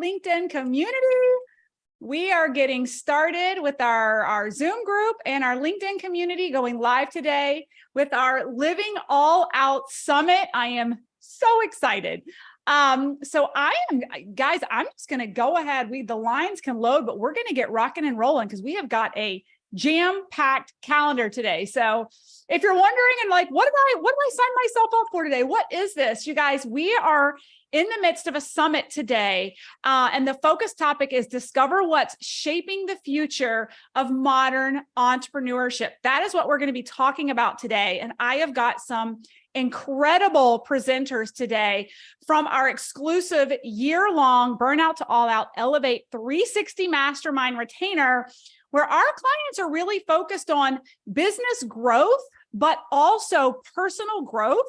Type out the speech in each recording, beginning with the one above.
LinkedIn community. We are getting started with our Zoom group and our LinkedIn community, going live today with our Living All Out Summit. I am so excited. So guys, I'm just going to go ahead. The lines can load, but we're going to get rocking and rolling because we have got a jam-packed calendar today. So if you're wondering and like, what did I sign myself up for today? What is this? You guys, we are in the midst of a summit today. And the focus topic is discover what's shaping the future of modern entrepreneurship. That is what we're going to be talking about today. And I have got some incredible presenters today from our exclusive year-long Burnout to All Out Elevate 360 Mastermind Retainer, where our clients are really focused on business growth, but also personal growth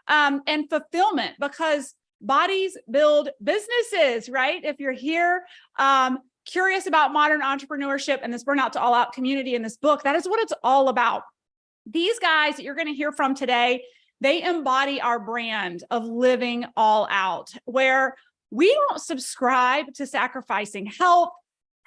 and fulfillment, because bodies build businesses, right? If you're here curious about modern entrepreneurship and this Burnout to All Out community in this book, that is what it's all about. These guys that you're going to hear from today, they embody our brand of living all out, where we don't subscribe to sacrificing health,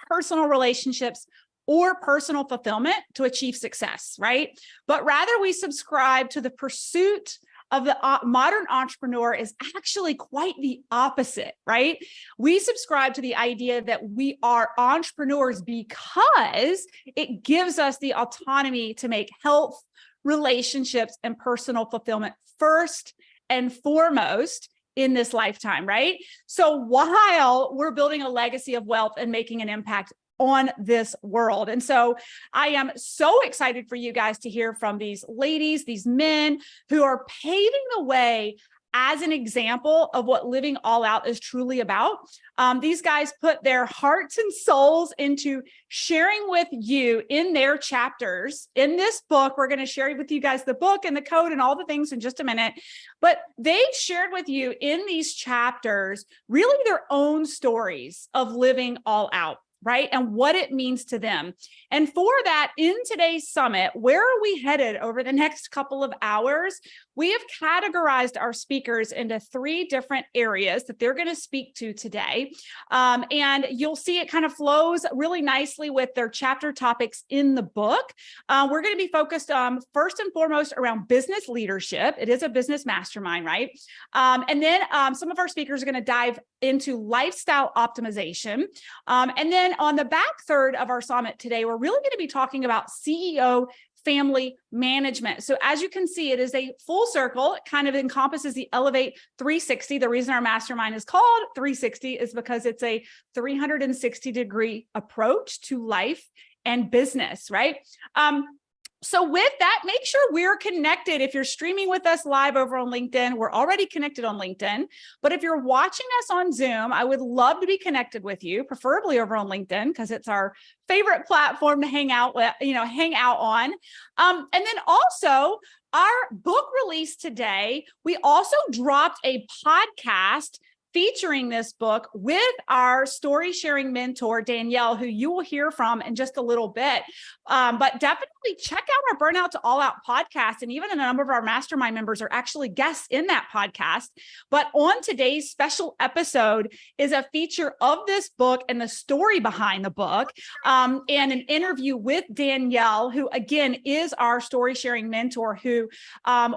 personal relationships, or personal fulfillment to achieve success, right? But rather we subscribe to the pursuit of the modern entrepreneur is actually quite the opposite, right? We subscribe to the idea that we are entrepreneurs because it gives us the autonomy to make health, relationships, and personal fulfillment first and foremost in this lifetime, right? So while we're building a legacy of wealth and making an impact on this world. And so I am so excited for you guys to hear from these ladies, these men who are paving the way as an example of what living all out is truly about. These guys put their hearts and souls into sharing with you in their chapters. In this book, we're going to share with you guys the book and the code and all the things in just a minute. But they've shared with you in these chapters really their own stories of living all out, right? And what it means to them. And for that, in today's summit, where are we headed over the next couple of hours? We have categorized our speakers into 3 different areas that they're going to speak to today. And you'll see it kind of flows really nicely with their chapter topics in the book. We're going to be focused first and foremost around business leadership. It is a business mastermind, right? And then some of our speakers are going to dive into lifestyle optimization. And then on the back third of our summit today, we're really going to be talking about CEO family management. So as you can see, it is a full circle. It kind of encompasses the Elevate 360. The reason our mastermind is called 360 is because it's a 360-degree approach to life and business, right? So with that, make sure we're connected. If you're streaming with us live over on LinkedIn, we're already connected on LinkedIn. But if you're watching us on Zoom, I would love to be connected with you, preferably over on LinkedIn, because it's our favorite platform to hang out with, hang out on. And then also our book release today, we also dropped a podcast featuring this book with our story sharing mentor, Danielle, who you will hear from in just a little bit. But definitely check out our Burnout to All Out podcast. And even a number of our mastermind members are actually guests in that podcast. But on today's special episode is a feature of this book and the story behind the book, and an interview with Danielle, who again is our story sharing mentor, who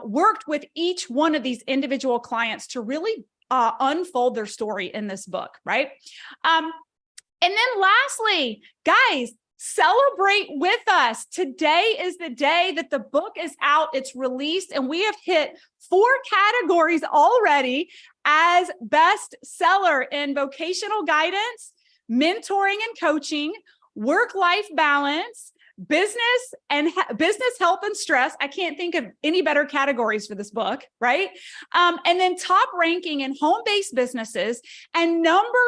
worked with each one of these individual clients to really unfold their story in this book, right? And then lastly, guys, celebrate with us. Today is the day that the book is out, it's released, and we have hit 4 categories already as best seller in vocational guidance, mentoring and coaching, work-life balance, business health and stress. I can't think of any better categories for this book, right? And then top ranking in home-based businesses and number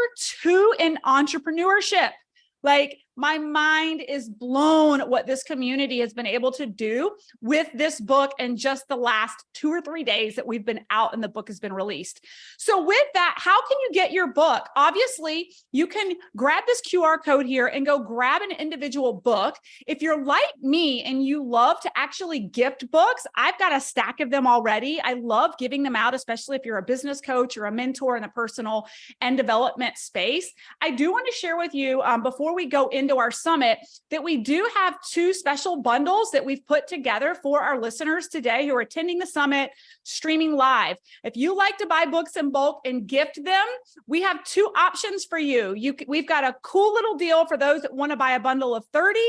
2 in entrepreneurship. Like My mind is blown what this community has been able to do with this book in just the last 2 or 3 days that we've been out and the book has been released. So with that, how can you get your book? Obviously, you can grab this QR code here and go grab an individual book. If you're like me and you love to actually gift books, I've got a stack of them already. I love giving them out, especially if you're a business coach or a mentor in the personal and development space. I do want to share with you before we go into our summit that we do have 2 special bundles that we've put together for our listeners today who are attending the summit streaming live. If you like to buy books in bulk and gift them, we have 2 options for you. We've got a cool little deal for those that want to buy a bundle of 30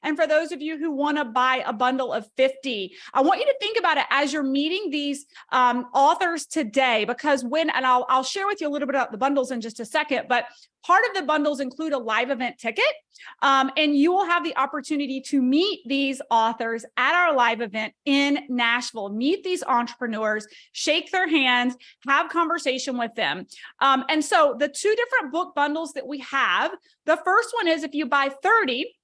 and for those of you who want to buy a bundle of 50. I want you to think about it as you're meeting these authors today, because and I'll share with you a little bit about the bundles in just a second, but part of the bundles include a live event ticket, and you will have the opportunity to meet these authors at our live event in Nashville, meet these entrepreneurs, shake their hands, have conversation with them. And so the 2 different book bundles that we have, the first one is if you buy 30,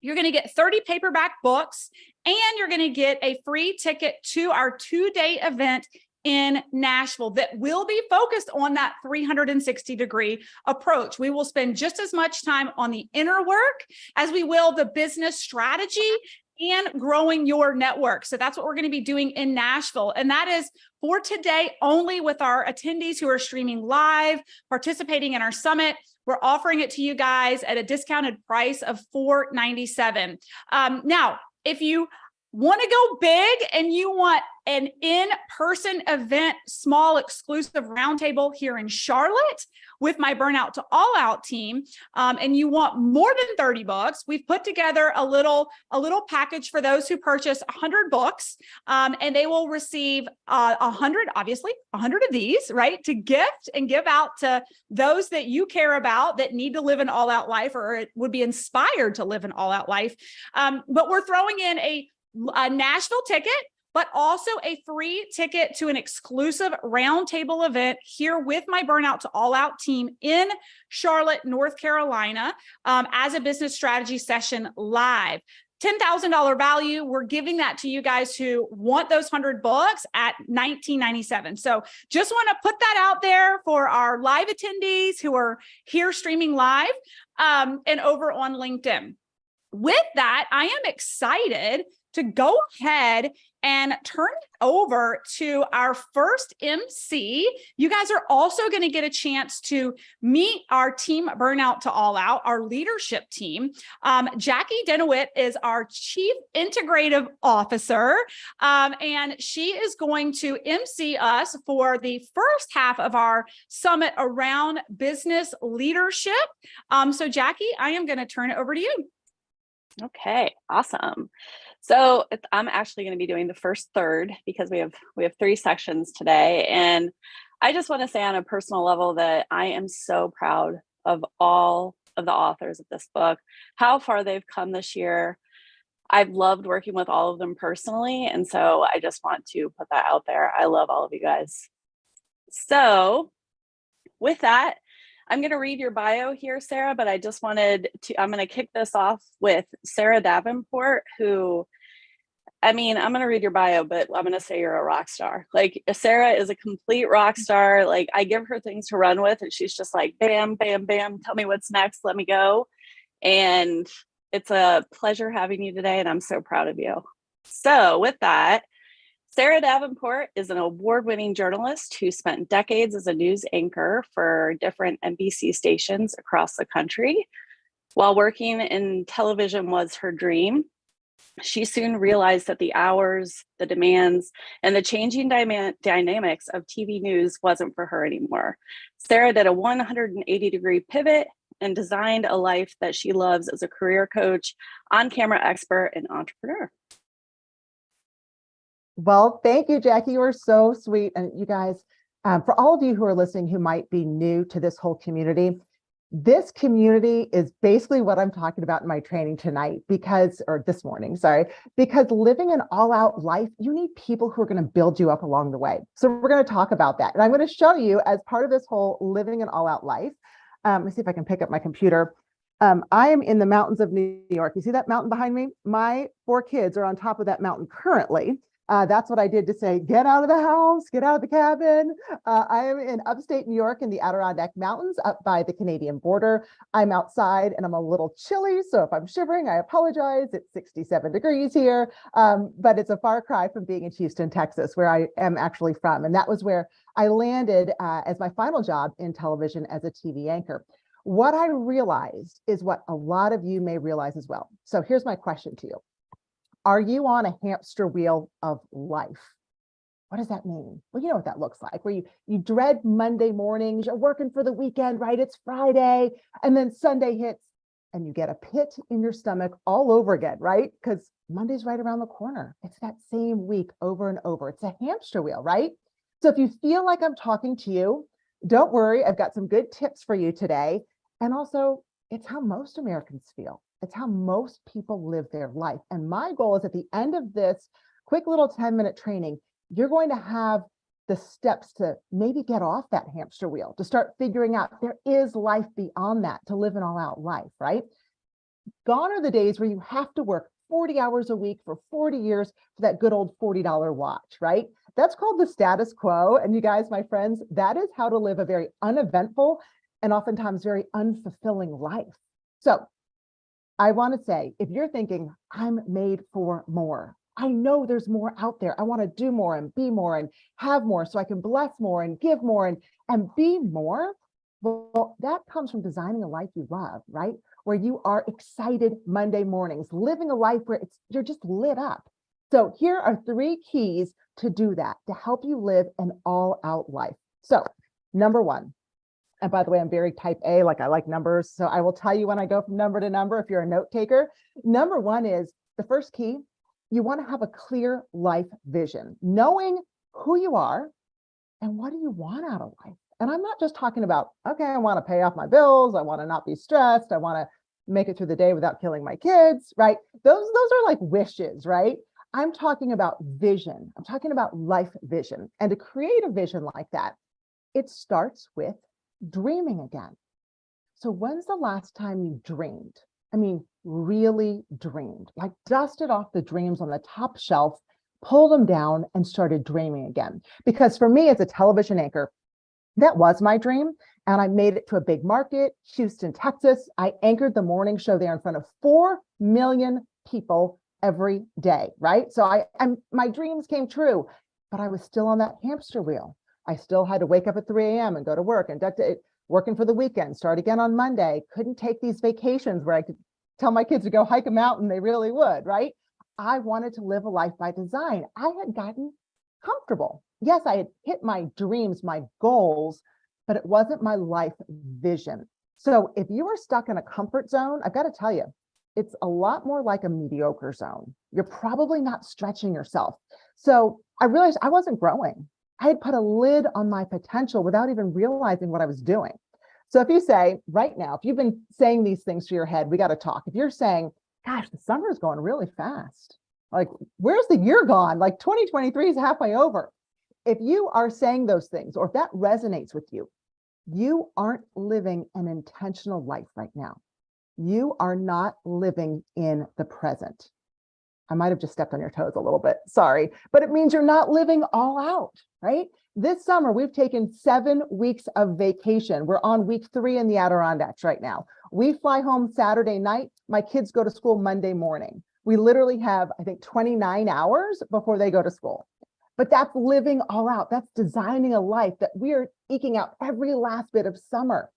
you're going to get 30 paperback books, and you're going to get a free ticket to our 2-day event in Nashville that will be focused on that 360-degree approach. We will spend just as much time on the inner work as we will the business strategy and growing your network. So that's what we're going to be doing in Nashville. And that is for today only with our attendees who are streaming live, participating in our summit. We're offering it to you guys at a discounted price of $497. Now, if you want to go big and you want an in-person event, small exclusive roundtable here in Charlotte with my Burnout to All Out team, and you want more than 30 books, we've put together a little package for those who purchase 100 books, and they will receive 100 of these, right, to gift and give out to those that you care about that need to live an all-out life or would be inspired to live an all-out life. But we're throwing in a Nashville ticket, but also a free ticket to an exclusive roundtable event here with my Burnout to All Out team in Charlotte, North Carolina, as a business strategy session live. $10,000 value. We're giving that to you guys who want those 100 books at $19.97. So just want to put that out there for our live attendees who are here streaming live and over on LinkedIn. With that, I am excited to go ahead and turn it over to our first MC. You guys are also going to get a chance to meet our team Burnout to All Out, our leadership team. Jackie Denowit is our Chief Integrative Officer, and she is going to MC us for the first half of our summit around business leadership. So Jackie, I am going to turn it over to you. Okay, awesome. So I'm actually going to be doing the first third because we have 3 sections today. And I just want to say on a personal level that I am so proud of all of the authors of this book, how far they've come this year. I've loved working with all of them personally. And so I just want to put that out there. I love all of you guys. So with that, I'm going to read your bio here, Sarah, but I'm going to kick this off with Sarah Davenport, who, I'm going to read your bio, but I'm going to say you're a rock star. Like, Sarah is a complete rock star. Like, I give her things to run with and she's just like, bam, bam, bam. Tell me what's next. Let me go. And it's a pleasure having you today. And I'm so proud of you. So with that, Sarah Davenport is an award-winning journalist who spent decades as a news anchor for different NBC stations across the country. While working in television was her dream, she soon realized that the hours, the demands, and the changing dynamics of TV news wasn't for her anymore. Sarah did a 180-degree pivot and designed a life that she loves as a career coach, on-camera expert, and entrepreneur. Well, thank you, Jackie. You are so sweet. And you guys, for all of you who are listening who might be new to this whole community, this community is basically what I'm talking about in my training tonight or this morning, because living an all-out life, you need people who are going to build you up along the way. So we're going to talk about that. And I'm going to show you as part of this whole living an all-out life. Let me see if I can pick up my computer. I am in the mountains of New York. You see that mountain behind me? My 4 kids are on top of that mountain currently. That's what I did to say, get out of the house, get out of the cabin. I am in upstate New York in the Adirondack Mountains up by the Canadian border. I'm outside and I'm a little chilly. So if I'm shivering, I apologize. It's 67 degrees here, but it's a far cry from being in Houston, Texas, where I am actually from. And that was where I landed as my final job in television as a TV anchor. What I realized is what a lot of you may realize as well. So here's my question to you. Are you on a hamster wheel of life? What does that mean? Well, you know what that looks like, where you dread Monday mornings, you're working for the weekend, right? It's Friday, and then Sunday hits and you get a pit in your stomach all over again, right? Because Monday's right around the corner. It's that same week over and over. It's a hamster wheel, right? So if you feel like I'm talking to you, don't worry, I've got some good tips for you today. And also, it's how most Americans feel. It's how most people live their life. And my goal is at the end of this quick little 10-minute training, you're going to have the steps to maybe get off that hamster wheel, to start figuring out there is life beyond that, to live an all-out life, right? Gone are the days where you have to work 40 hours a week for 40 years for that good old $40 watch, right? That's called the status quo. And you guys, my friends, that is how to live a very uneventful and oftentimes very unfulfilling life. So I want to say, if you're thinking, I'm made for more, I know there's more out there. I want to do more and be more and have more so I can bless more and give more and be more. Well, that comes from designing a life you love, right? Where you are excited Monday mornings, living a life where you're just lit up. So here are 3 keys to do that, to help you live an all-out life. So number 1, and by the way, I'm very type A, like I like numbers. So I will tell you when I go from number to number, if you're a note taker. Number 1 is the first key. You want to have a clear life vision, knowing who you are and what do you want out of life. And I'm not just talking about, okay, I want to pay off my bills. I want to not be stressed. I want to make it through the day without killing my kids, right? Those are like wishes, right? I'm talking about vision. I'm talking about life vision. And to create a vision like that, it starts with dreaming again. So when's the last time you dreamed? I mean, really dreamed, like dusted off the dreams on the top shelf, pulled them down and started dreaming again. Because for me as a television anchor, that was my dream. And I made it to a big market, Houston, Texas. I anchored the morning show there in front of 4 million people every day, right? So my dreams came true, but I was still on that hamster wheel. I still had to wake up at 3 a.m. and go to work and working for the weekend, start again on Monday. Couldn't take these vacations where I could tell my kids to go hike a mountain. They really would, right? I wanted to live a life by design. I had gotten comfortable. Yes, I had hit my dreams, my goals, but it wasn't my life vision. So if you are stuck in a comfort zone, I've got to tell you, it's a lot more like a mediocre zone. You're probably not stretching yourself. So I realized I wasn't growing. I had put a lid on my potential without even realizing what I was doing. So if you say right now, if you've been saying these things to your head, we got to talk. If you're saying, gosh, the summer is going really fast. Like, where's the year gone? Like 2023 is halfway over. If you are saying those things, or if that resonates with you, you aren't living an intentional life right now. You are not living in the present. I might have just stepped on your toes a little bit, sorry, but it means you're not living all out, right? This summer, we've taken 7 weeks of vacation. We're on week 3 in the Adirondacks right now. We fly home Saturday night. My kids go to school Monday morning. We literally have, I think, 29 hours before they go to school. But that's living all out. That's designing a life that we're eking out every last bit of summer.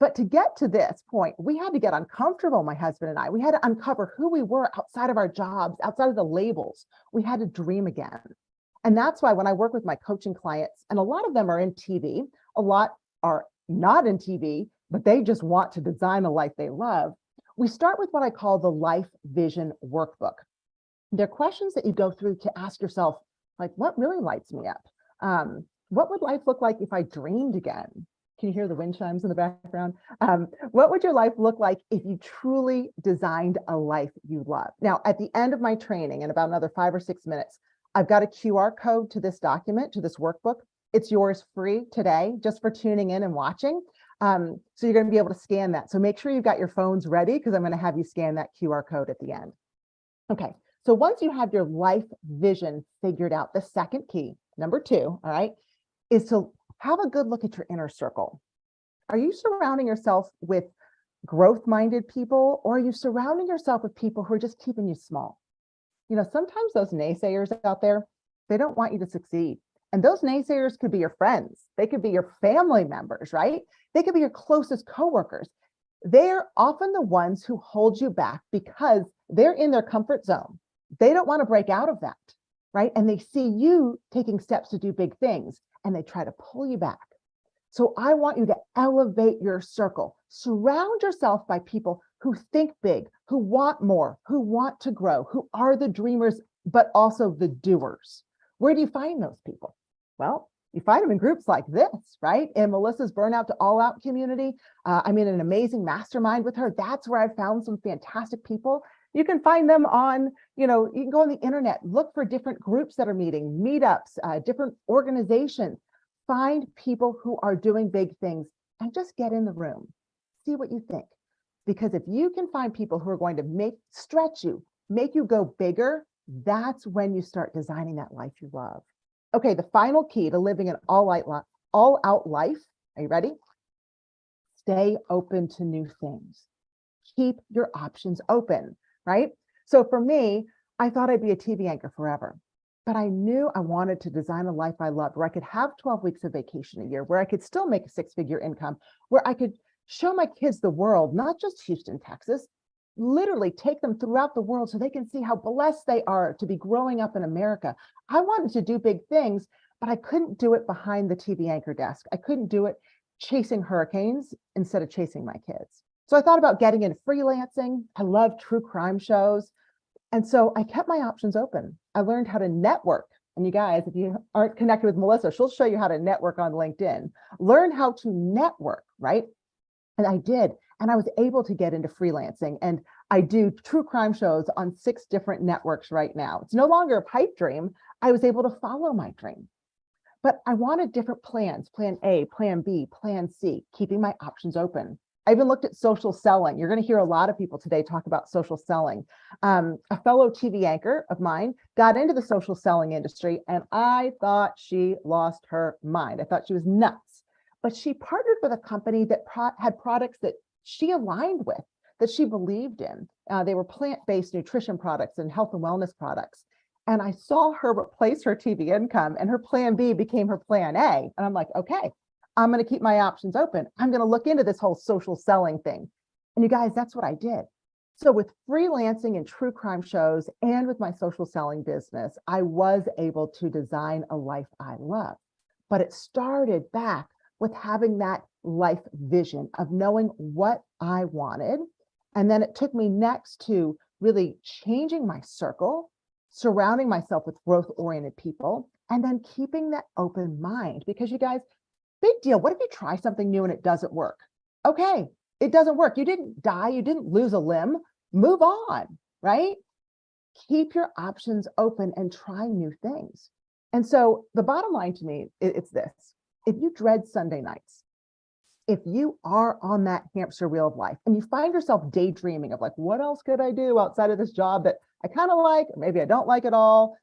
But to get to this point, we had to get uncomfortable, my husband and I. We had to uncover who we were outside of our jobs, outside of the labels. We had to dream again. And that's why when I work with my coaching clients, and a lot of them are in TV, a lot are not in TV, but they just want to design a life they love. We start with what I call the life vision workbook. They're questions that you go through to ask yourself, like, what really lights me up? What would life look like if I dreamed again? Can you hear the wind chimes in the background? What would your life look like if you truly designed a life you love? Now, at the end of my training, in about another 5 or 6 minutes, I've got a QR code to this document, to this workbook. It's yours free today, just for tuning in and watching. So you're going to be able to scan that. So make sure you've got your phones ready because I'm going to have you scan that QR code at the end. Okay, so once you have your life vision figured out, the second key, number 2, all right, is to have a good look at your inner circle. Are you surrounding yourself with growth-minded people, or are you surrounding yourself with people who are just keeping you small? You know, sometimes those naysayers out there, they don't want you to succeed. And those naysayers could be your friends. They could be your family members, right? They could be your closest coworkers. They're often the ones who hold you back because they're in their comfort zone. They don't want to break out of that, right? And they see you taking steps to do big things and they try to pull you back. So I want you to elevate your circle. Surround yourself by people who think big, who want more, who want to grow, who are the dreamers, but also the doers. Where do you find those people? Well, you find them in groups like this, right? In Melissa's Burnout to All Out community. I'm in an amazing mastermind with her. That's where I found some fantastic people. You can find them on, you can go on the internet, look for different groups that are meeting, meetups, different organizations. Find people who are doing big things and just get in the room. See what you think. Because if you can find people who are going to stretch you, make you go bigger, that's when you start designing that life you love. Okay, the final key to living an all-out life. Are you ready? Stay open to new things. Keep your options open, right? So for me, I thought I'd be a TV anchor forever, but I knew I wanted to design a life I loved, where I could have 12 weeks of vacation a year, where I could still make a 6-figure income, where I could show my kids the world, not just Houston, Texas, literally take them throughout the world so they can see how blessed they are to be growing up in America. I wanted to do big things, but I couldn't do it behind the TV anchor desk. I couldn't do it chasing hurricanes instead of chasing my kids. So I thought about getting into freelancing. I love true crime shows. And so I kept my options open. I learned how to network. And you guys, if you aren't connected with Melissa, she'll show you how to network on LinkedIn. Learn how to network, right? And I did. And I was able to get into freelancing. And I do true crime shows on 6 different networks right now. It's no longer a pipe dream. I was able to follow my dream. But I wanted different plans, plan A, plan B, plan C, keeping my options open. I even looked at social selling. You're going to hear a lot of people today talk about social selling. A fellow TV anchor of mine got into the social selling industry, and I thought she lost her mind. I thought she was nuts. But she partnered with a company that had products that she aligned with, that she believed in. They were plant-based nutrition products and health and wellness products. And I saw her replace her TV income, and her plan B became her plan A. And I'm like, okay, I'm going to keep my options open. I'm going to look into this whole social selling thing. And you guys, that's what I did. So with freelancing and true crime shows and with my social selling business, I was able to design a life I love. But it started back with having that life vision of knowing what I wanted. And then it took me next to really changing my circle, surrounding myself with growth-oriented people, and then keeping that open mind. Because you guys, big deal. What if you try something new and it doesn't work? Okay, it doesn't work. You didn't die. You didn't lose a limb. Move on, right? Keep your options open and try new things. And so the bottom line to me, it's this. If you dread Sunday nights, if you are on that hamster wheel of life and you find yourself daydreaming of like, what else could I do outside of this job that I kind of like, maybe I don't like at all.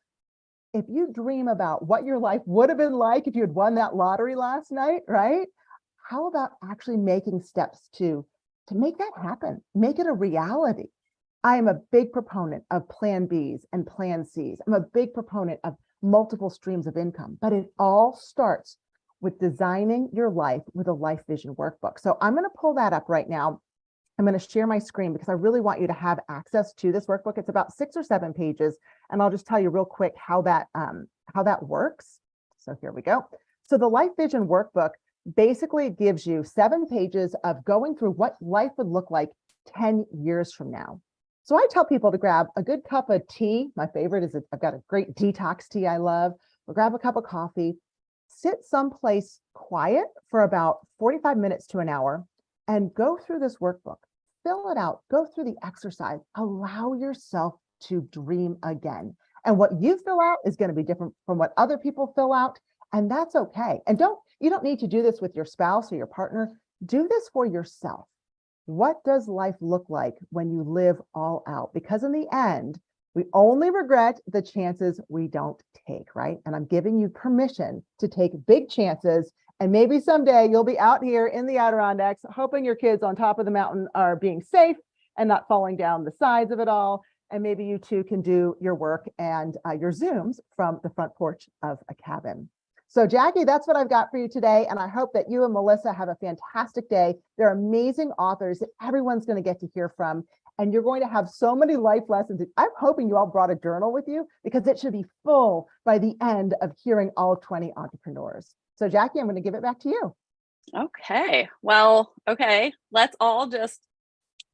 If you dream about what your life would have been like if you had won that lottery last night, right? How about actually making steps to make that happen? Make it a reality. I am a big proponent of plan Bs and plan Cs. I'm a big proponent of multiple streams of income, but it all starts with designing your life with a life vision workbook. So I'm going to pull that up right now. I'm going to share my screen because I really want you to have access to this workbook. It's about 6 or 7 pages, and I'll just tell you real quick how that works. So here we go. So the Life Vision Workbook basically gives you 7 pages of going through what life would look like 10 years from now. So I tell people to grab a good cup of tea. My favorite is I've got a great detox tea I love. Or grab a cup of coffee, sit someplace quiet for about 45 minutes to an hour, and go through this workbook. Fill it out, go through the exercise, allow yourself to dream again. And what you fill out is going to be different from what other people fill out, and that's okay. And you don't need to do this with your spouse or your partner. Do this for yourself. What does life look like when you live all out? Because in the end, we only regret the chances we don't take, right? And I'm giving you permission to take big chances. And maybe someday you'll be out here in the Adirondacks, hoping your kids on top of the mountain are being safe and not falling down the sides of it all. And maybe you too can do your work and your Zooms from the front porch of a cabin. So Jackie, that's what I've got for you today. And I hope that you and Melissa have a fantastic day. They're amazing authors that everyone's going to get to hear from. And you're going to have so many life lessons. I'm hoping you all brought a journal with you because it should be full by the end of hearing all 20 entrepreneurs. So Jackie, I'm going to give it back to you. Okay. Well, okay. Let's all just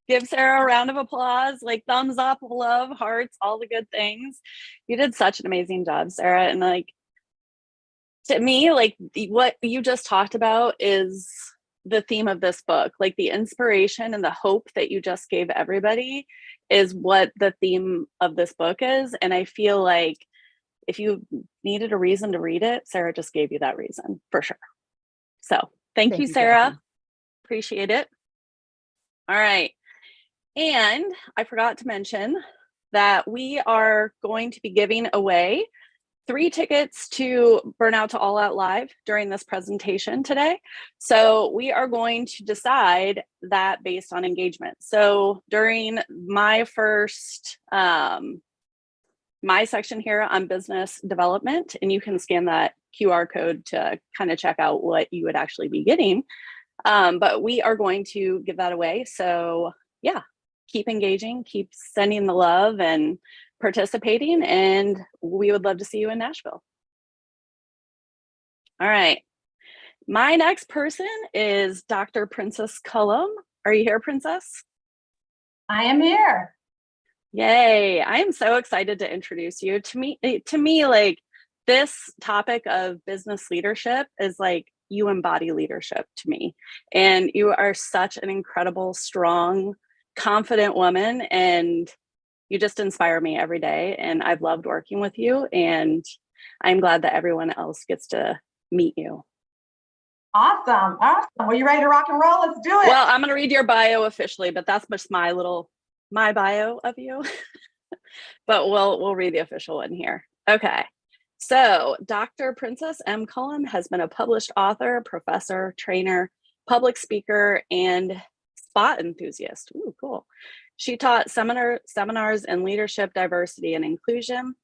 give Sarah a round of applause, like thumbs up, love, hearts, all the good things. You did such an amazing job, Sarah. And like, to me, like what you just talked about is the theme of this book. Like the inspiration and the hope that you just gave everybody is what the theme of this book is. And I feel like if you needed a reason to read it, Sarah just gave you that reason for sure. So thank you, Sarah. Jackie. Appreciate it. All right. And I forgot to mention that we are going to be giving away 3 tickets to Burnout to All Out Live during this presentation today. So we are going to decide that based on engagement. So during my first, my section here on business development, and you can scan that QR code to kind of check out what you would actually be getting. But we are going to give that away. So yeah, keep engaging, keep sending the love and participating, and we would love to see you in Nashville. All right. My next person is Dr. Princess Cullum. Are you here, Princess? I am here. Yay. I am so excited to introduce you. To me, like this topic of business leadership is like you embody leadership to me. And you are such an incredible, strong, confident woman. And you just inspire me every day, and I've loved working with you, and I'm glad that everyone else gets to meet you. Awesome. Awesome. Well, you ready to rock and roll? Let's do it. Well, I'm going to read your bio officially, but that's just my bio of you. But we'll read the official one here. Okay. So Dr. Princess M. Cullum has been a published author, professor, trainer, public speaker, and spot enthusiast. Ooh, cool. She taught seminars in leadership, diversity, and inclusion,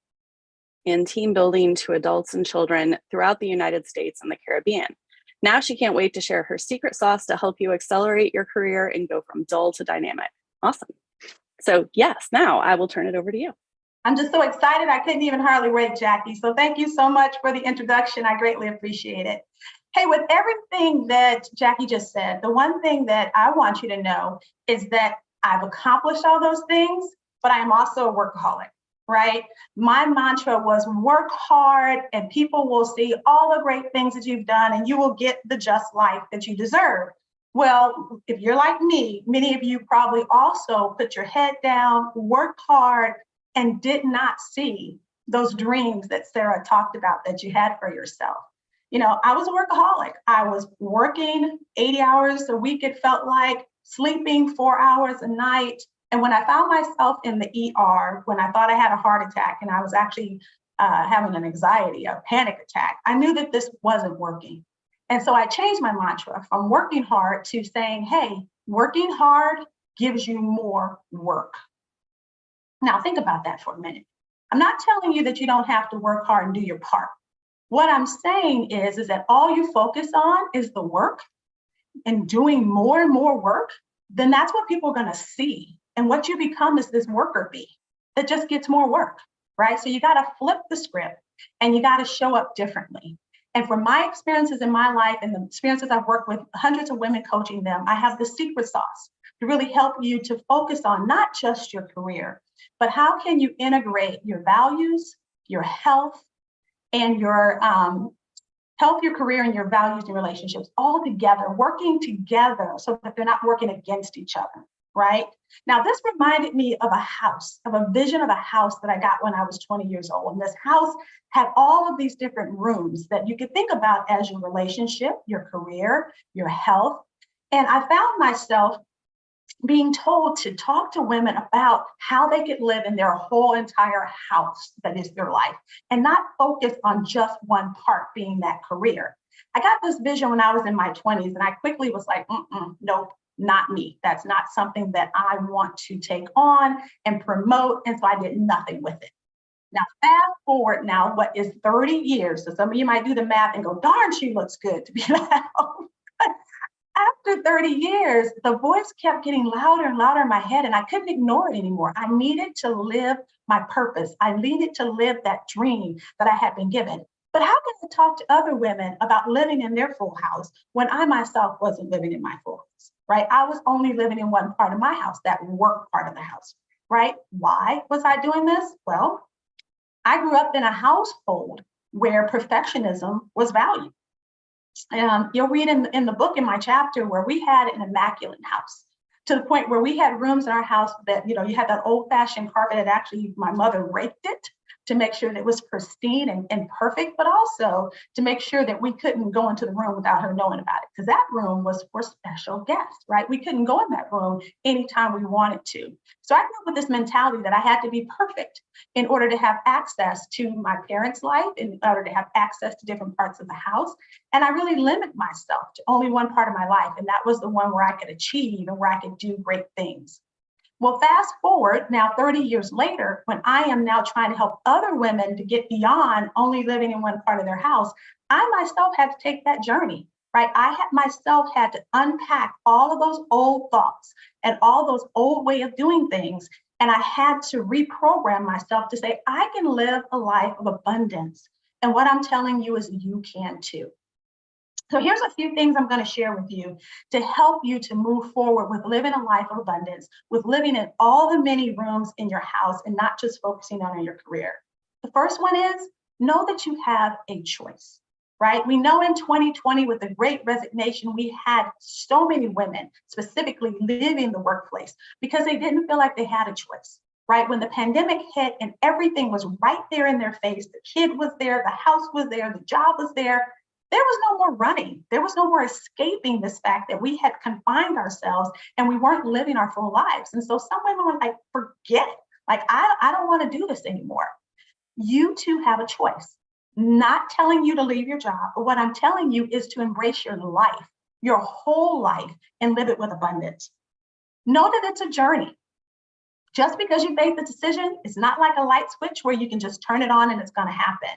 in team building to adults and children throughout the United States and the Caribbean. Now she can't wait to share her secret sauce to help you accelerate your career and go from dull to dynamic. Awesome. So yes, now I will turn it over to you. I'm just so excited. I couldn't even hardly wait, Jackie. So thank you so much for the introduction. I greatly appreciate it. Hey, with everything that Jackie just said, the one thing that I want you to know is that I've accomplished all those things, but I am also a workaholic, right? My mantra was work hard and people will see all the great things that you've done and you will get the just life that you deserve. Well, if you're like me, many of you probably also put your head down, worked hard, and did not see those dreams that Sarah talked about that you had for yourself. You know, I was a workaholic. I was working 80 hours a week, it felt like, sleeping 4 hours a night. And when I found myself in the ER, when I thought I had a heart attack and I was actually having an anxiety, a panic attack, I knew that this wasn't working. And so I changed my mantra from working hard to saying, hey, working hard gives you more work. Now think about that for a minute. I'm not telling you that you don't have to work hard and do your part. What I'm saying is that all you focus on is the work and doing more and more work, then that's what people are going to see. And what you become is this worker bee that just gets more work, right? So you got to flip the script and you got to show up differently. And from my experiences in my life and the experiences I've worked with hundreds of women coaching them, I have the secret sauce to really help you to focus on not just your career, but how can you integrate your values, your health, and your your career and your values and relationships all together, working together so that they're not working against each other, right? Now, this reminded me of a house, of a vision of a house that I got when I was 20 years old. And this house had all of these different rooms that you could think about as your relationship, your career, your health. And I found myself being told to talk to women about how they could live in their whole entire house that is their life and not focus on just one part being that career. I got this vision when I was in my 20s and I quickly was like, nope, not me. That's not something that I want to take on and promote. And so I did nothing with it. Now, fast forward now, what is 30 years? So some of you might do the math and go, darn, she looks good to be that old. After 30 years, the voice kept getting louder and louder in my head, and I couldn't ignore it anymore. I needed to live my purpose. I needed to live that dream that I had been given. But how can I talk to other women about living in their full house when I myself wasn't living in my full house, right? I was only living in one part of my house, that work part of the house, right? Why was I doing this? Well, I grew up in a household where perfectionism was valued. You'll read in the book in my chapter where we had an immaculate house, to the point where we had rooms in our house that, you had that old fashioned carpet that actually my mother raked it to make sure that it was pristine and perfect, but also to make sure that we couldn't go into the room without her knowing about it, because that room was for special guests, right? We couldn't go in that room anytime we wanted to. So I grew up with this mentality that I had to be perfect in order to have access to my parents' life, in order to have access to different parts of the house. And I really limit myself to only one part of my life. And that was the one where I could achieve and where I could do great things. Well, fast forward now 30 years later, when I am now trying to help other women to get beyond only living in one part of their house, I myself had to take that journey, right? I myself had to unpack all of those old thoughts and all those old way of doing things. And I had to reprogram myself to say, I can live a life of abundance. And what I'm telling you is you can too. So here's a few things I'm going to share with you to help you to move forward with living a life of abundance, with living in all the many rooms in your house and not just focusing on your career. The first one is know that you have a choice, right? We know in 2020 with the Great Resignation, we had so many women specifically leaving the workplace because they didn't feel like they had a choice, right? When the pandemic hit and everything was right there in their face, the kid was there, the house was there, the job was there. There was no more running. There was no more escaping this fact that we had confined ourselves and we weren't living our full lives. And so some women were like, forget it. Like, I don't want to do this anymore. You too have a choice. Not telling you to leave your job, but what I'm telling you is to embrace your life, your whole life, and live it with abundance. Know that it's a journey. Just because you made the decision, it's not like a light switch where you can just turn it on and it's going to happen.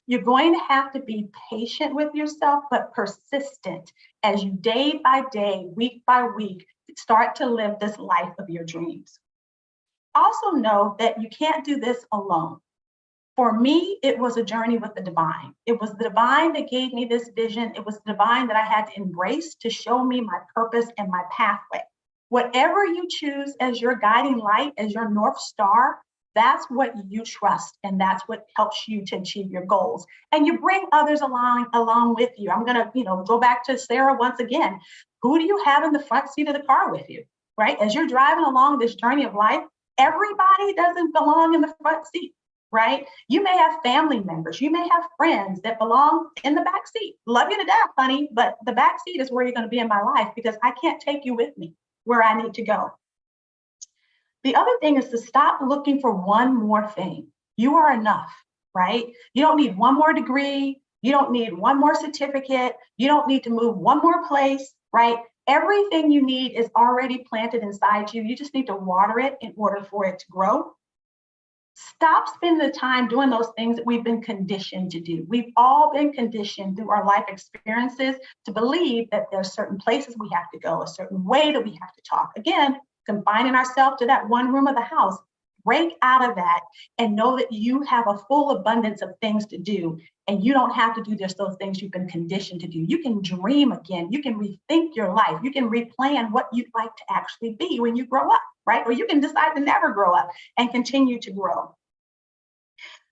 You're going to have to be patient with yourself, but persistent as you day by day, week by week, start to live this life of your dreams. Also know that you can't do this alone. For me, it was a journey with the divine. It was the divine that gave me this vision. It was the divine that I had to embrace to show me my purpose and my pathway. Whatever you choose as your guiding light, as your North Star, that's what you trust, and that's what helps you to achieve your goals. And you bring others along with you. I'm gonna, go back to Sarah once again. Who do you have in the front seat of the car with you, right? As you're driving along this journey of life, everybody doesn't belong in the front seat, right? You may have family members, you may have friends that belong in the back seat. Love you to death, honey, but the back seat is where you're gonna be in my life because I can't take you with me where I need to go. The other thing is to stop looking for one more thing. You are enough, right? You don't need one more degree. You don't need one more certificate. You don't need to move one more place, right? Everything you need is already planted inside you. You just need to water it in order for it to grow. Stop spending the time doing those things that we've been conditioned to do. We've all been conditioned through our life experiences to believe that there's certain places we have to go, a certain way that we have to talk. Again, confining ourselves to that one room of the house. Break out of that and know that you have a full abundance of things to do, and you don't have to do just those things you've been conditioned to do. You can dream again. You can rethink your life. You can replan what you'd like to actually be when you grow up, right? Or you can decide to never grow up and continue to grow.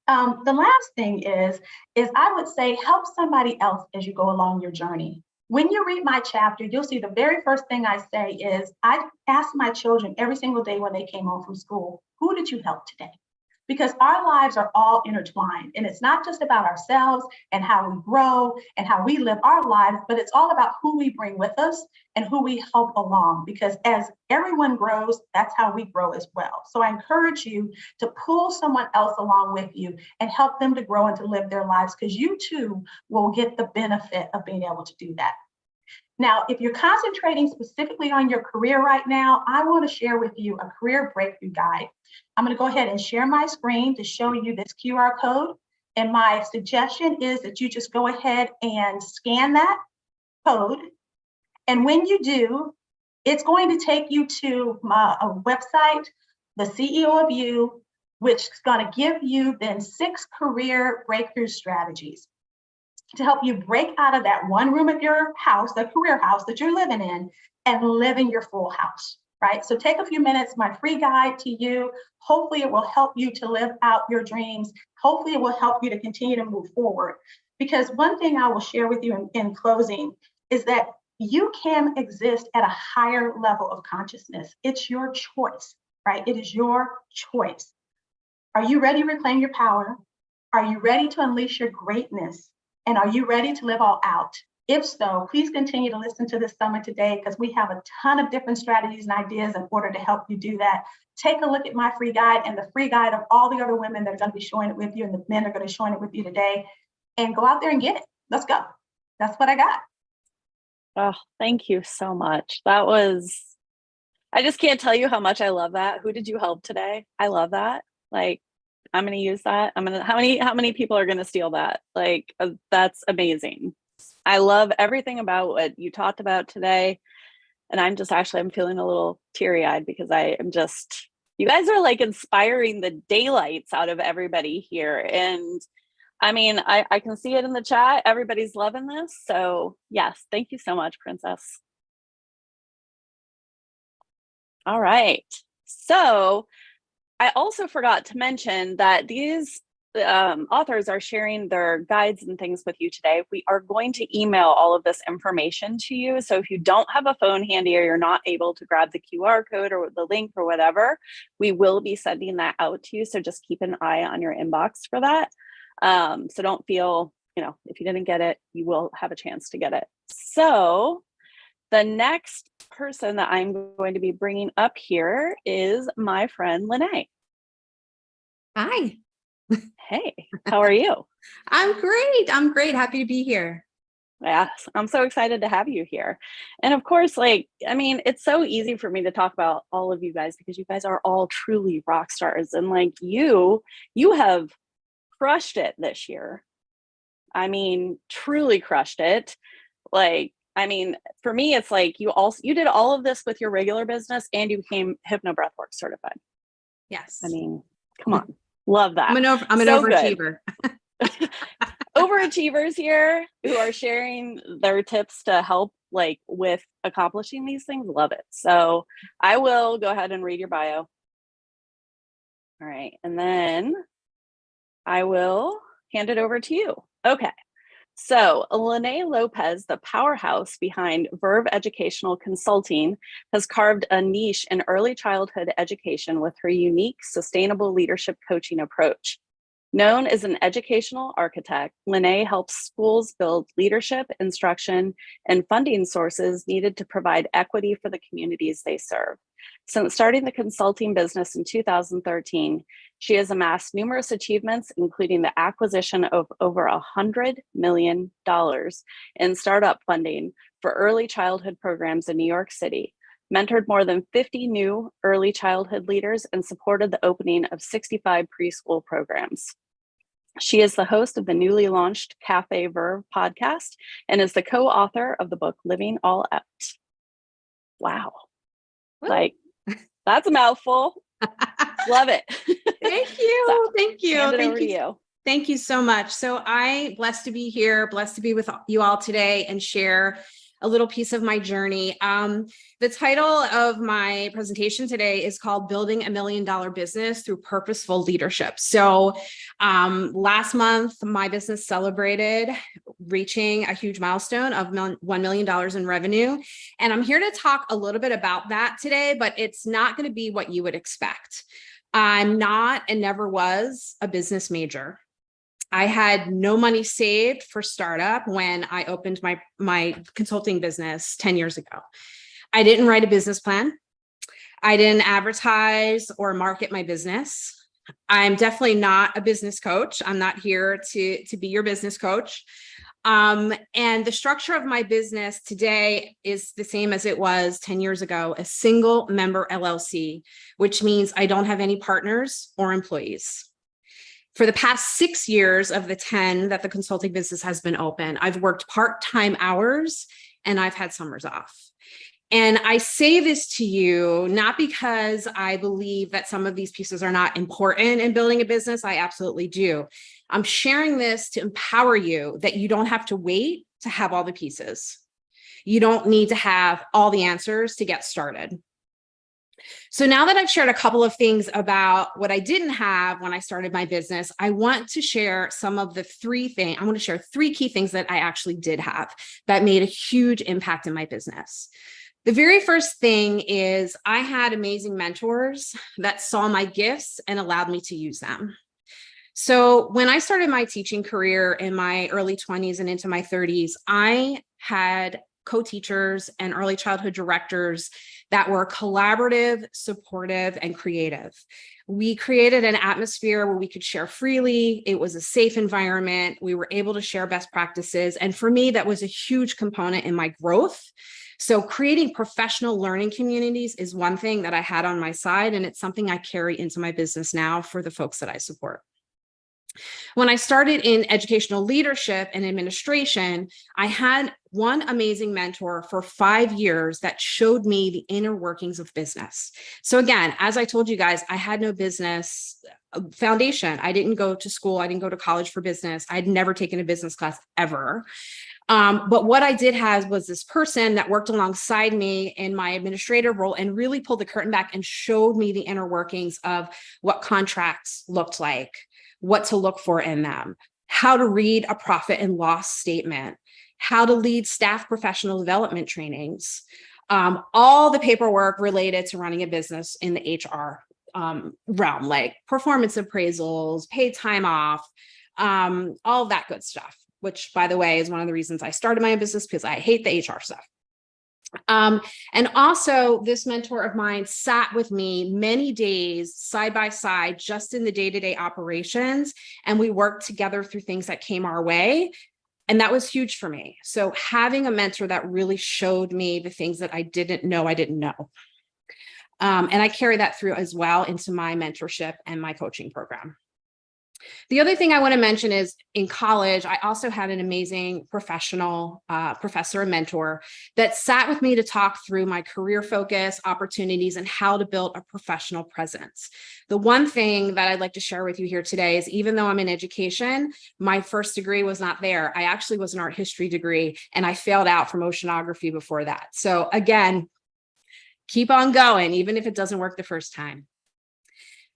The last thing is I would say help somebody else as you go along your journey. When you read my chapter, you'll see the very first thing I say is I ask my children every single day when they came home from school, who did you help today? because our lives are all intertwined. And it's not just about ourselves and how we grow and how we live our lives, but it's all about who we bring with us and who we help along, because as everyone grows, that's how we grow as well. So I encourage you to pull someone else along with you and help them to grow and to live their lives, because you too will get the benefit of being able to do that. Now, if you're concentrating specifically on your career right now, I want to share with you a career breakthrough guide. I'm going to go ahead and share my screen to show you this QR code. And my suggestion is that you just go ahead and scan that code. And when you do, it's going to take you to a website, the CEO of You, which is going to give you then 6 career breakthrough strategies to help you break out of that one room of your house, the career house that you're living in, and live in your full house, right? So take a few minutes, my free guide to you. Hopefully it will help you to live out your dreams. Hopefully it will help you to continue to move forward. Because one thing I will share with you in closing is that you can exist at a higher level of consciousness. It's your choice, right? It is your choice. Are you ready to reclaim your power? Are you ready to unleash your greatness? And are you ready to live all out? If so, please continue to listen to this summit today, because we have a ton of different strategies and ideas in order to help you do that. Take a look at my free guide and the free guide of all the other women that are going to be showing it with you, and the men are going to be showing it with you today. And go out there and get it. Let's go. That's what I got. Oh, thank you so much. That was, I just can't tell you how much I love that. Who did you help today? I love that. Like, I'm going to use that. How many people are going to steal that? Like, that's amazing. I love everything about what you talked about today. And I'm feeling a little teary eyed, because you guys are like inspiring the daylights out of everybody here. And I mean, I can see it in the chat. Everybody's loving this. So yes, thank you so much, Princess. All right. So I also forgot to mention that these authors are sharing their guides and things with you today. We are going to email all of this information to you. So if you don't have a phone handy, or you're not able to grab the QR code or the link or whatever, we will be sending that out to you. So just keep an eye on your inbox for that. So don't feel, if you didn't get it, you will have a chance to get it. So the next person that I'm going to be bringing up here is my friend, Lene. Hi. Hey, how are you? I'm great. I'm great. Happy to be here. Yes, I'm so excited to have you here. And of course, it's so easy for me to talk about all of you guys, because you guys are all truly rock stars. And you have crushed it this year. I mean, truly crushed it. For me, it's like you did all of this with your regular business, and you became Hypnobreathwork certified. Yes. I mean, come on. Love that. I'm an overachiever. Overachievers here who are sharing their tips to help with accomplishing these things. Love it. So I will go ahead and read your bio. All right. And then I will hand it over to you. Okay. So Lene Lopez, the powerhouse behind Verve Educational Consulting, has carved a niche in early childhood education with her unique, sustainable leadership coaching approach. Known as an educational architect, Lene helps schools build leadership, instruction, and funding sources needed to provide equity for the communities they serve. Since starting the consulting business in 2013, she has amassed numerous achievements, including the acquisition of over $100 million in startup funding for early childhood programs in New York City, mentored more than 50 new early childhood leaders, and supported the opening of 65 preschool programs. She is the host of the newly launched Cafe Verve podcast and is the co-author of the book Living All Out. Wow. That's a mouthful. Love it. Thank you. Thank you. Hand it over to you. Thank you so much. So I'm blessed to be here, blessed to be with you all today and share a little piece of my journey. The title of my presentation today is called Building $1 Million Business Through Purposeful Leadership. So last month, my business celebrated reaching a huge milestone of $1 million in revenue. And I'm here to talk a little bit about that today, but it's not going to be what you would expect. I'm not and never was a business major. I had no money saved for startup when I opened my consulting business 10 years ago. I didn't write a business plan. I didn't advertise or market my business. I'm definitely not a business coach. I'm not here to be your business coach. And the structure of my business today is the same as it was 10 years ago, a single member LLC, which means I don't have any partners or employees. For the past 6 years of the 10 that the consulting business has been open, I've worked part-time hours and I've had summers off. And I say this to you, not because I believe that some of these pieces are not important in building a business. I absolutely do. I'm sharing this to empower you that you don't have to wait to have all the pieces. You don't need to have all the answers to get started. So now that I've shared a couple of things about what I didn't have when I started my business, I want to share some of the I want to share 3 key things that I actually did have that made a huge impact in my business. The very first thing is I had amazing mentors that saw my gifts and allowed me to use them. So when I started my teaching career in my early 20s and into my 30s, I had co-teachers and early childhood directors that were collaborative, supportive, and creative. We created an atmosphere where we could share freely. It was a safe environment. We were able to share best practices. And for me, that was a huge component in my growth. So creating professional learning communities is one thing that I had on my side, and it's something I carry into my business now for the folks that I support. When I started in educational leadership and administration, I had one amazing mentor for 5 years that showed me the inner workings of business. So again, as I told you guys, I had no business foundation. I didn't go to school. I didn't go to college for business. I'd never taken a business class ever. But what I did have was this person that worked alongside me in my administrative role and really pulled the curtain back and showed me the inner workings of what contracts looked like, what to look for in them, how to read a profit and loss statement, how to lead staff professional development trainings, all the paperwork related to running a business in the HR realm, like performance appraisals, paid time off, all of that good stuff, which, by the way, is one of the reasons I started my business, because I hate the HR stuff. And also, this mentor of mine sat with me many days side by side, just in the day-to-day operations, and we worked together through things that came our way. And that was huge for me. So having a mentor that really showed me the things that I didn't know. And I carry that through as well into my mentorship and my coaching program. The other thing I want to mention is in college, I also had an amazing professional professor and mentor that sat with me to talk through my career focus, opportunities, and how to build a professional presence. The one thing that I'd like to share with you here today is, even though I'm in education, my first degree was not there. I actually was an art history degree, and I failed out from oceanography before that. So again, keep on going, even if it doesn't work the first time.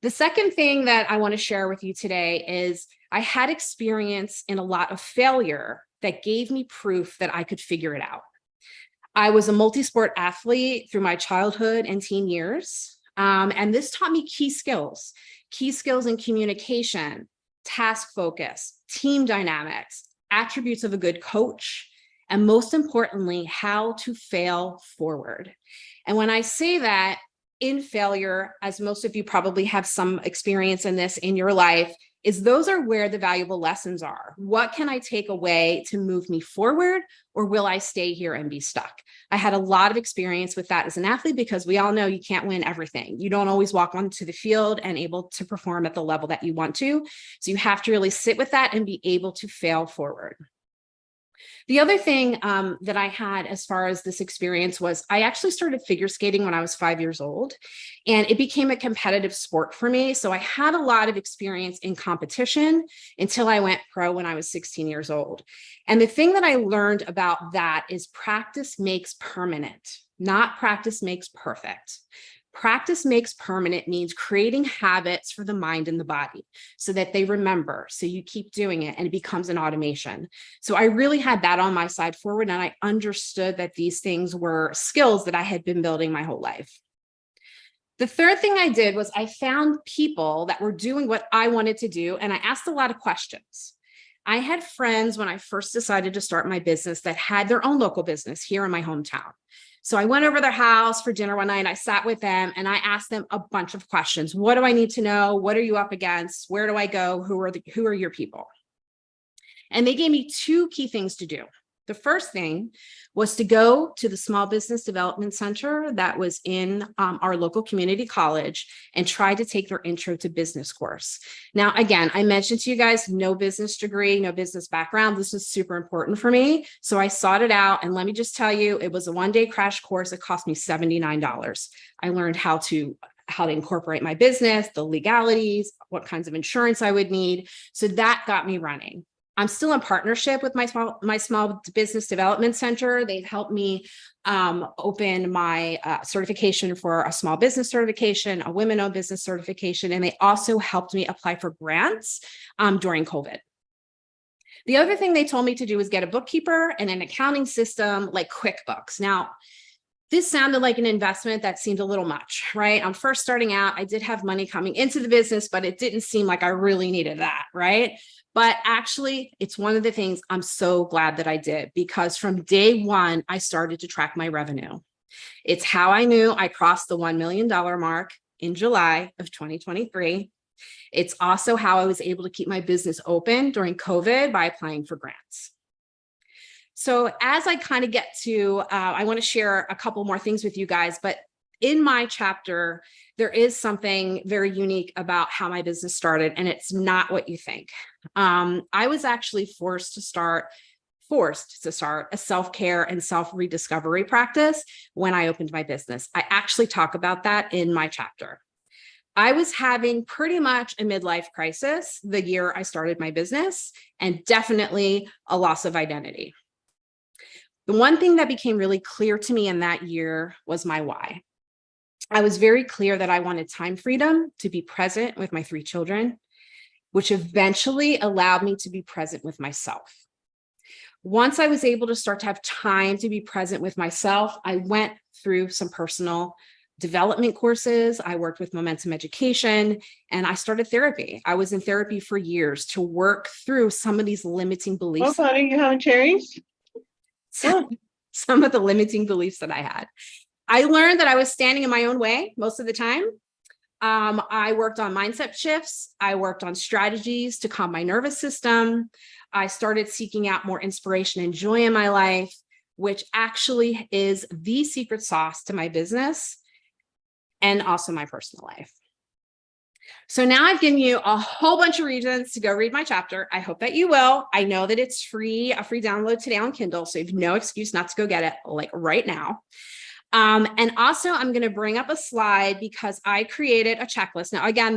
The second thing that I want to share with you today is I had experience in a lot of failure that gave me proof that I could figure it out. I was a multi-sport athlete through my childhood and teen years, and this taught me key skills in communication, task focus, team dynamics, attributes of a good coach, and most importantly, how to fail forward. And when I say that, in failure, as most of you probably have some experience in this in your life, is those are where the valuable lessons are. What can I take away to move me forward, or will I stay here and be stuck? I had a lot of experience with that as an athlete, because we all know you can't win everything. You don't always walk onto the field and able to perform at the level that you want to. So you have to really sit with that and be able to fail forward. The other thing that I had as far as this experience was I actually started figure skating when I was 5 years old, and it became a competitive sport for me. So I had a lot of experience in competition until I went pro when I was 16 years old. And the thing that I learned about that is practice makes permanent, not practice makes perfect. Practice makes permanent means creating habits for the mind and the body so that they remember. So you keep doing it and it becomes an automation. So I really had that on my side forward, and I understood that these things were skills that I had been building my whole life. The third thing I did was I found people that were doing what I wanted to do, and I asked a lot of questions. I had friends when I first decided to start my business that had their own local business here in my hometown. So I went over to their house for dinner one night, I sat with them and I asked them a bunch of questions. What do I need to know? What are you up against? Where do I go? Who are your people? And they gave me two key things to do. The first thing was to go to the Small Business Development Center that was in our local community college and try to take their Intro to Business course. Now, again, I mentioned to you guys, no business degree, no business background. This was super important for me. So I sought it out. And let me just tell you, it was a one-day crash course. It cost me $79. I learned how to incorporate my business, the legalities, what kinds of insurance I would need. So that got me running. I'm still in partnership with my small business development center. They've helped me open my certification for a small business certification, a women-owned business certification, and they also helped me apply for grants during COVID. The other thing they told me to do was get a bookkeeper and an accounting system like QuickBooks. Now, this sounded like an investment that seemed a little much, right? I'm first starting out. I did have money coming into the business, but it didn't seem like I really needed that, right? But actually, it's one of the things I'm so glad that I did, because from day one, I started to track my revenue. It's how I knew I crossed the $1 million mark in July of 2023. It's also how I was able to keep my business open during COVID by applying for grants. So as I kind of get to, I want to share a couple more things with you guys, but in my chapter, there is something very unique about how my business started, and it's not what you think. I was actually forced to start a self-care and self-rediscovery practice when I opened my business. I actually talk about that in my chapter. I was having pretty much a midlife crisis the year I started my business, and definitely a loss of identity. The one thing that became really clear to me in that year was my why. I was very clear that I wanted time freedom to be present with my 3 children, which eventually allowed me to be present with myself. Once I was able to start to have time to be present with myself, I went through some personal development courses. I worked with Momentum Education, and I started therapy. I was in therapy for years to work through some of these limiting beliefs. Oh, honey, you having cherries? Some of the limiting beliefs that I had. I learned that I was standing in my own way most of the time. I worked on mindset shifts. I worked on strategies to calm my nervous system. I started seeking out more inspiration and joy in my life, which actually is the secret sauce to my business and also my personal life. So now I've given you a whole bunch of reasons to go read my chapter. I hope that you will. I know that it's free, a free download today on Kindle, so you have no excuse not to go get it like right now. And also I'm going to bring up a slide because I created a checklist. Now, again,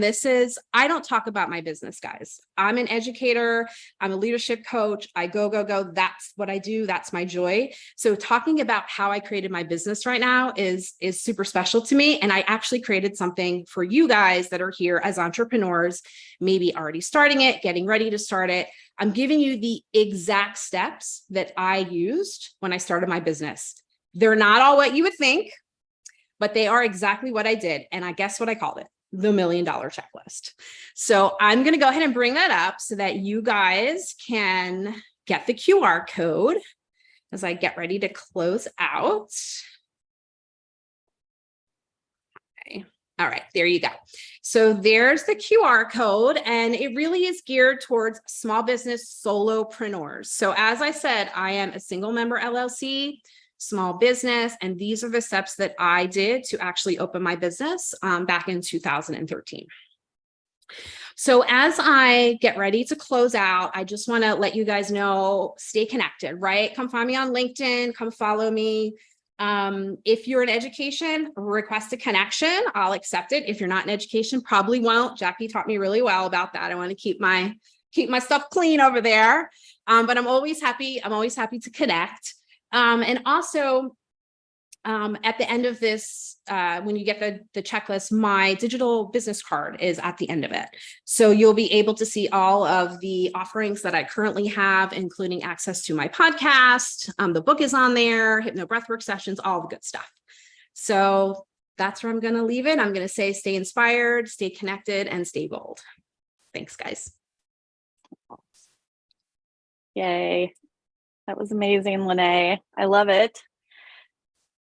I don't talk about my business, guys. I'm an educator. I'm a leadership coach. I go. That's what I do. That's my joy. So talking about how I created my business right now is super special to me. And I actually created something for you guys that are here as entrepreneurs, maybe already starting it, getting ready to start it. I'm giving you the exact steps that I used when I started my business. They're not all what you would think, but they are exactly what I did. And I guess what I called it, the $1 million checklist. So I'm going to go ahead and bring that up so that you guys can get the QR code as I get ready to close out. Okay. All right, there you go. So there's the QR code, and it really is geared towards small business solopreneurs. So as I said, I am a single member LLC, small business, and these are the steps that I did to actually open my business back in 2013. So as I get ready to close out, I just want to let you guys know, stay connected, right? Come find me on LinkedIn, come follow me. If you're in education, request a connection. I'll accept it. If you're not in education, probably won't. Jackie taught me really well about that. I want to keep my stuff clean over there. But I'm always happy to connect. And also, at the end of this, when you get the checklist, my digital business card is at the end of it. So you'll be able to see all of the offerings that I currently have, including access to my podcast. The book is on there, hypno breathwork sessions, all the good stuff. So that's where I'm going to leave it. I'm going to say stay inspired, stay connected, and stay bold. Thanks, guys. Yay. That was amazing, Lene. I love it.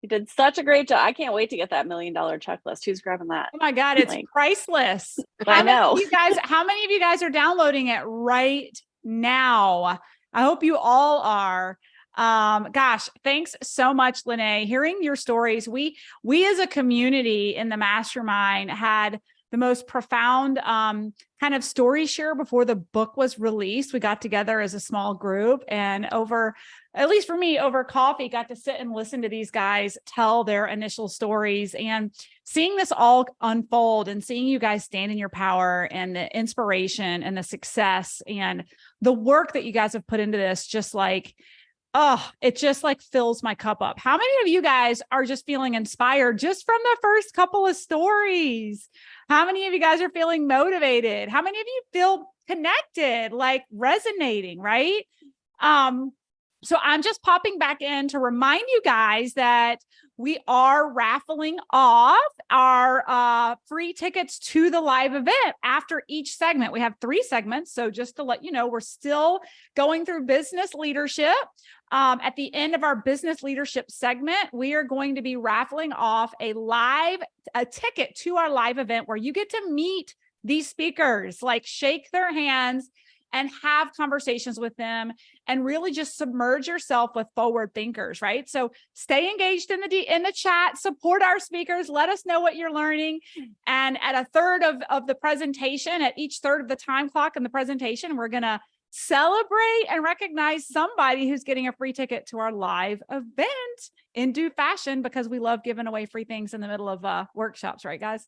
You did such a great job. I can't wait to get that $1 million checklist. Who's grabbing that? Oh my God, it's Like, priceless. I know. How many of you guys are downloading it right now? I hope you all are. Gosh, thanks so much, Lene. Hearing your stories, we as a community in the mastermind had the most profound kind of story share before the book was released. We got together as a small group, and at least for me, over coffee, got to sit and listen to these guys tell their initial stories, and seeing this all unfold and seeing you guys stand in your power and the inspiration and the success and the work that you guys have put into this, just like, oh, it just like fills my cup up. How many of you guys are just feeling inspired just from the first couple of stories? How many of you guys are feeling motivated? How many of you feel connected, like resonating, right? So I'm just popping back in to remind you guys that we are raffling off our free tickets to the live event after each segment. We have 3 segments. So just to let you know, we're still going through business leadership. At the end of our business leadership segment, we are going to be raffling off a ticket to our live event where you get to meet these speakers, like shake their hands and have conversations with them and really just submerge yourself with forward thinkers, right? So stay engaged in the chat, support our speakers, let us know what you're learning. And at a third of the presentation, at each third of the time clock in the presentation, we're going to celebrate and recognize somebody who's getting a free ticket to our live event in due fashion, because we love giving away free things in the middle of workshops, right, guys?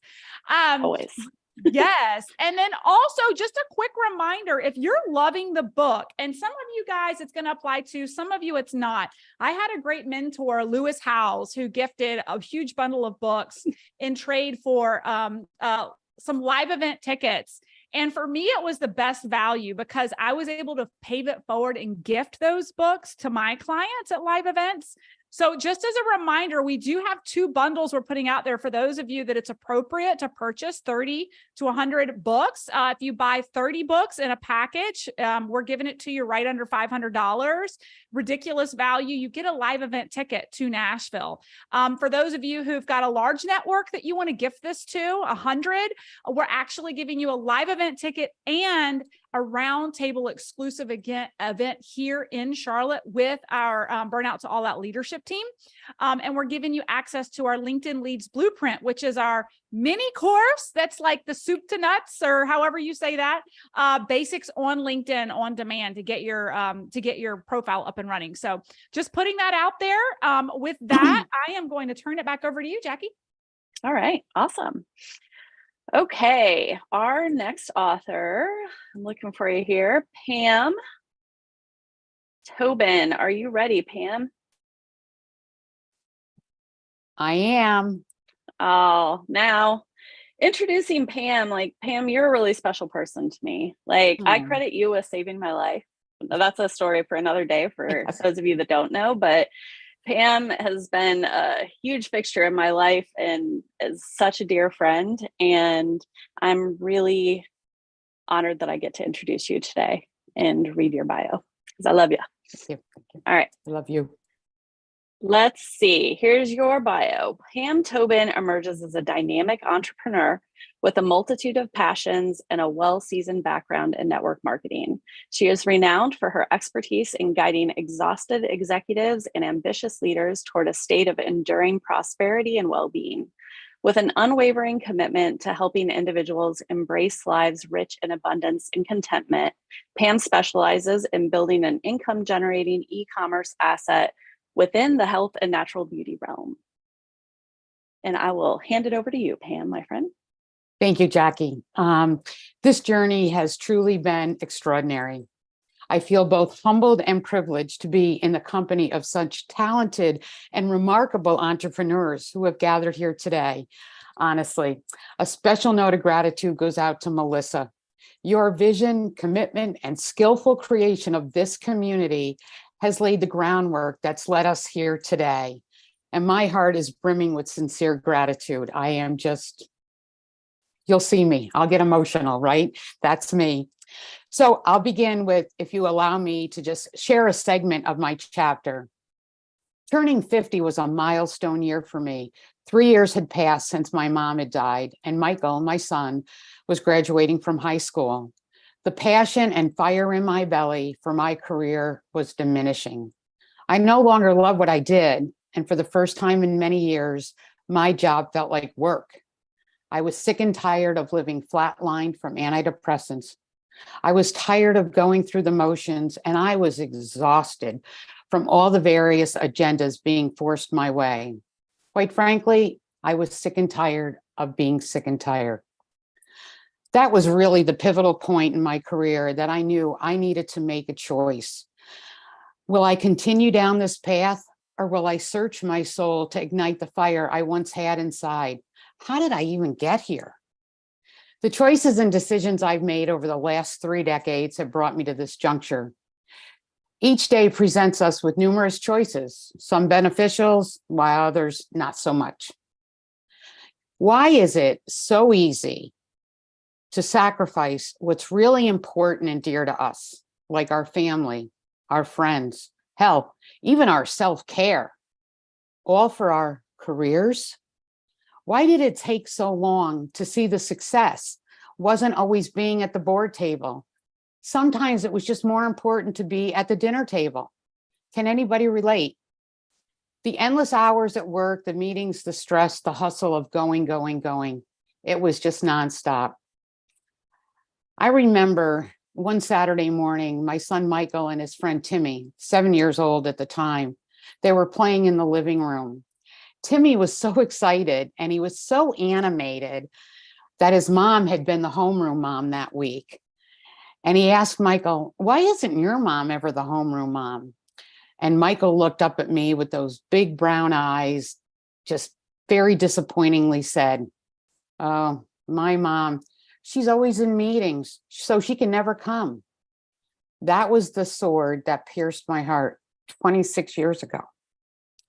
Always. Yes. And then also just a quick reminder, if you're loving the book, and some of you guys it's going to apply to, some of you it's not. I had a great mentor, Lewis Howes, who gifted a huge bundle of books in trade for some live event tickets. And for me, it was the best value because I was able to pave it forward and gift those books to my clients at live events. So just as a reminder, we do have 2 bundles we're putting out there for those of you that it's appropriate to purchase 30 to 100 books. If you buy 30 books in a package, we're giving it to you right under $500. Ridiculous value. You get a live event ticket to Nashville. For those of you who've got a large network that you want to gift this to, 100, we're actually giving you a live event ticket and a roundtable exclusive event here in Charlotte with our Burnout to All Out leadership team. And we're giving you access to our LinkedIn Leads Blueprint, which is our mini course that's like the soup to nuts, or however you say that, basics on LinkedIn on demand to get your profile up and running. So just putting that out there. With that, I am going to turn it back over to you, Jackie. All right. Awesome. Okay, our next author, I'm looking for you here, Pam Tobin. Are you ready, Pam? I am. Oh, now introducing Pam, like Pam, you're a really special person to me. Like I credit you with saving my life. That's a story for another day for those of you that don't know, but Pam has been a huge fixture in my life and is such a dear friend. And I'm really honored that I get to introduce you today and read your bio because I love you. Thank you. All right. I love you. Let's see. Here's your bio. Pam Tobin emerges as a dynamic entrepreneur with a multitude of passions and a well-seasoned background in network marketing. She is renowned for her expertise in guiding exhausted executives and ambitious leaders toward a state of enduring prosperity and well-being. With an unwavering commitment to helping individuals embrace lives rich in abundance and contentment, Pam specializes in building an income-generating e-commerce asset within the health and natural beauty realm. And I will hand it over to you, Pam, my friend. Thank you, Jackie. This journey has truly been extraordinary. I feel both humbled and privileged to be in the company of such talented and remarkable entrepreneurs who have gathered here today. Honestly, a special note of gratitude goes out to Melissa. Your vision, commitment, and skillful creation of this community has laid the groundwork that's led us here today. and my heart is brimming with sincere gratitude. I am just, you'll see me. I'll get emotional, right? That's me. So I'll begin with, if you allow me to just share a segment of my chapter. Turning 50 was a milestone year for me. 3 years had passed since my mom had died, and Michael, my son, was graduating from high school. The passion and fire in my belly for my career was diminishing. I no longer loved what I did, and for the first time in many years, my job felt like work. I was sick and tired of living flatlined from antidepressants. I was tired of going through the motions, and I was exhausted from all the various agendas being forced my way. Quite frankly, I was sick and tired of being sick and tired. That was really the pivotal point in my career that I knew I needed to make a choice. Will I continue down this path, or will I search my soul to ignite the fire I once had inside? How did I even get here? The choices and decisions I've made over the last 3 decades have brought me to this juncture. Each day presents us with numerous choices, some beneficial, while others not so much. Why is it so easy to sacrifice what's really important and dear to us, like our family, our friends, health, even our self-care, all for our careers? Why did it take so long to see the success? Wasn't always being at the board table. Sometimes it was just more important to be at the dinner table. Can anybody relate? The endless hours at work, the meetings, the stress, the hustle of going. It was just nonstop. I remember one Saturday morning, my son Michael and his friend Timmy, 7 years old at the time, they were playing in the living room. Timmy was so excited and he was so animated that his mom had been the homeroom mom that week. And he asked Michael, why isn't your mom ever the homeroom mom? And Michael looked up at me with those big brown eyes, just very disappointingly said, oh, my mom, she's always in meetings, so she can never come. That was the sword that pierced my heart 26 years ago.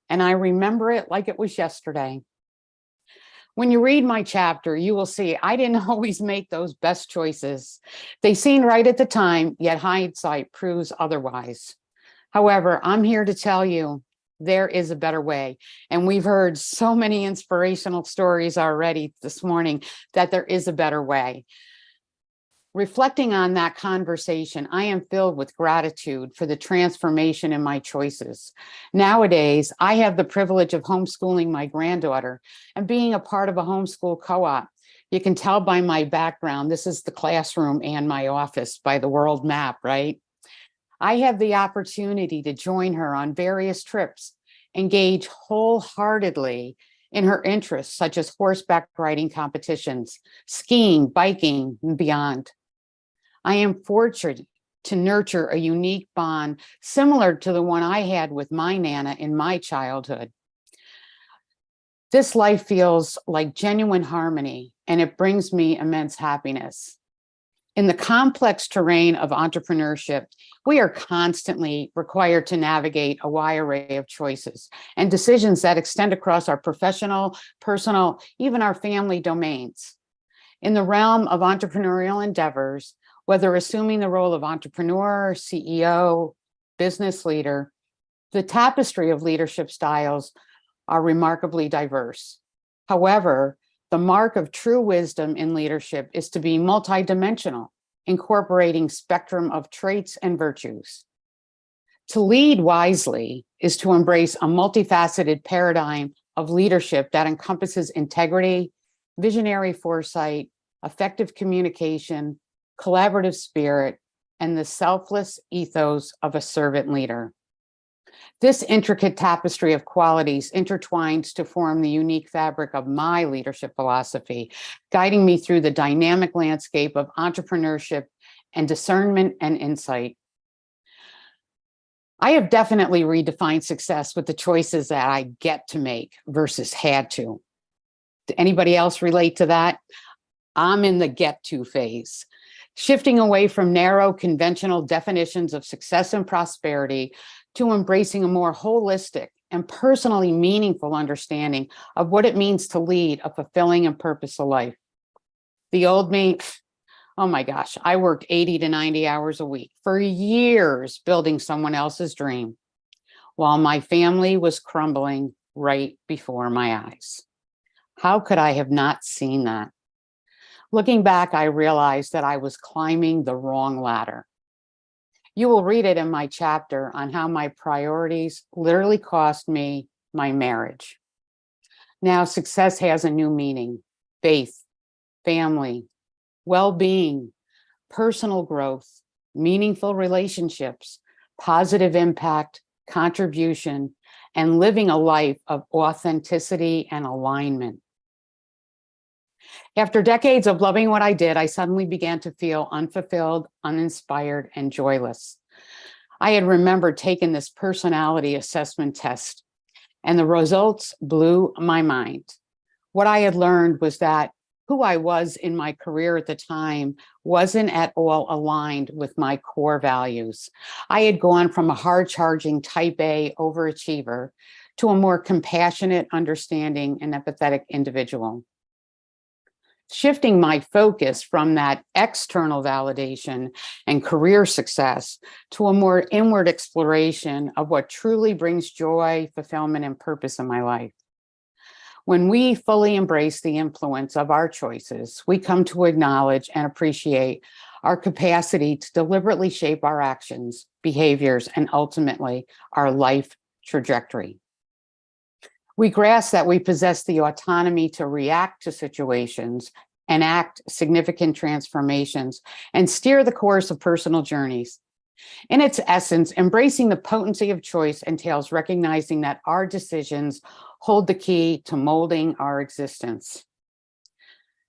And I remember it like it was yesterday. When you read my chapter, you will see I didn't always make those best choices. They seemed right at the time, yet hindsight proves otherwise. However, I'm here to tell you there is a better way. And we've heard so many inspirational stories already this morning that there is a better way. Reflecting on that conversation, I am filled with gratitude for the transformation in my choices. Nowadays, I have the privilege of homeschooling my granddaughter and being a part of a homeschool co-op. You can tell by my background, this is the classroom and my office by the world map, right? I have the opportunity to join her on various trips, engage wholeheartedly in her interests, such as horseback riding competitions, skiing, biking, and beyond. I am fortunate to nurture a unique bond similar to the one I had with my Nana in my childhood. This life feels like genuine harmony, and it brings me immense happiness. In the complex terrain of entrepreneurship, we are constantly required to navigate a wide array of choices and decisions that extend across our professional, personal, even our family domains. In the realm of entrepreneurial endeavors, whether assuming the role of entrepreneur, CEO, business leader, the tapestry of leadership styles are remarkably diverse. However, the mark of true wisdom in leadership is to be multidimensional, incorporating spectrum of traits and virtues. To lead wisely is to embrace a multifaceted paradigm of leadership that encompasses integrity, visionary foresight, effective communication, collaborative spirit, and the selfless ethos of a servant leader. This intricate tapestry of qualities intertwines to form the unique fabric of my leadership philosophy, guiding me through the dynamic landscape of entrepreneurship and discernment and insight. I have definitely redefined success with the choices that I get to make versus had to. Anybody else relate to that? I'm in the get to phase, shifting away from narrow conventional definitions of success and prosperity to embracing a more holistic and personally meaningful understanding of what it means to lead a fulfilling and purposeful life. The old me, oh my gosh, I worked 80 to 90 hours a week for years building someone else's dream while my family was crumbling right before my eyes. How could I have not seen that? Looking back, I realized that I was climbing the wrong ladder. You will read it in my chapter on how my priorities literally cost me my marriage. Now, success has a new meaning: faith, family, well-being, personal growth, meaningful relationships, positive impact, contribution, and living a life of authenticity and alignment. After decades of loving what I did, I suddenly began to feel unfulfilled, uninspired, and joyless. I had remembered taking this personality assessment test, and the results blew my mind. What I had learned was that who I was in my career at the time wasn't at all aligned with my core values. I had gone from a hard-charging type A overachiever to a more compassionate, understanding, and empathetic individual. Shifting my focus from that external validation and career success to a more inward exploration of what truly brings joy, fulfillment, and purpose in my life. When we fully embrace the influence of our choices, we come to acknowledge and appreciate our capacity to deliberately shape our actions, behaviors, and ultimately our life trajectory. We grasp that we possess the autonomy to react to situations, enact significant transformations, and steer the course of personal journeys. In its essence, embracing the potency of choice entails recognizing that our decisions hold the key to molding our existence.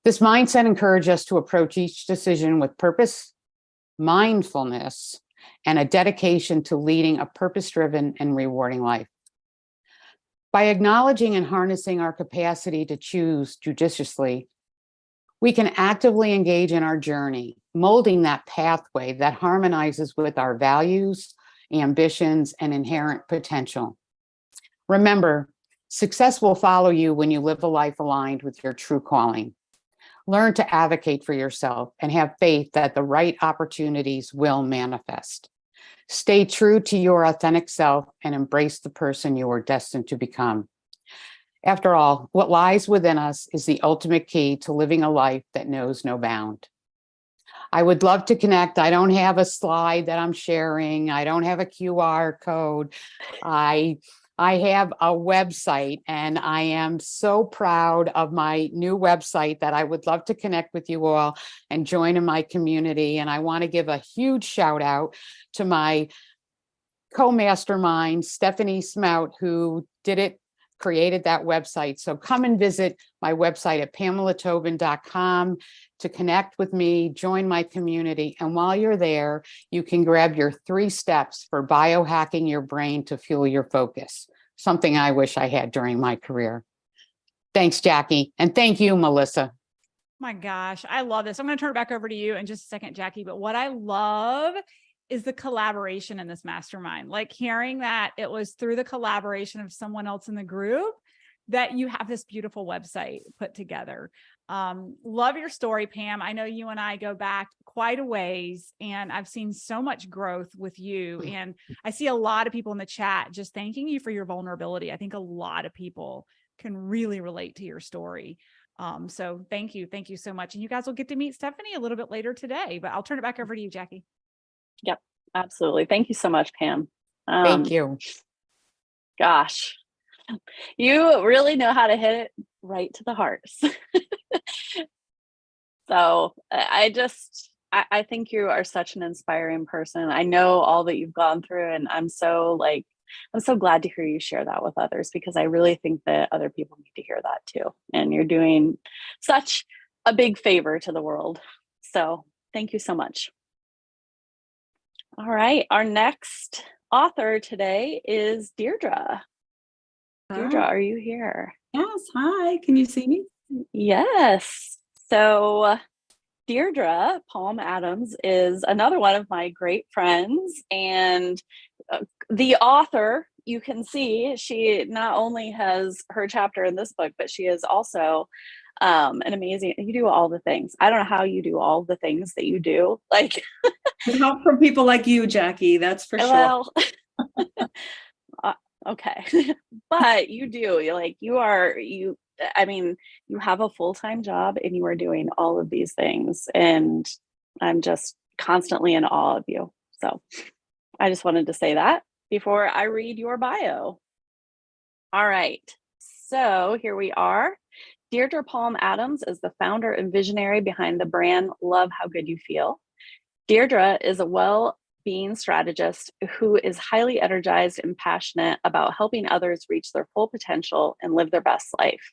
This mindset encourages us to approach each decision with purpose, mindfulness, and a dedication to leading a purpose-driven and rewarding life. By acknowledging and harnessing our capacity to choose judiciously, we can actively engage in our journey, molding that pathway that harmonizes with our values, ambitions, and inherent potential. Remember, success will follow you when you live a life aligned with your true calling. Learn to advocate for yourself and have faith that the right opportunities will manifest. Stay true to your authentic self and embrace the person you are destined to become. After all, what lies within us is the ultimate key to living a life that knows no bound. I would love to connect. I don't have a slide that I'm sharing. I don't have a QR code. I have a website, and I am so proud of my new website that I would love to connect with you all and join in my community. And I want to give a huge shout out to my co-mastermind, Stephanie Smout, who created that website. So come and visit my website at PamelaTobin.com to connect with me, join my community. And while you're there, you can grab your 3 steps for biohacking your brain to fuel your focus, something I wish I had during my career. Thanks, Jackie. And thank you, Melissa. My gosh, I love this. I'm going to turn it back over to you in just a second, Jackie. But what I love is the collaboration in this mastermind, like hearing that it was through the collaboration of someone else in the group that you have this beautiful website put together. Love your story, Pam. I know you and I go back quite a ways, and I've seen so much growth with you. And I see a lot of people in the chat just thanking you for your vulnerability. I think a lot of people can really relate to your story. So thank you. Thank you so much. And you guys will get to meet Stephanie a little bit later today, but I'll turn it back over to you, Jackie. Yep, absolutely. Thank you so much, Pam. Thank you. Gosh, you really know how to hit it right to the heart. So I think you are such an inspiring person. I know all that you've gone through, and I'm so glad to hear you share that with others, because I really think that other people need to hear that too. And you're doing such a big favor to the world. So thank you so much. All right, our next author today is Deirdre. Deirdre, are you here? Yes, hi, can you see me? Yes. So Deirdre Palm Adams is another one of my great friends and the author you can see she not only has her chapter in this book, but she is also an amazing, you do all the things. I don't know how you do all the things that you do. Like, With help from people like you, Jackie, that's for sure. well, okay. But you do, I mean, you have a full-time job and you are doing all of these things. And I'm just constantly in awe of you. So I just wanted to say that before I read your bio. All right. So here we are. Deirdre Palm Adams is the founder and visionary behind the brand Love How Good You Feel. Deirdre is a well-being strategist who is highly energized and passionate about helping others reach their full potential and live their best life.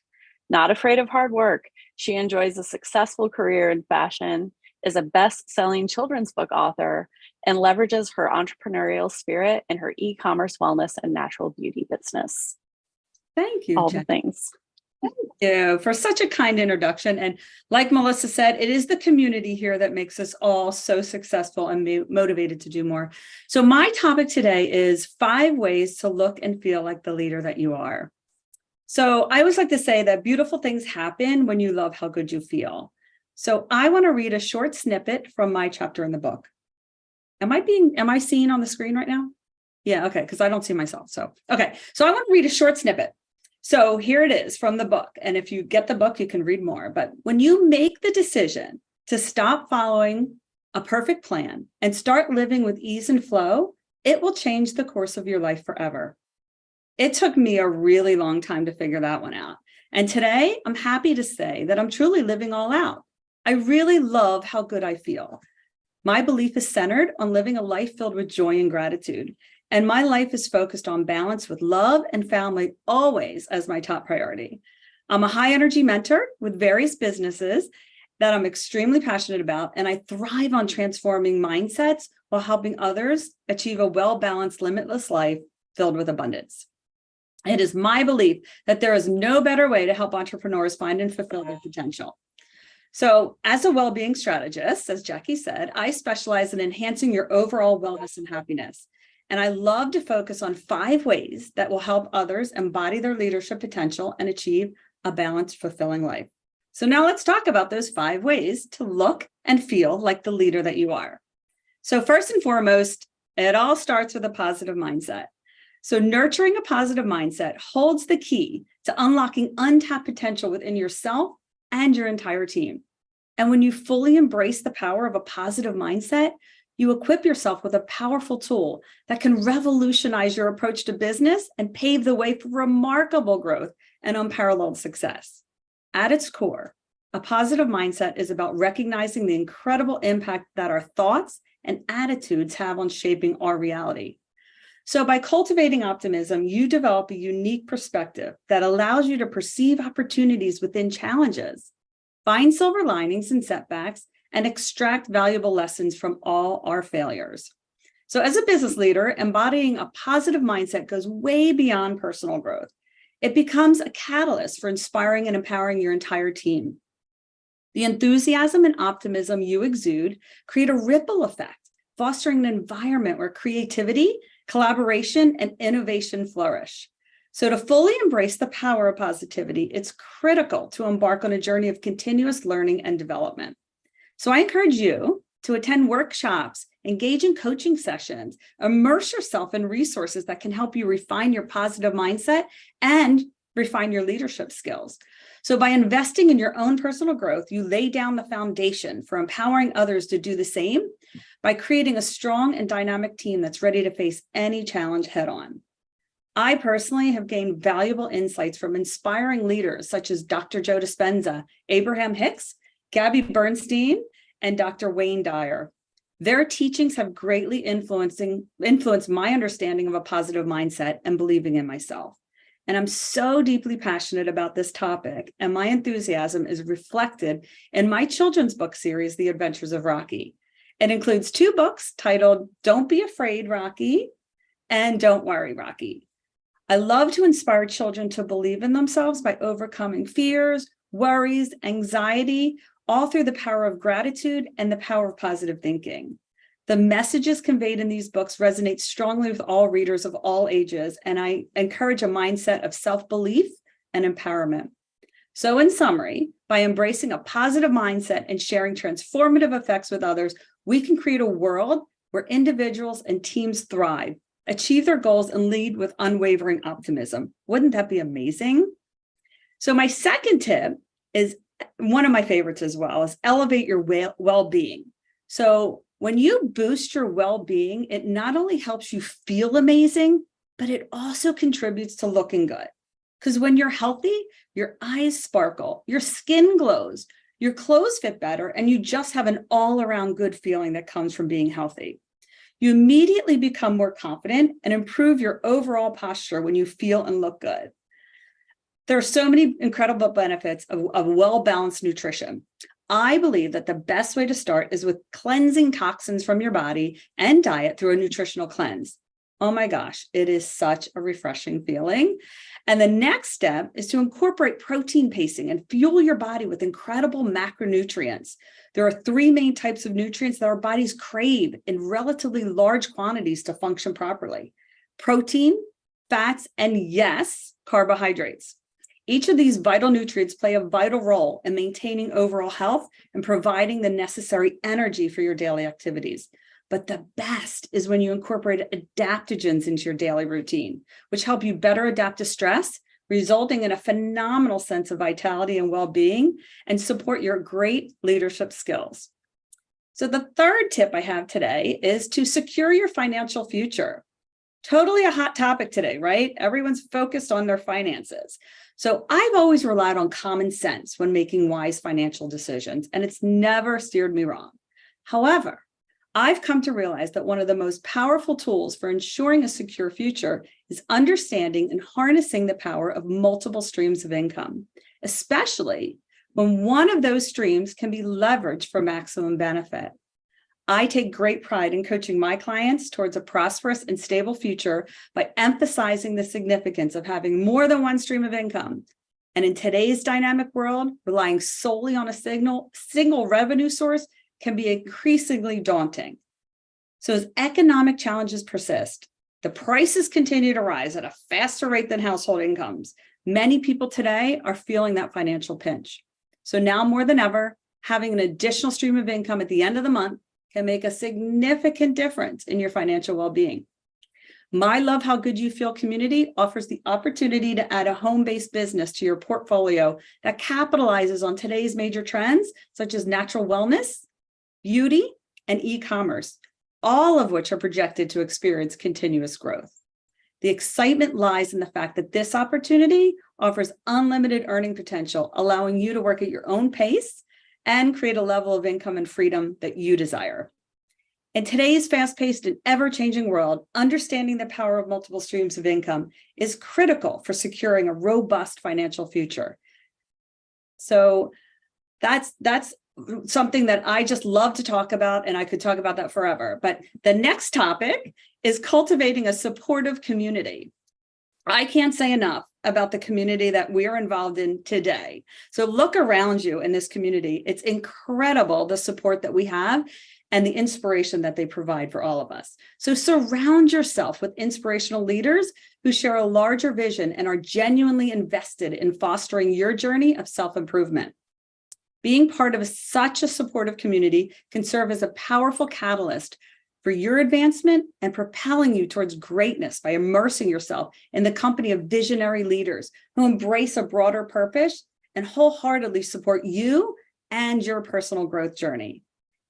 Not afraid of hard work, she enjoys a successful career in fashion, is a best-selling children's book author, and leverages her entrepreneurial spirit in her e-commerce, wellness, and natural beauty business. Thank you, All Jackie. the things. Thank you for such a kind introduction. And like Melissa said, it is the community here that makes us all so successful and motivated to do more. So my topic today is 5 ways to look and feel like the leader that you are. So I always like to say that beautiful things happen when you love how good you feel. So I want to read a short snippet from my chapter in the book. Am I seen on the screen right now? Yeah, okay, because I don't see myself. So I want to read a short snippet. So here it is from the book. And if you get the book, you can read more. But when you make the decision to stop following a perfect plan and start living with ease and flow, it will change the course of your life forever. It took me a really long time to figure that one out. And today I'm happy to say that I'm truly living all out. I really love how good I feel. My belief is centered on living a life filled with joy and gratitude. And my life is focused on balance with love and family always as my top priority. I'm a high energy mentor with various businesses that I'm extremely passionate about, and I thrive on transforming mindsets while helping others achieve a well-balanced, limitless life filled with abundance. It is my belief that there is no better way to help entrepreneurs find and fulfill their potential. So as a well-being strategist, as Jackie said, I specialize in enhancing your overall wellness and happiness. And I love to focus on 5 ways that will help others embody their leadership potential and achieve a balanced, fulfilling life. So now let's talk about those 5 ways to look and feel like the leader that you are. So first and foremost, it all starts with a positive mindset. So nurturing a positive mindset holds the key to unlocking untapped potential within yourself and your entire team. And when you fully embrace the power of a positive mindset, you equip yourself with a powerful tool that can revolutionize your approach to business and pave the way for remarkable growth and unparalleled success. At its core, a positive mindset is about recognizing the incredible impact that our thoughts and attitudes have on shaping our reality. So by cultivating optimism, you develop a unique perspective that allows you to perceive opportunities within challenges, find silver linings in setbacks, and extract valuable lessons from all our failures. So as a business leader, embodying a positive mindset goes way beyond personal growth. It becomes a catalyst for inspiring and empowering your entire team. The enthusiasm and optimism you exude create a ripple effect, fostering an environment where creativity, collaboration, and innovation flourish. So to fully embrace the power of positivity, it's critical to embark on a journey of continuous learning and development. So I encourage you to attend workshops, engage in coaching sessions, immerse yourself in resources that can help you refine your positive mindset and refine your leadership skills. So by investing in your own personal growth, you lay down the foundation for empowering others to do the same by creating a strong and dynamic team that's ready to face any challenge head on. I personally have gained valuable insights from inspiring leaders such as Dr. Joe Dispenza, Abraham Hicks, Gabby Bernstein, and Dr. Wayne Dyer. Their teachings have greatly influenced my understanding of a positive mindset and believing in myself. And I'm so deeply passionate about this topic, and my enthusiasm is reflected in my children's book series, The Adventures of Rocky. It includes 2 books titled Don't Be Afraid, Rocky, and Don't Worry, Rocky. I love to inspire children to believe in themselves by overcoming fears, worries, anxiety, all through the power of gratitude and the power of positive thinking. The messages conveyed in these books resonate strongly with all readers of all ages, and I encourage a mindset of self-belief and empowerment. So in summary, by embracing a positive mindset and sharing transformative effects with others, we can create a world where individuals and teams thrive, achieve their goals, and lead with unwavering optimism. Wouldn't that be amazing? So my second tip is one of my favorites as well, is elevate your well-being. So when you boost your well-being, it not only helps you feel amazing, but it also contributes to looking good. Because when you're healthy, your eyes sparkle, your skin glows, your clothes fit better, and you just have an all-around good feeling that comes from being healthy. You immediately become more confident and improve your overall posture when you feel and look good. There are so many incredible benefits of well-balanced nutrition. I believe that the best way to start is with cleansing toxins from your body and diet through a nutritional cleanse. Oh my gosh, it is such a refreshing feeling. And the next step is to incorporate protein pacing and fuel your body with incredible macronutrients. There are 3 main types of nutrients that our bodies crave in relatively large quantities to function properly: protein, fats, and yes, carbohydrates. Each of these vital nutrients play a vital role in maintaining overall health and providing the necessary energy for your daily activities. But the best is when you incorporate adaptogens into your daily routine, which help you better adapt to stress, resulting in a phenomenal sense of vitality and well-being, and support your great leadership skills. So the third tip I have today is to secure your financial future. Totally a hot topic today, right? Everyone's focused on their finances. So I've always relied on common sense when making wise financial decisions, and it's never steered me wrong. However, I've come to realize that one of the most powerful tools for ensuring a secure future is understanding and harnessing the power of multiple streams of income, especially when one of those streams can be leveraged for maximum benefit. I take great pride in coaching my clients towards a prosperous and stable future by emphasizing the significance of having more than one stream of income. And in today's dynamic world, relying solely on a single revenue source can be increasingly daunting. So as economic challenges persist, the prices continue to rise at a faster rate than household incomes. Many people today are feeling that financial pinch. So now more than ever, having an additional stream of income at the end of the month can make a significant difference in your financial well-being. My Love How Good You Feel community offers the opportunity to add a home-based business to your portfolio that capitalizes on today's major trends, such as natural wellness, beauty, and e-commerce, all of which are projected to experience continuous growth. The excitement lies in the fact that this opportunity offers unlimited earning potential, allowing you to work at your own pace and create a level of income and freedom that you desire. In today's fast-paced and ever-changing world, understanding the power of multiple streams of income is critical for securing a robust financial future. So that's something that I just love to talk about, and I could talk about that forever. But the next topic is cultivating a supportive community. I can't say enough about the community that we are involved in today. So look around you in this community. It's incredible the support that we have and the inspiration that they provide for all of us. So surround yourself with inspirational leaders who share a larger vision and are genuinely invested in fostering your journey of self-improvement. Being part of such a supportive community can serve as a powerful catalyst for your advancement and propelling you towards greatness by immersing yourself in the company of visionary leaders who embrace a broader purpose and wholeheartedly support you and your personal growth journey.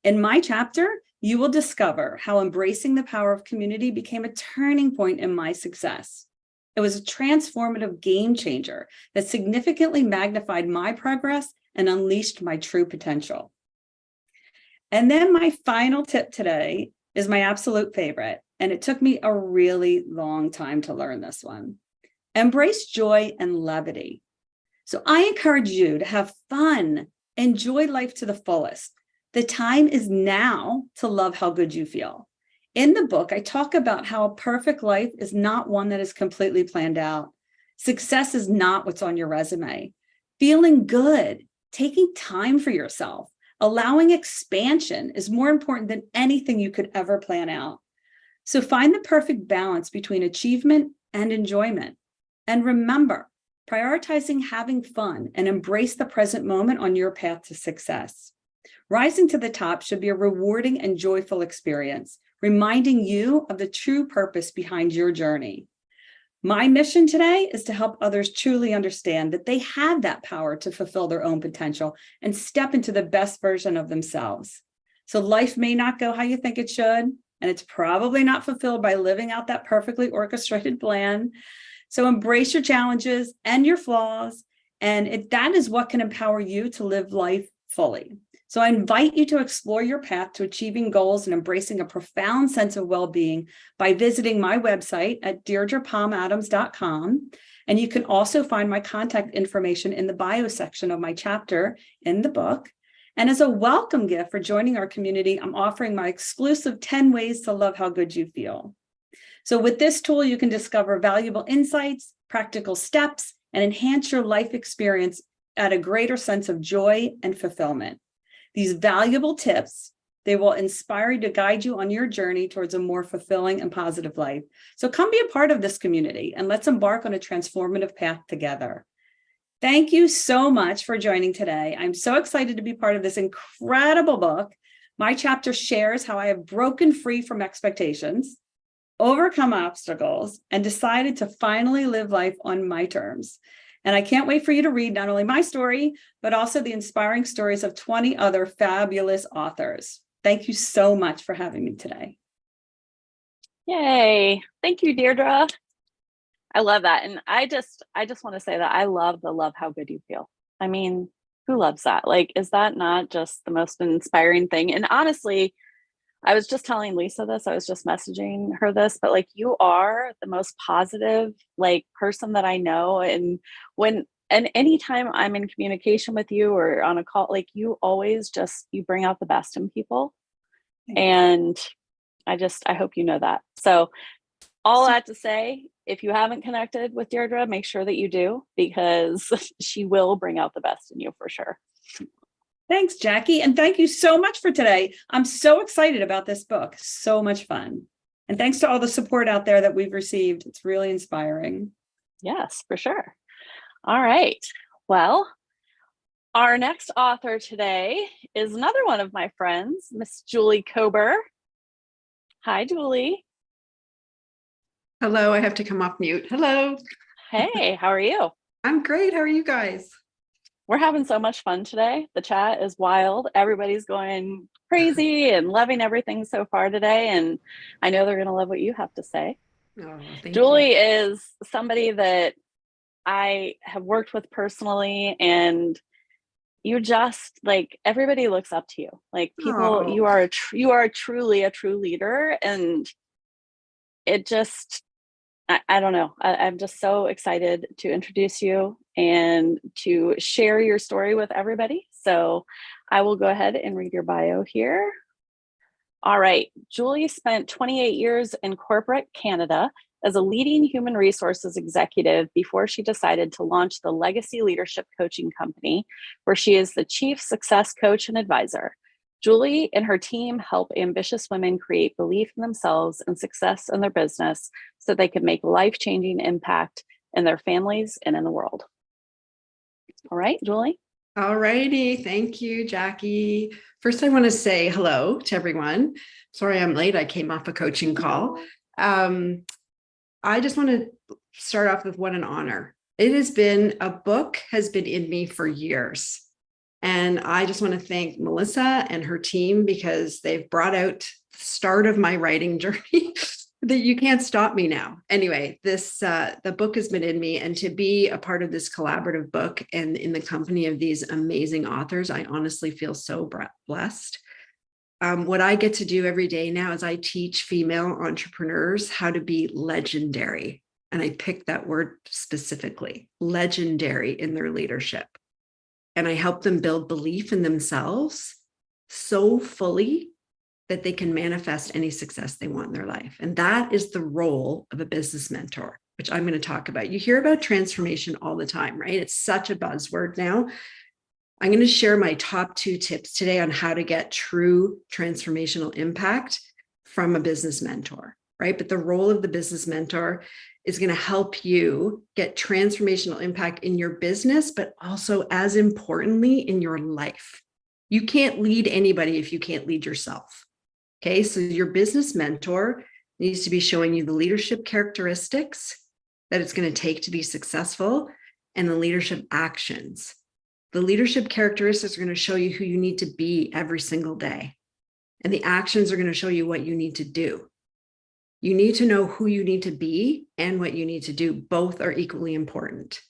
In my chapter, you will discover how embracing the power of community became a turning point in my success. It was a transformative game changer that significantly magnified my progress and unleashed my true potential. And then my final tip today is my absolute favorite, and it took me a really long time to learn this one. Embrace joy and levity. So I encourage you to have fun, enjoy life to the fullest. The time is now to love how good you feel. In the book, I talk about how a perfect life is not one that is completely planned out. Success is not what's on your resume. Feeling good, taking time for yourself, Allowing expansion is more important than anything you could ever plan out. So find the perfect balance between achievement and enjoyment. And remember, prioritizing having fun and embrace the present moment on your path to success. Rising to the top should be a rewarding and joyful experience, reminding you of the true purpose behind your journey. My mission today is to help others truly understand that they have that power to fulfill their own potential and step into the best version of themselves. So life may not go how you think it should, and it's probably not fulfilled by living out that perfectly orchestrated plan. So embrace your challenges and your flaws, and that is what can empower you to live life fully. So I invite you to explore your path to achieving goals and embracing a profound sense of well-being by visiting my website at DeirdrePalmadams.com. And you can also find my contact information in the bio section of my chapter in the book. And as a welcome gift for joining our community, I'm offering my exclusive 10 ways to love how good you feel. So with this tool, you can discover valuable insights, practical steps, and enhance your life experience at a greater sense of joy and fulfillment. These valuable tips, they will inspire you to guide you on your journey towards a more fulfilling and positive life. So come be a part of this community and let's embark on a transformative path together. Thank you so much for joining today. I'm so excited to be part of this incredible book. My chapter shares how I have broken free from expectations, overcome obstacles, and decided to finally live life on my terms. And I can't wait for you to read not only my story, but also the inspiring stories of 20 other fabulous authors. Thank you so much for having me today. Yay. Thank you, Deirdre. I love that. And I just want to say that I love how good you feel. I mean, who loves that? Like, is that not just the most inspiring thing? And honestly, I was just telling Lisa this, I was just messaging her this, but like, you are the most positive, like, person that I know. And anytime I'm in communication with you or on a call, like, you always you bring out the best in people. And I hope you know that. So all that to say, if you haven't connected with Deirdre, make sure that you do, because she will bring out the best in you for sure. Thanks, Jackie. And thank you so much for today. I'm so excited about this book. So much fun. And thanks to all the support out there that we've received. It's really inspiring. Yes, for sure. All right. Well, our next author today is another one of my friends, Miss Julie Kober. Hi, Julie. Hello, I have to come off mute. Hello. Hey, how are you? I'm great. How are you guys? We're having so much fun today. The chat is wild. Everybody's going crazy and loving everything so far today. And I know they're going to love what you have to say. Oh, thank Julie you. is somebody that I have worked with personally, and you just, like, everybody looks up to you. Like, people, you are truly a true leader. And it just, I don't know. I'm just so excited to introduce you and to share your story with everybody. So I will go ahead and read your bio here. All right. Julie spent 28 years in corporate Canada as a leading human resources executive before she decided to launch the Legacy Leadership Coaching Company, where she is the chief success coach and advisor. Julie and her team help ambitious women create belief in themselves and success in their business so they can make life-changing impact in their families and in the world. All right, Julie. All righty. Thank you, Jackie. First, I want to say hello to everyone. Sorry I'm late. I came off a coaching call. I just want to start off with what an honor. A book has been in me for years. And I just want to thank Melissa and her team, because they've brought out the start of my writing journey that you can't stop me now. Anyway, the book has been in me, and to be a part of this collaborative book and in the company of these amazing authors, I honestly feel so blessed. What I get to do every day now is I teach female entrepreneurs how to be legendary. And I picked that word specifically, legendary in their leadership. And I help them build belief in themselves so fully that they can manifest any success they want in their life. And that is the role of a business mentor, which I'm going to talk about. You hear about transformation all the time, right? It's such a buzzword now. I'm going to share my top 2 tips today on how to get true transformational impact from a business mentor, right? But the role of the business mentor is going to help you get transformational impact in your business, but also as importantly in your life. You can't lead anybody if you can't lead yourself. Okay, so your business mentor needs to be showing you the leadership characteristics that it's going to take to be successful and the leadership actions. The leadership characteristics are going to show you who you need to be every single day. And the actions are going to show you what you need to do. You need to know who you need to be and what you need to do. Both are equally important.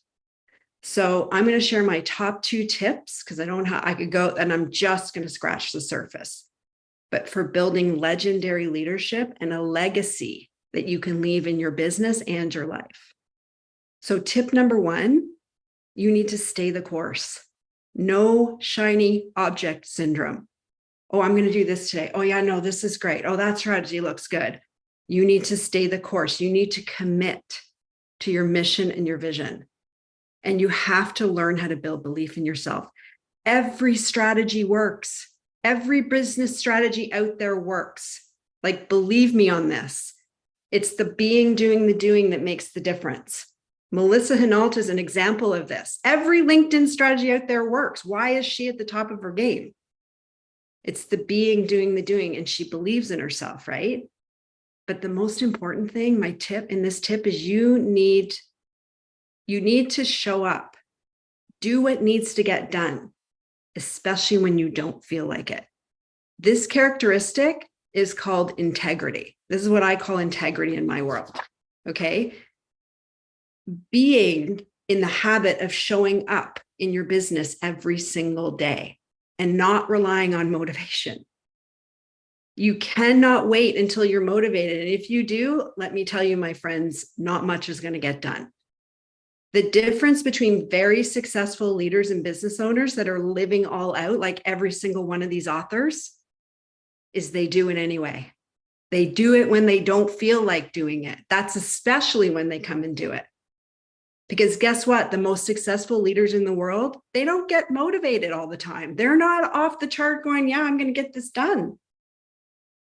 So I'm going to share my top 2 tips because I don't know how I could go, and I'm just going to scratch the surface. But for building legendary leadership and a legacy that you can leave in your business and your life. So tip number 1, you need to stay the course. No shiny object syndrome. Oh, I'm going to do this today. Oh yeah, no, this is great. Oh, that strategy looks good. You need to stay the course. You need to commit to your mission and your vision. And you have to learn how to build belief in yourself. Every strategy works. Every business strategy out there works. Like, believe me on this. It's the being, doing, the doing that makes the difference. Melissa Hinault is an example of this. Every LinkedIn strategy out there works. Why is she at the top of her game? It's the being, doing, the doing, and she believes in herself, right? But the most important thing, my tip in this tip is you need to show up. Do what needs to get done, especially when you don't feel like it. This characteristic is called integrity. This is what I call integrity in my world, okay? Being in the habit of showing up in your business every single day and not relying on motivation. You cannot wait until you're motivated. And if you do, let me tell you, my friends, not much is going to get done. The difference between very successful leaders and business owners that are living all out, like every single one of these authors, is they do it anyway. They do it when they don't feel like doing it. That's especially when they come and do it. Because guess what? The most successful leaders in the world, they don't get motivated all the time. They're not off the chart going, yeah, I'm going to get this done.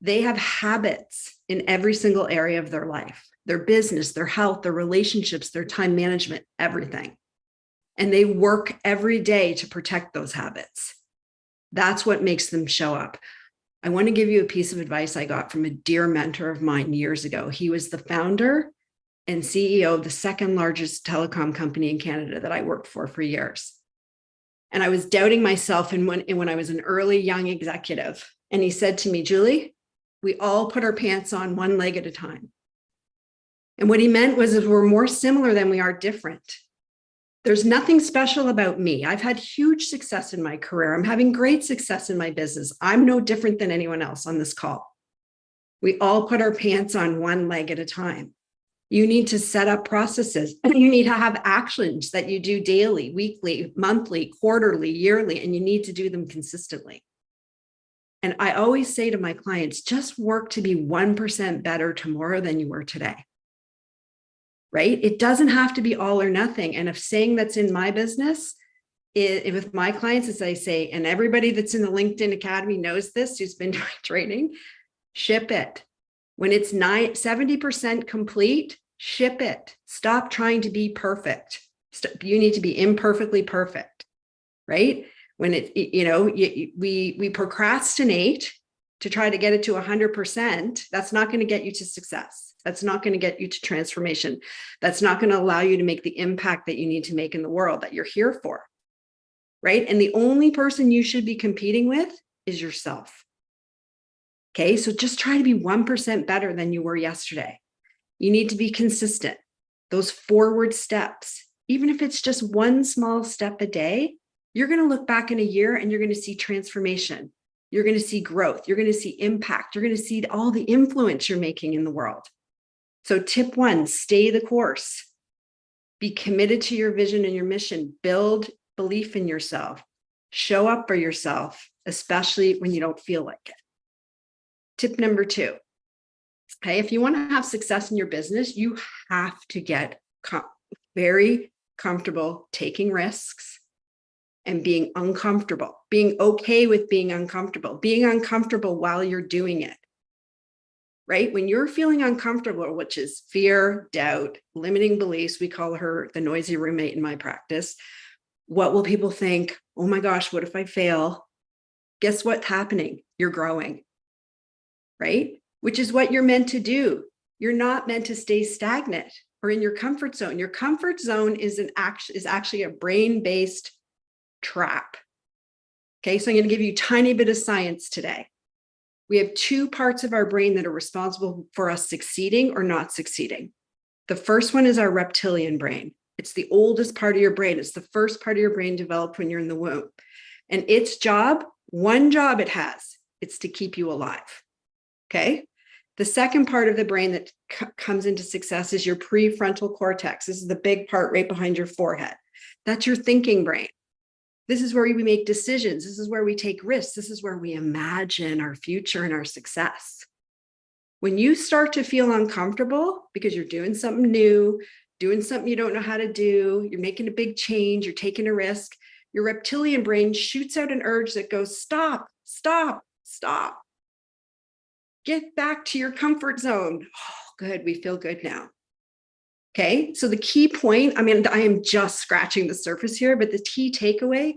They have habits in every single area of their life, their business, their health, their relationships, their time management, everything. And they work every day to protect those habits. That's what makes them show up. I want to give you a piece of advice I got from a dear mentor of mine years ago. He was the founder and CEO of the second largest telecom company in Canada that I worked for years. And I was doubting myself when I was an early young executive. And he said to me, Julie, we all put our pants on one leg at a time. And what he meant was that we're more similar than we are different. There's nothing special about me. I've had huge success in my career. I'm having great success in my business. I'm no different than anyone else on this call. We all put our pants on one leg at a time. You need to set up processes. You need to have actions that you do daily, weekly, monthly, quarterly, yearly, and you need to do them consistently. And I always say to my clients, just work to be 1% better tomorrow than you were today. Right? It doesn't have to be all or nothing. And if saying that's in my business, with my clients, as I say, and everybody that's in the LinkedIn Academy knows this, who's been doing training, ship it. When it's 70% complete, ship it. Stop trying to be perfect. You need to be imperfectly perfect, right? When we procrastinate to try to get it to 100%, that's not going to get you to success. That's not going to get you to transformation. That's not going to allow you to make the impact that you need to make in the world that you're here for, right? And the only person you should be competing with is yourself. Okay, so just try to be 1% better than you were yesterday. You need to be consistent. Those forward steps, even if it's just one small step a day, you're going to look back in a year and you're going to see transformation. You're going to see growth. You're going to see impact. You're going to see all the influence you're making in the world. So tip 1, stay the course. Be committed to your vision and your mission. Build belief in yourself. Show up for yourself, especially when you don't feel like it. Tip number 2, okay, if you want to have success in your business, you have to get very comfortable taking risks and being uncomfortable, being okay with being uncomfortable while you're doing it. Right? When you're feeling uncomfortable, which is fear, doubt, limiting beliefs, we call her the noisy roommate in my practice. What will people think? Oh my gosh, what if I fail? Guess what's happening? You're growing, right? Which is what you're meant to do. You're not meant to stay stagnant or in your comfort zone. Your comfort zone is actually a brain-based trap. Okay, so I'm going to give you a tiny bit of science today. We have two parts of our brain that are responsible for us succeeding or not succeeding. The first one is our reptilian brain. It's the oldest part of your brain. It's the first part of your brain developed when you're in the womb. And its job, one job it has, it's to keep you alive. Okay. The second part of the brain that comes into success is your prefrontal cortex. This is the big part right behind your forehead. That's your thinking brain. This is where we make decisions. This is where we take risks. This is where we imagine our future and our success. When you start to feel uncomfortable because you're doing something new, doing something you don't know how to do, you're making a big change, you're taking a risk, your reptilian brain shoots out an urge that goes, stop, stop, stop. Get back to your comfort zone. Oh, good. We feel good now. Okay. So the key point, I mean, I am just scratching the surface here, but the key takeaway,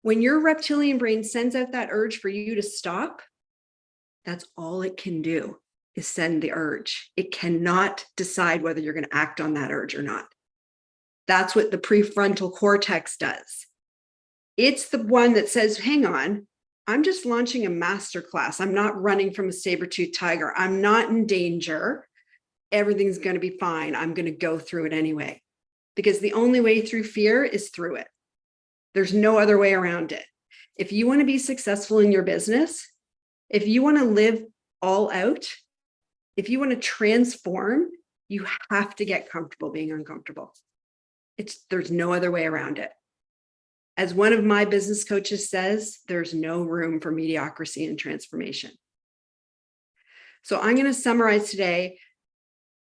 when your reptilian brain sends out that urge for you to stop, that's all it can do is send the urge. It cannot decide whether you're going to act on that urge or not. That's what the prefrontal cortex does. It's the one that says, hang on, I'm just launching a masterclass. I'm not running from a saber-toothed tiger. I'm not in danger. Everything's going to be fine. I'm going to go through it anyway, because the only way through fear is through it. There's no other way around it. If you want to be successful in your business, if you want to live all out, if you want to transform, you have to get comfortable being uncomfortable. There's no other way around it. As one of my business coaches says, there's no room for mediocrity in transformation. So I'm going to summarize today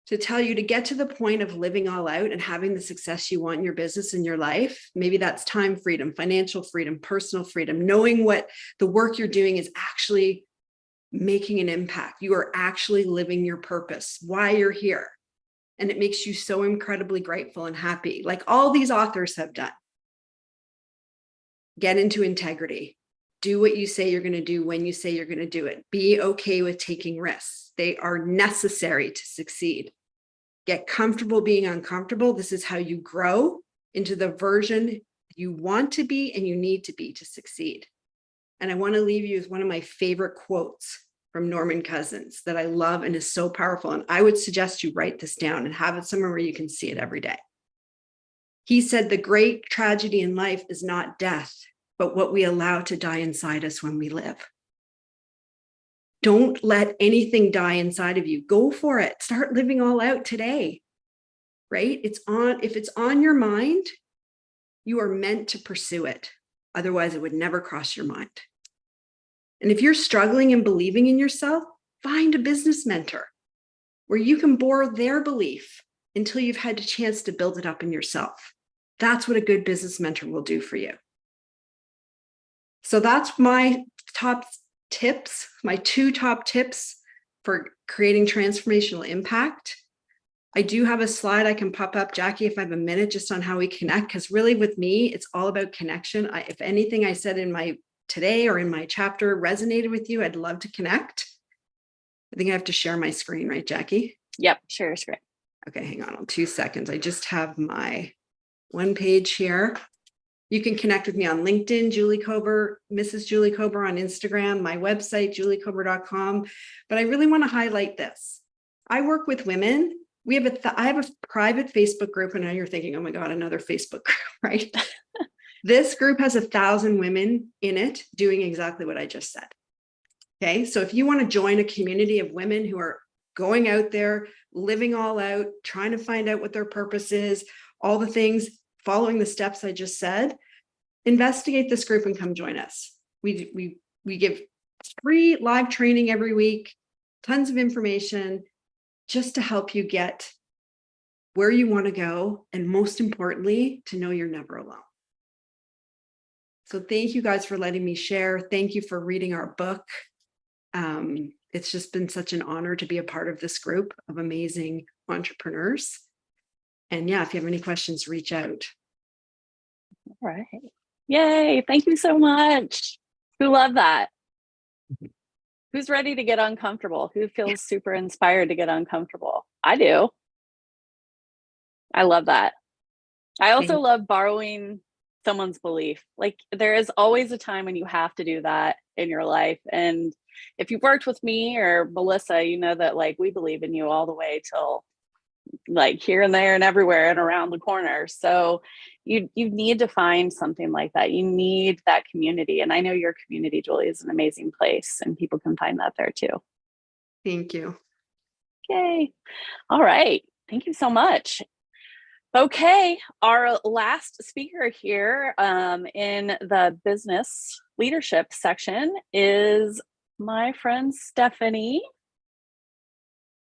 to tell you to get to the point of living all out and having the success you want in your business and your life. Maybe that's time freedom, financial freedom, personal freedom, knowing what the work you're doing is actually making an impact. You are actually living your purpose, why you're here. And it makes you so incredibly grateful and happy, like all these authors have done. Get into integrity. Do what you say you're going to do when you say you're going to do it. Be okay with taking risks. They are necessary to succeed. Get comfortable being uncomfortable. This is how you grow into the version you want to be and you need to be to succeed. And I want to leave you with one of my favorite quotes from Norman Cousins that I love and is so powerful. And I would suggest you write this down and have it somewhere where you can see it every day. He said, the great tragedy in life is not death, but what we allow to die inside us when we live. Don't let anything die inside of you. Go for it. Start living all out today, right? If it's on your mind, you are meant to pursue it. Otherwise, it would never cross your mind. And if you're struggling and believing in yourself, find a business mentor where you can borrow their belief until you've had a chance to build it up in yourself. That's what a good business mentor will do for you. So that's my top tips, my 2 top tips for creating transformational impact. I do have a slide I can pop up, Jackie, if I have a minute, just on how we connect, because really with me, it's all about connection. If anything I said in my today or in my chapter resonated with you, I'd love to connect. I think I have to share my screen, right, Jackie? Yep, share screen. Okay, hang on 2 seconds. I just have my one page here. You can connect with me on LinkedIn, Julie Kober, Mrs. Julie Kober on Instagram, my website, juliekober.com. But I really want to highlight this. I work with women. I have a private Facebook group, and now you're thinking, oh my God, another Facebook group, right? This group has 1,000 women in it doing exactly what I just said. Okay, so if you want to join a community of women who are going out there, living all out, trying to find out what their purpose is, all the things, following the steps I just said, investigate this group and come join us. We give free live training every week, tons of information just to help you get where you want to go. And most importantly, to know you're never alone. So thank you guys for letting me share. Thank you for reading our book. It's just been such an honor to be a part of this group of amazing entrepreneurs. And yeah, if you have any questions, reach out. All right. Yay. Thank you so much. Who love that? Who's ready to get uncomfortable? Who feels super inspired to get uncomfortable? I do. I love that. I also love borrowing someone's belief. Like, there is always a time when you have to do that in your life. And if you've worked with me or Melissa, you know that like we believe in you all the way till like here and there and everywhere and around the corner. So you need to find something like that. You need that community. And I know your community, Julie, is an amazing place, and people can find that there too. Thank you. Okay. All right. Thank you so much. Okay, our last speaker here in the business leadership section is my friend Stephanie.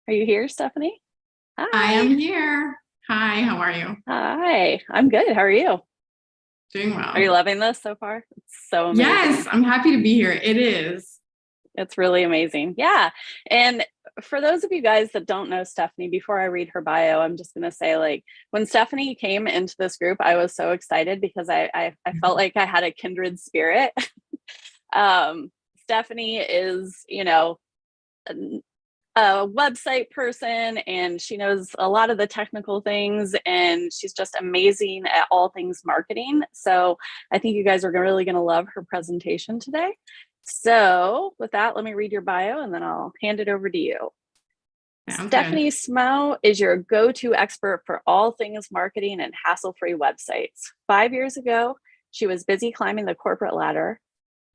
Are you here, Stephanie? Hi. I am here. Hi, how are you? Hi, I'm good. How are you? Doing well. Are you loving this so far? It's so amazing. Yes, I'm happy to be here. It is. It's really amazing. Yeah. And for those of you guys that don't know Stephanie, before I read her bio, I'm just going to say, like, when Stephanie came into this group, I was so excited because I felt like I had a kindred spirit. Stephanie is, you know, a website person, and she knows a lot of the technical things, and she's just amazing at all things marketing. So I think you guys are really going to love her presentation today. So with that, let me read your bio and then I'll hand it over to you. Stephanie 𝐋𝐢𝐯𝐢𝐳 is your go-to expert for all things marketing and hassle-free websites. 5 years ago, she was busy climbing the corporate ladder,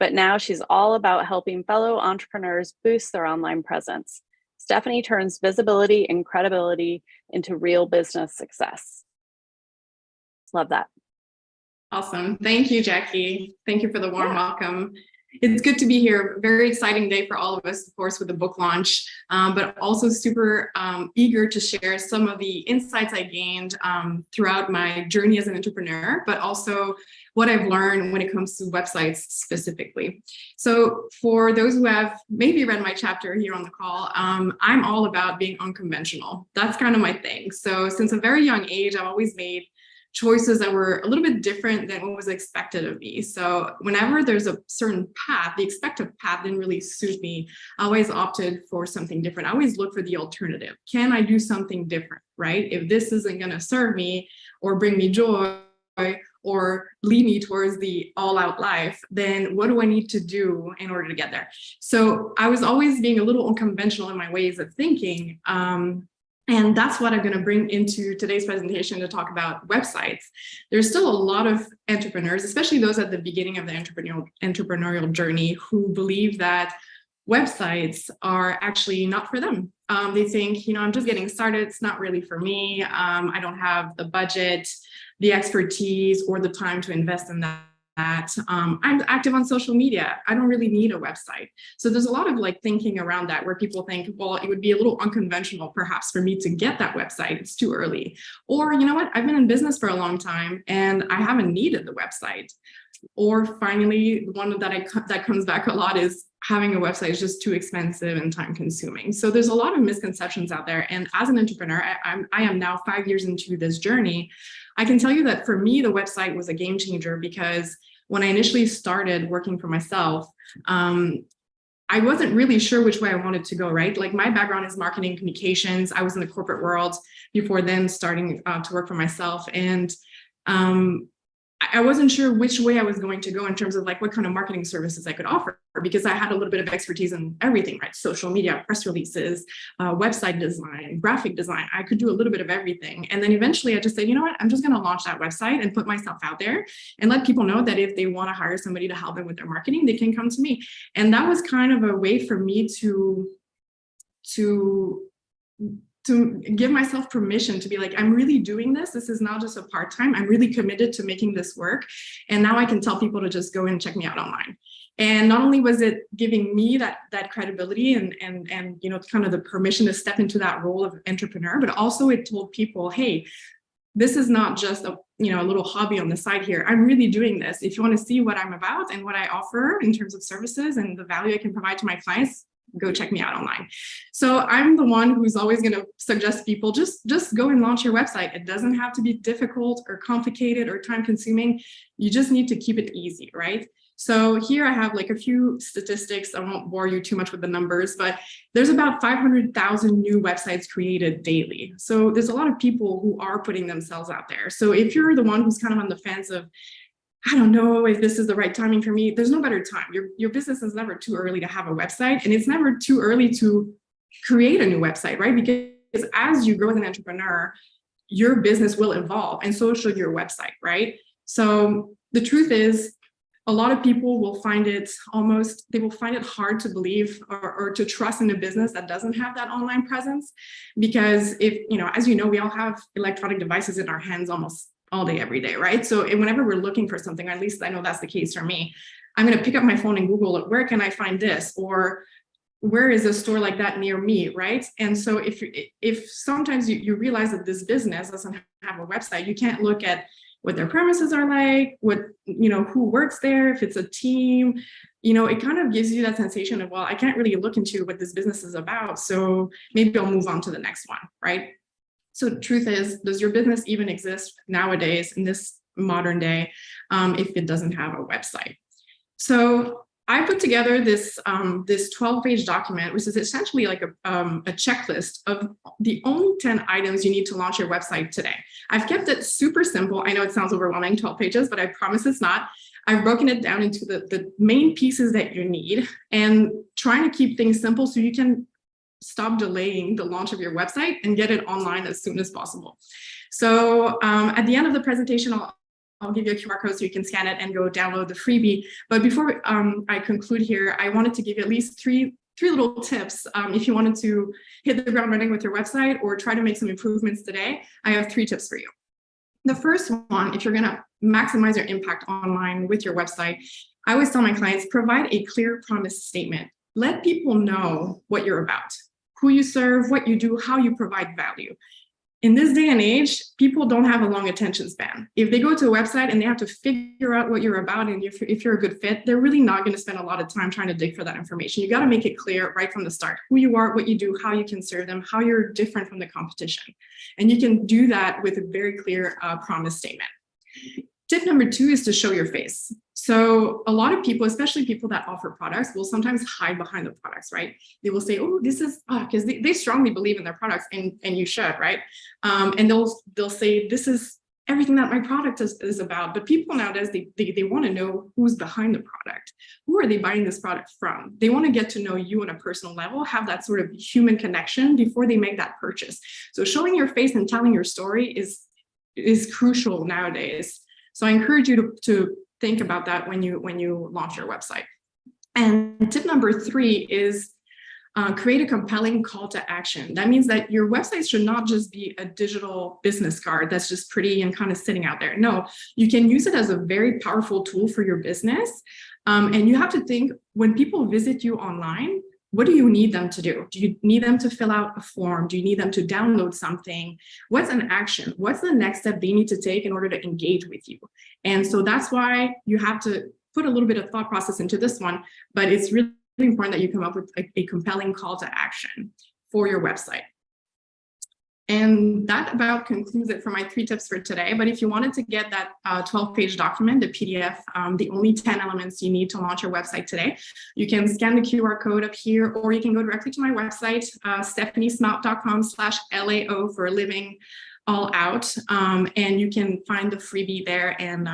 but now she's all about helping fellow entrepreneurs boost their online presence. Stephanie turns visibility and credibility into real business success. Love that. Awesome. Thank you, Jackie. Thank you for the warm welcome. It's good to be here. Very exciting day for all of us, of course, with the book launch, but also super eager to share some of the insights I gained throughout my journey as an entrepreneur, but also what I've learned when it comes to websites specifically. So for those who have maybe read my chapter here on the call, I'm all about being unconventional. That's kind of my thing. So since a very young age, I've always made choices that were a little bit different than what was expected of me. So whenever there's a certain path, the expected path didn't really suit me. I always opted for something different. I always look for the alternative. Can I do something different, right? If this isn't going to serve me or bring me joy or lead me towards the all-out life, then what do I need to do in order to get there? So I was always being a little unconventional in my ways of thinking. And that's what I'm going to bring into today's presentation to talk about websites. There's still a lot of entrepreneurs, especially those at the beginning of the entrepreneurial journey, who believe that websites are actually not for them. They think, I'm just getting started. It's not really for me. I don't have the budget, the expertise, or the time to invest in that. I'm active on social media. I don't really need a website. So there's a lot of thinking around that, where people think, well, it would be a little unconventional perhaps for me to get that website. It's too early. Or, you know what, I've been in business for a long time and I haven't needed the website. Or finally, one that comes back a lot is having a website is just too expensive and time consuming. So there's a lot of misconceptions out there. And as an entrepreneur, I am now 5 years into this journey. I can tell you that for me, the website was a game changer, because when I initially started working for myself, I wasn't really sure which way I wanted to go, right? Like, my background is marketing communications. I was in the corporate world before then starting to work for myself. And I wasn't sure which way I was going to go in terms of what kind of marketing services I could offer, because I had a little bit of expertise in everything, right? Social media, press releases, website design, graphic design. I could do a little bit of everything. And then eventually I just said, you know what, I'm just going to launch that website and put myself out there and let people know that if they want to hire somebody to help them with their marketing, they can come to me. And that was kind of a way for me to give myself permission to be like, I'm really doing this. This is not just a part-time. I'm really committed to making this work. And now I can tell people to just go and check me out online. And not only was it giving me that credibility and kind of the permission to step into that role of entrepreneur, but also it told people, hey, this is not just a little hobby on the side here. I'm really doing this. If you want to see what I'm about and what I offer in terms of services and the value I can provide to my clients, go check me out online. So I'm the one who's always going to suggest people just go and launch your website. It doesn't have to be difficult or complicated or time consuming. You just need to keep it easy, right? So here I have like a few statistics. I won't bore you too much with the numbers, but there's about 500,000 new websites created daily. So there's a lot of people who are putting themselves out there. So if you're the one who's kind of on the fence of, I don't know if this is the right timing for me, there's no better time. Your business is never too early to have a website, and it's never too early to create a new website, right? Because as you grow as an entrepreneur, your business will evolve, and so should your website, right? So the truth is, a lot of people will find it hard to believe or to trust in a business that doesn't have that online presence. Because as you know, we all have electronic devices in our hands almost all day, every day, right? So whenever we're looking for something, or at least I know that's the case for me, I'm going to pick up my phone and Google it. Where can I find this? Or where is a store like that near me, right? And so if sometimes you realize that this business doesn't have a website, you can't look at what their premises are like, who works there, if it's a team, it kind of gives you that sensation of, well, I can't really look into what this business is about, so maybe I'll move on to the next one, right? So the truth is, does your business even exist nowadays in this modern day if it doesn't have a website? So I put together this 12-page document, which is essentially like a checklist of the only 10 items you need to launch your website today. I've kept it super simple. I know it sounds overwhelming, 12 pages, but I promise it's not. I've broken it down into the main pieces that you need and trying to keep things simple so you can stop delaying the launch of your website and get it online as soon as possible. So at the end of the presentation, I'll give you a QR code so you can scan it and go download the freebie. But before I conclude here, I wanted to give you at least three little tips. If you wanted to hit the ground running with your website or try to make some improvements today, I have 3 tips for you. The first one, if you're going to maximize your impact online with your website, I always tell my clients, provide a clear promise statement. Let people know what you're about, who you serve, what you do, how you provide value. In this day and age, people don't have a long attention span. If they go to a website and they have to figure out what you're about and if you're a good fit, they're really not going to spend a lot of time trying to dig for that information. You got to make it clear right from the start, who you are, what you do, how you can serve them, how you're different from the competition. And you can do that with a very clear promise statement. Tip number 2 is to show your face. So a lot of people, especially people that offer products, will sometimes hide behind the products, right? They will say, oh, this is, because they strongly believe in their products, and you should, right? And they'll say, this is everything that my product is about. But people nowadays, they want to know who's behind the product. Who are they buying this product from? They want to get to know you on a personal level, have that sort of human connection before they make that purchase. So showing your face and telling your story is crucial nowadays. So I encourage you to think about that when you launch your website. And tip number 3 is create a compelling call to action. That means that your website should not just be a digital business card that's just pretty and kind of sitting out there. No, you can use it as a very powerful tool for your business. And you have to think, when people visit you online, what do you need them to do? Do you need them to fill out a form? Do you need them to download something? What's an action? What's the next step they need to take in order to engage with you? And so that's why you have to put a little bit of thought process into this one, but it's really important that you come up with a compelling call to action for your website. And that about concludes it for my 3 tips for today. But if you wanted to get that 12-page document, the PDF, the only 10 elements you need to launch your website today, you can scan the QR code up here, or you can go directly to my website, stephaniesmount.com/LAO for living all out. And you can find the freebie there and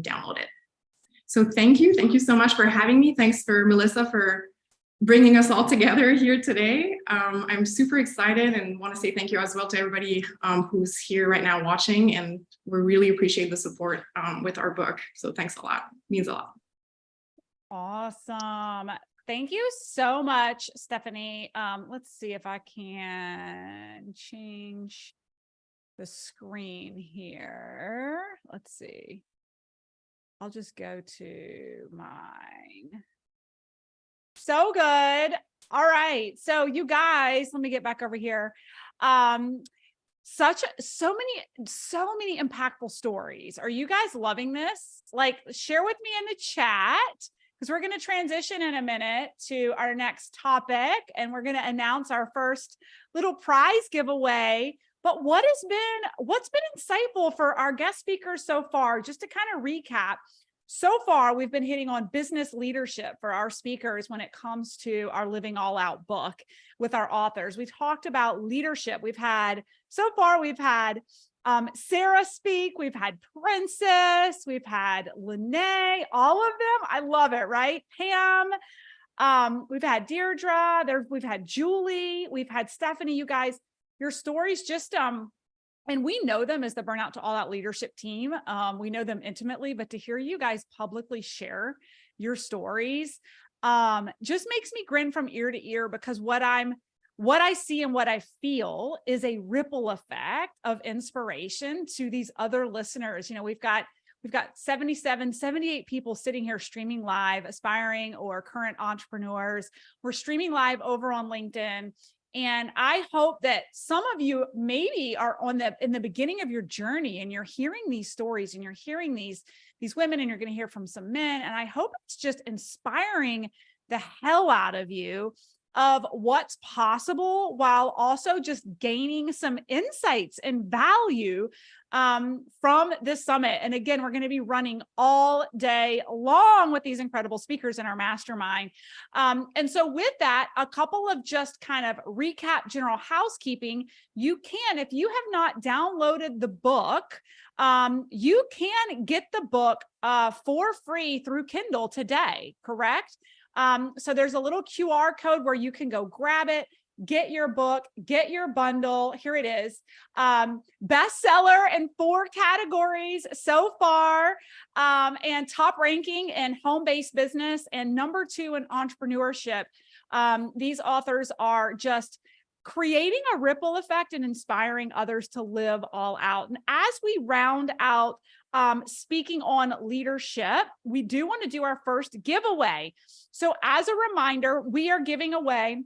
download it. So thank you. Thank you so much for having me. Thanks for Melissa for bringing us all together here today. I'm super excited and want to say thank you as well to everybody who's here right now watching, and we really appreciate the support with our book. So thanks a lot. It means a lot. Awesome. Thank you so much, Stephanie. Let's see if I can change the screen here. Let's see. I'll just go to mine. So good. All right. So you guys, let me get back over here. so many impactful stories. Are you guys loving this? Like, share with me in the chat, because we're going to transition in a minute to our next topic, and we're going to announce our first little prize giveaway. But what's been insightful for our guest speakers so far? Just to kind of recap, so far we've been hitting on business leadership for our speakers when it comes to our Living All Out book with our authors. We talked about leadership. So far we've had Sarah speak, we've had Princess, we've had Lene, all of them. I love it, right? Pam, we've had Deirdre, we've had Julie, we've had Stephanie. You guys, your stories just, and we know them as the Burnout to All Out leadership team. We know them intimately, but to hear you guys publicly share your stories just makes me grin from ear to ear, because what I see and what I feel is a ripple effect of inspiration to these other listeners. You know, we've got 77, 78 people sitting here streaming live, aspiring or current entrepreneurs. We're streaming live over on LinkedIn. And I hope that some of you maybe are in the beginning of your journey, and you're hearing these stories, and you're hearing these women, and you're going to hear from some men. And I hope it's just inspiring the hell out of you of what's possible, while also just gaining some insights and value from this summit. And again, we're going to be running all day long with these incredible speakers in our mastermind. And so with that, a couple of just kind of recap general housekeeping. You can, if you have not downloaded the book, you can get the book for free through Kindle today, correct? So there's a little QR code where you can go grab it, get your book, get your bundle. Here it is. Bestseller in 4 categories so far, and top ranking in home-based business and #2 in entrepreneurship. These authors are just creating a ripple effect and inspiring others to live all out. And as we round out speaking on leadership, we do want to do our first giveaway. So as a reminder, we are giving away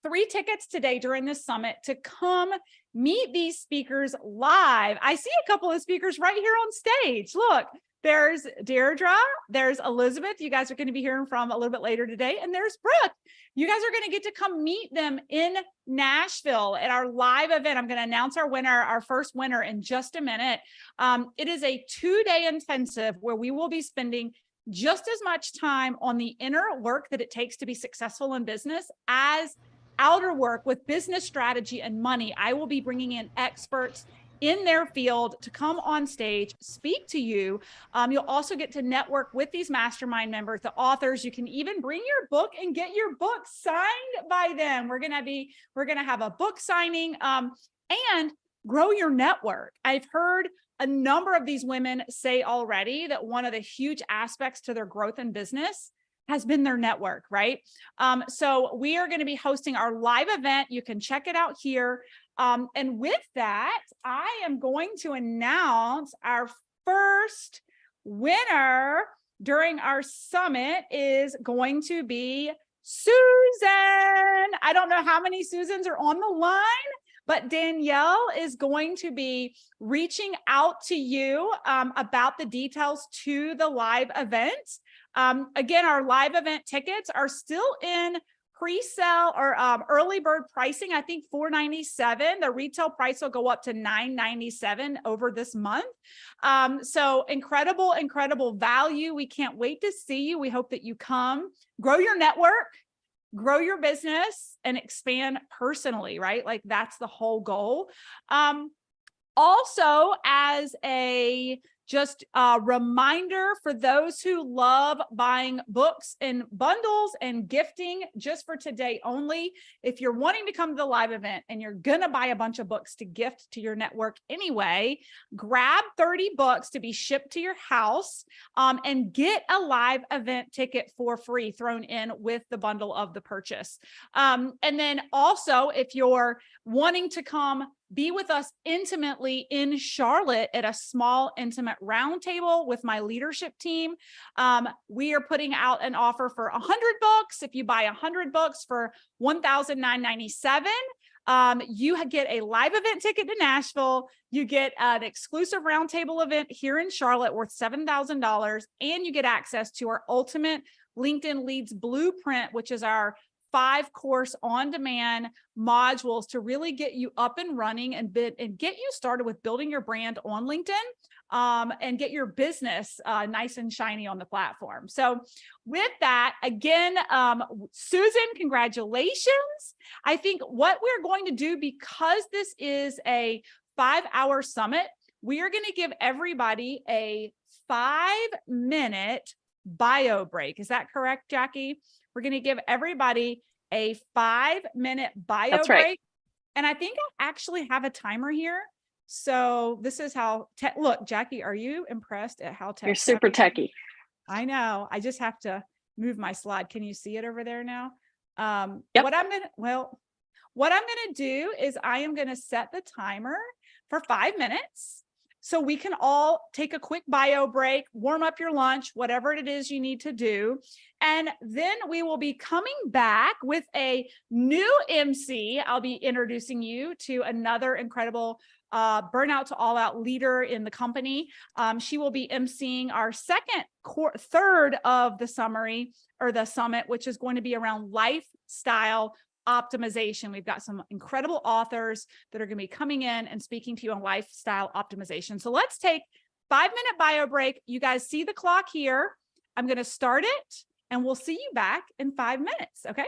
3 tickets today during this summit to come meet these speakers live. I see a couple of speakers right here on stage. Look, there's Deirdre, there's Elizabeth. You guys are going to be hearing from a little bit later today. And there's Brooke. You guys are going to get to come meet them in Nashville at our live event. I'm going to announce our first winner in just a minute. It is a 2-day intensive where we will be spending just as much time on the inner work that it takes to be successful in business as outer work with business strategy and money. I will be bringing in experts in their field to come on stage, speak to you. You'll also get to network with these mastermind members, the authors. You can even bring your book and get your book signed by them. We're going to have a book signing and grow your network. I've heard a number of these women say already that one of the huge aspects to their growth in business has been their network, right? So we are going to be hosting our live event. You can check it out here. And with that, I am going to announce our first winner during our summit is going to be Susan. I don't know how many Susans are on the line, but Danielle is going to be reaching out to you about the details to the live event. Again, our live event tickets are still in pre-sale or early bird pricing. I think $497. The retail price will go up to $997 over this month. So incredible value. We can't wait to see you. We hope that you come, grow your network, grow your business, and expand personally, right? Like that's the whole goal. Also, as a just a reminder for those who love buying books in bundles and gifting, just for today only, if you're wanting to come to the live event and you're going to buy a bunch of books to gift to your network anyway, grab 30 books to be shipped to your house and get a live event ticket for free thrown in with the bundle of the purchase. And then also, if you're wanting to come be with us intimately in Charlotte at a small, intimate roundtable with my leadership team. We are putting out an offer for 100 books. If you buy 100 books for $1,997, You get a live event ticket to Nashville. You get an exclusive roundtable event here in Charlotte worth $7,000, and you get access to our ultimate LinkedIn Leads Blueprint, which is our 5-course on-demand modules to really get you up and running and get you started with building your brand on LinkedIn. And get your business nice and shiny on the platform. So with that, again, Susan, congratulations. I think what we're going to do, because this is a 5-hour summit, we are going to give everybody a 5-minute bio break. Is that correct, Jackie? We're going to give everybody a 5-minute bio That's break. right. And I think I actually have a timer here. So this is how, look, Jackie, are you impressed at how You're super techie. I know. I just have to move my slide. Can you see it over there now? Yep. What I'm going to do is I am going to set the timer for 5 minutes. So we can all take a quick bio break, warm up your lunch, whatever it is you need to do. And then we will be coming back with a new MC. I'll be introducing you to another incredible burnout to all out leader in the company. She will be emceeing our third of the summary or the summit, which is going to be around lifestyle optimization. We've got some incredible authors that are going to be coming in and speaking to you on lifestyle optimization. So let's take 5-minute bio break. You guys see the clock here. I'm going to start it and we'll see you back in 5 minutes. Okay.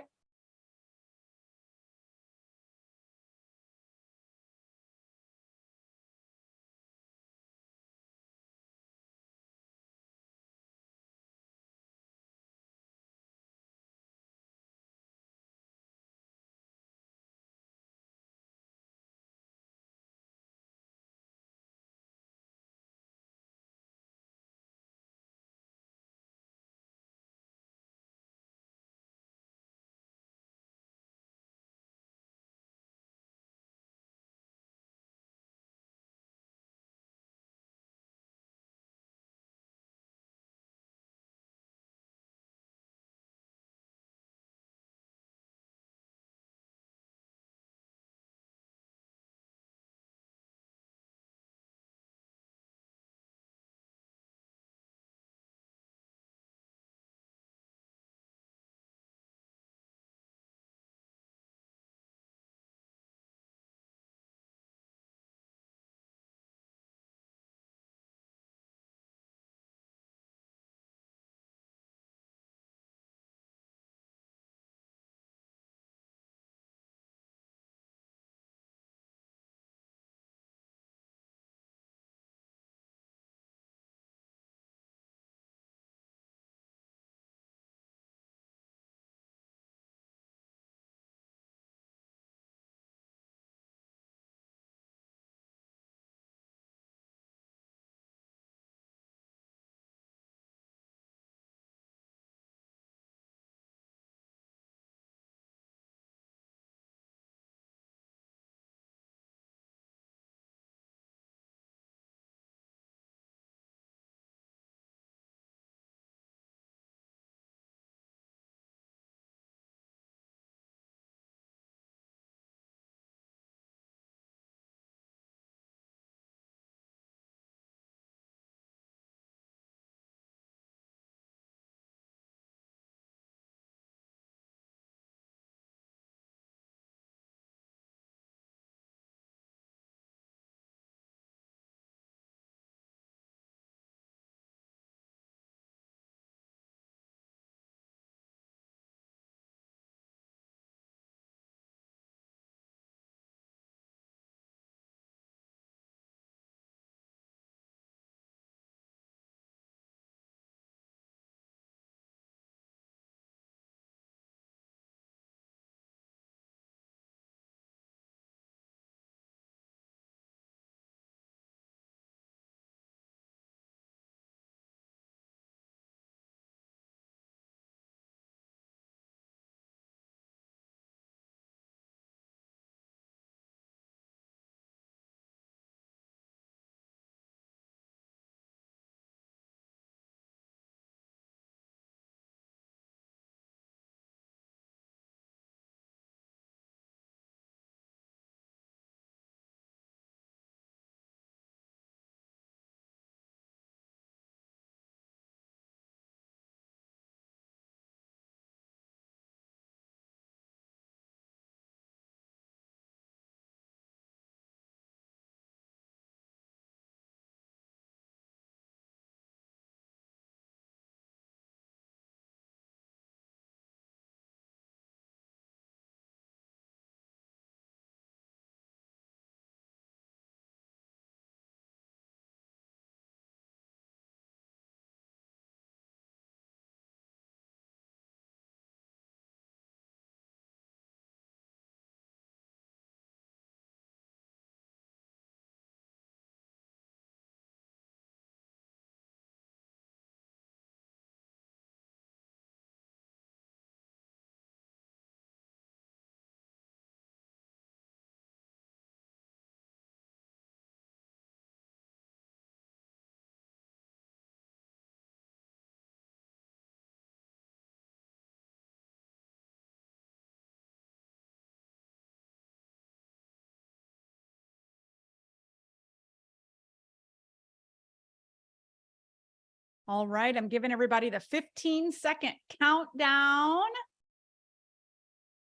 All right, I'm giving everybody the 15-second countdown.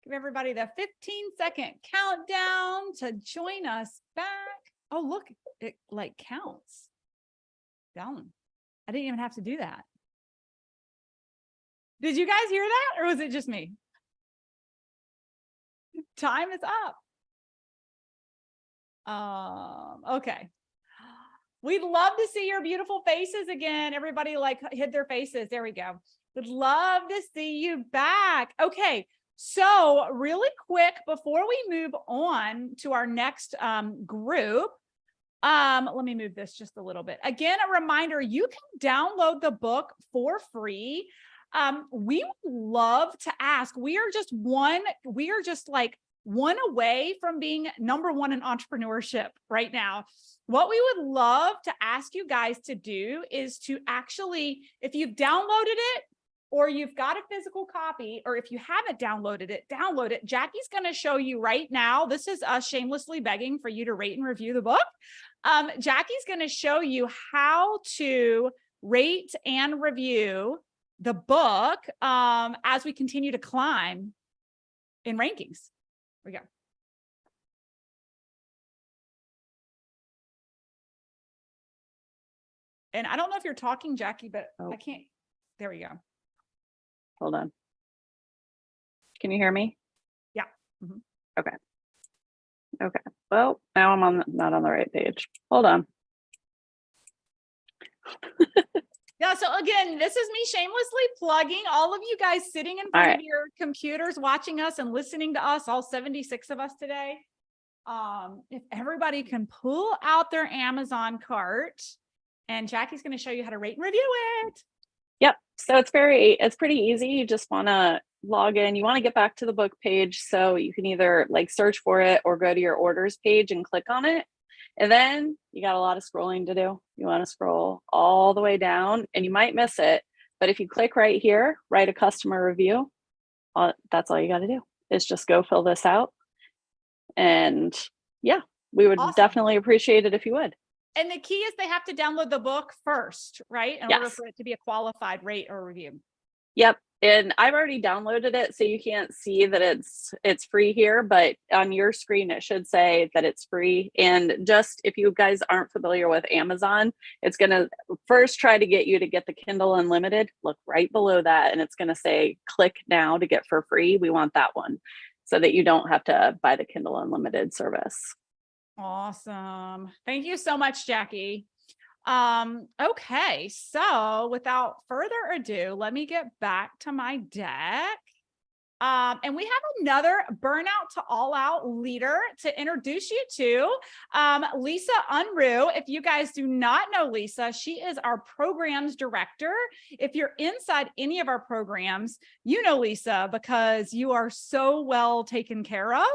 Give everybody the 15-second countdown to join us back. Oh, look, it like counts down. I didn't even have to do that. Did you guys hear that, or was it just me? Time is up. Okay. We'd love to see your beautiful faces again. Everybody like hid their faces. There we go. Would love to see you back. Okay. So really quick, before we move on to our next group, let me move this just a little bit. Again, a reminder, you can download the book for free. We would love to ask, we are just like one away from being #1 in entrepreneurship right now. What we would love to ask you guys to do is to actually, if you've downloaded it or you've got a physical copy, or if you haven't downloaded it, download it. Jackie's going to show you right now. This is us shamelessly begging for you to rate and review the book. Jackie's going to show you how to rate and review the book as we continue to climb in rankings. Here we go. And I don't know if you're talking, Jackie, but I can't. There we go. Hold on. Can you hear me? Yeah. Mm-hmm. Okay. Okay. Well, now I'm not on the right page. Hold on. Yeah, so again, this is me shamelessly plugging all of you guys sitting in front of your computers, watching us and listening to us, all 76 of us today. If everybody can pull out their Amazon cart, and Jackie's going to show you how to rate and review it. Yep. So it's pretty easy. You just want to log in. You want to get back to the book page. So you can either like search for it or go to your orders page and click on it. And then you got a lot of scrolling to do. You want to scroll all the way down and you might miss it. But if you click right here, write a customer review, that's all you got to do is just go fill this out. And yeah, we would definitely appreciate it if you would. And the key is they have to download the book first, right? In order for it to be a qualified rate or review. Yep. And I've already downloaded it, so you can't see that it's free here, but on your screen, it should say that it's free. And just if you guys aren't familiar with Amazon, it's going to first try to get you to get the Kindle Unlimited. Look right below that, and it's going to say, click now to get for free. We want that one so that you don't have to buy the Kindle Unlimited service. Awesome. Thank you so much, Jackie. Okay, so without further ado, let me get back to my deck. And we have another burnout to all out leader to introduce you to, Lisa Unruh. If you guys do not know Lisa, she is our programs director. If you're inside any of our programs, you know Lisa because you are so well taken care of.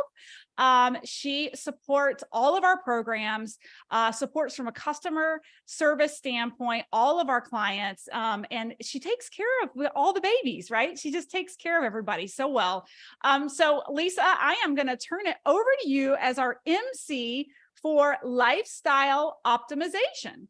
She supports all of our programs, supports from a customer service standpoint, all of our clients, and she takes care of all the babies, right? She just takes care of everybody so well. So Lisa, I am going to turn it over to you as our MC for lifestyle optimization.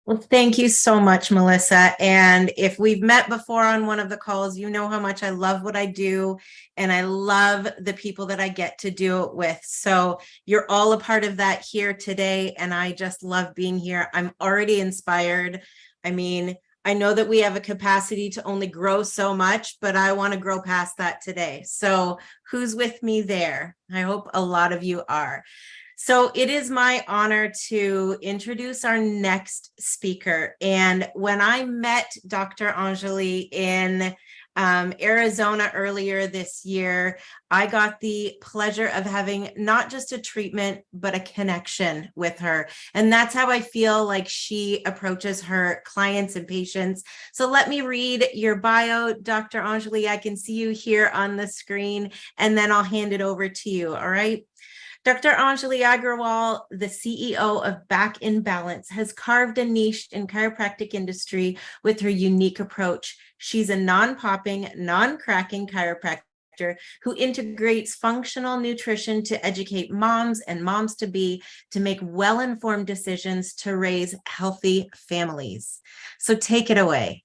Well, thank you so much, Melissa. And if we've met before on one of the calls, you know how much I love what I do and I love the people that I get to do it with. So you're all a part of that here today. And I just love being here. I'm already inspired. I mean, I know that we have a capacity to only grow so much, but I want to grow past that today. So who's with me there? I hope a lot of you are. So it is my honor to introduce our next speaker. And when I met Dr. Anjali in Arizona earlier this year, I got the pleasure of having not just a treatment, but a connection with her. And that's how I feel like she approaches her clients and patients. So let me read your bio, Dr. Anjali. I can see you here on the screen, and then I'll hand it over to you. All right. Dr. Anjali Agrawal, the CEO of Back in Balance, has carved a niche in chiropractic industry with her unique approach. She's a non-popping, non-cracking chiropractor chiropractor who integrates functional nutrition to educate moms and moms-to-be to make well-informed decisions to raise healthy families. So take it away.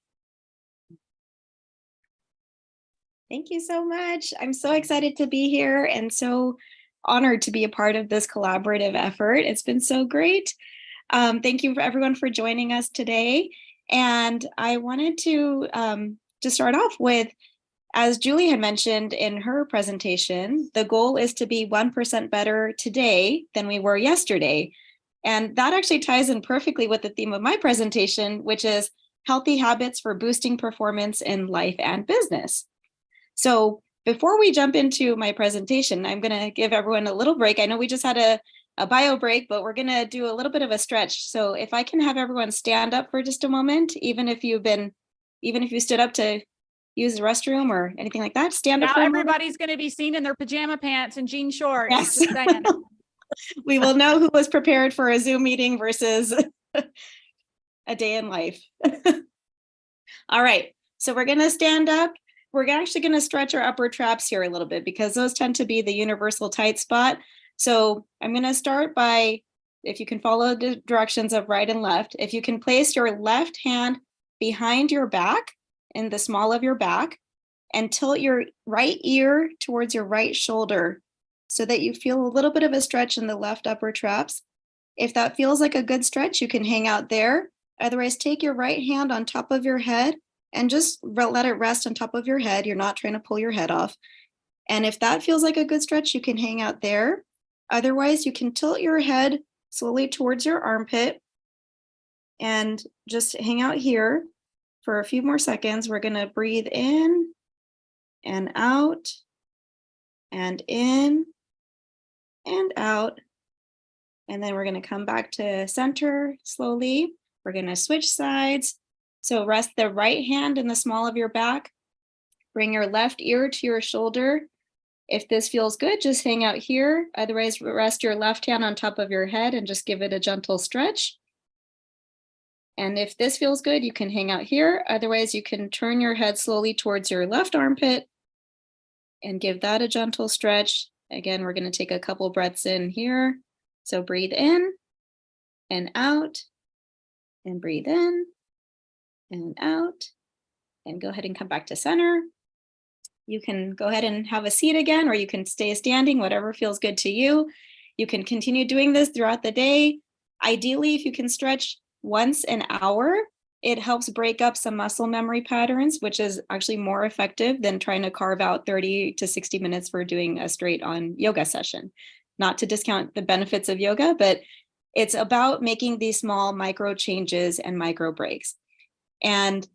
Thank you so much. I'm so excited to be here and so honored to be a part of this collaborative effort. It's been so great. Thank you for everyone for joining us today. And I wanted to start off with, as Julie had mentioned in her presentation, the goal is to be 1% better today than we were yesterday. And that actually ties in perfectly with the theme of my presentation, which is healthy habits for boosting performance in life and business. So before we jump into my presentation, I'm going to give everyone a little break. I know we just had a bio break, but we're going to do a little bit of a stretch. So if I can have everyone stand up for just a moment, even if you stood up to use the restroom or anything like that, stand up. Now everybody's going to be seen in their pajama pants and jean shorts. Yes. Just saying. We will know who was prepared for a Zoom meeting versus a day in life. All right, so we're going to stand up. We're actually going to stretch our upper traps here a little bit because those tend to be the universal tight spot. So I'm going to start by, if you can follow the directions of right and left, if you can place your left hand behind your back in the small of your back and tilt your right ear towards your right shoulder so that you feel a little bit of a stretch in the left upper traps. If that feels like a good stretch, you can hang out there. Otherwise, take your right hand on top of your head and just let it rest on top of your head. You're not trying to pull your head off. And if that feels like a good stretch, you can hang out there. Otherwise, you can tilt your head slowly towards your armpit and just hang out here for a few more seconds. We're going to breathe in and out and in and out. And then we're going to come back to center slowly. We're going to switch sides. So rest the right hand in the small of your back. Bring your left ear to your shoulder. If this feels good, just hang out here. Otherwise, rest your left hand on top of your head and just give it a gentle stretch. And if this feels good, you can hang out here. Otherwise, you can turn your head slowly towards your left armpit and give that a gentle stretch. Again, we're going to take a couple breaths in here. So breathe in and out and breathe in and out and go ahead and come back to center. You can go ahead and have a seat again, or you can stay standing, whatever feels good to you. You can continue doing this throughout the day. Ideally, if you can stretch once an hour, it helps break up some muscle memory patterns, which is actually more effective than trying to carve out 30 to 60 minutes for doing a straight on yoga session. Not to discount the benefits of yoga, but it's about making these small micro changes and micro breaks. And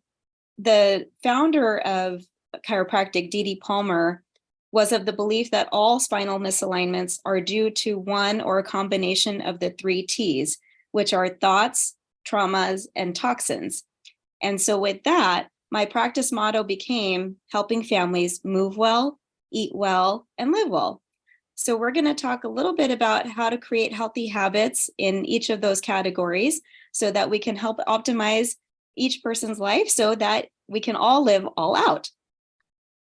the founder of chiropractic, D.D. Palmer, was of the belief that all spinal misalignments are due to one or a combination of the 3 T's, which are thoughts, traumas, and toxins. And so with that, my practice motto became helping families move well, eat well, and live well. So we're going to talk a little bit about how to create healthy habits in each of those categories so that we can help optimize each person's life so that we can all live all out.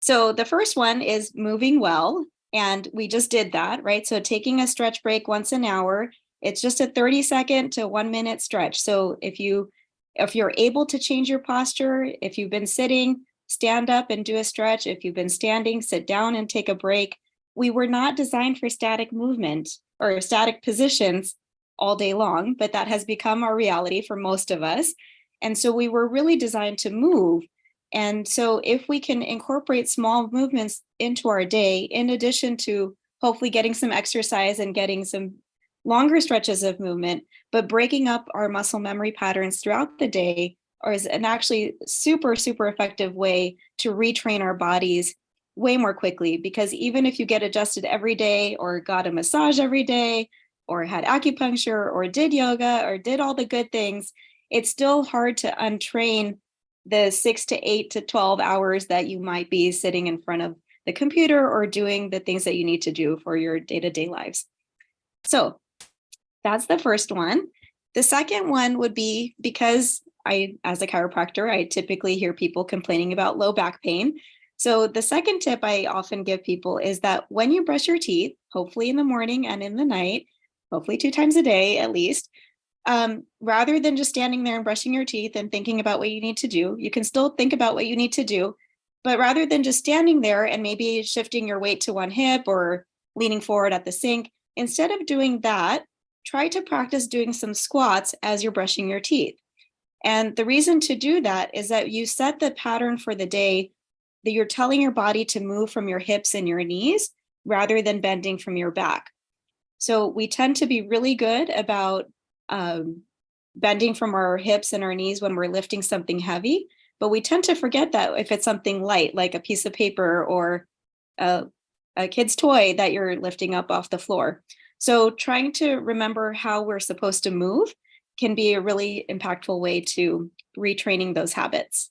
So the first one is moving well, and we just did that, right? So taking a stretch break once an hour, it's just a 30-second to 1-minute stretch. So if you're able to change your posture, if you've been sitting, stand up and do a stretch. If you've been standing, sit down and take a break. We were not designed for static movement or static positions all day long, but that has become our reality for most of us. And so we were really designed to move. And so if we can incorporate small movements into our day, in addition to hopefully getting some exercise and getting some longer stretches of movement, but breaking up our muscle memory patterns throughout the day is an actually super, super effective way to retrain our bodies way more quickly. Because even if you get adjusted every day or got a massage every day or had acupuncture or did yoga or did all the good things, it's still hard to untrain the 6 to 8 to 12 hours that you might be sitting in front of the computer or doing the things that you need to do for your day-to-day lives. So that's the first one. The second one would be, because as a chiropractor, I typically hear people complaining about low back pain. So the second tip I often give people is that when you brush your teeth, hopefully in the morning and in the night, hopefully 2 times a day at least, rather than just standing there and brushing your teeth and thinking about what you need to do, you can still think about what you need to do, but rather than just standing there and maybe shifting your weight to one hip or leaning forward at the sink, instead of doing that, try to practice doing some squats as you're brushing your teeth. And the reason to do that is that you set the pattern for the day, that you're telling your body to move from your hips and your knees rather than bending from your back. So we tend to be really good about bending from our hips and our knees when we're lifting something heavy, but we tend to forget that if it's something light, like a piece of paper or a kid's toy that you're lifting up off the floor. So trying to remember how we're supposed to move can be a really impactful way to retraining those habits.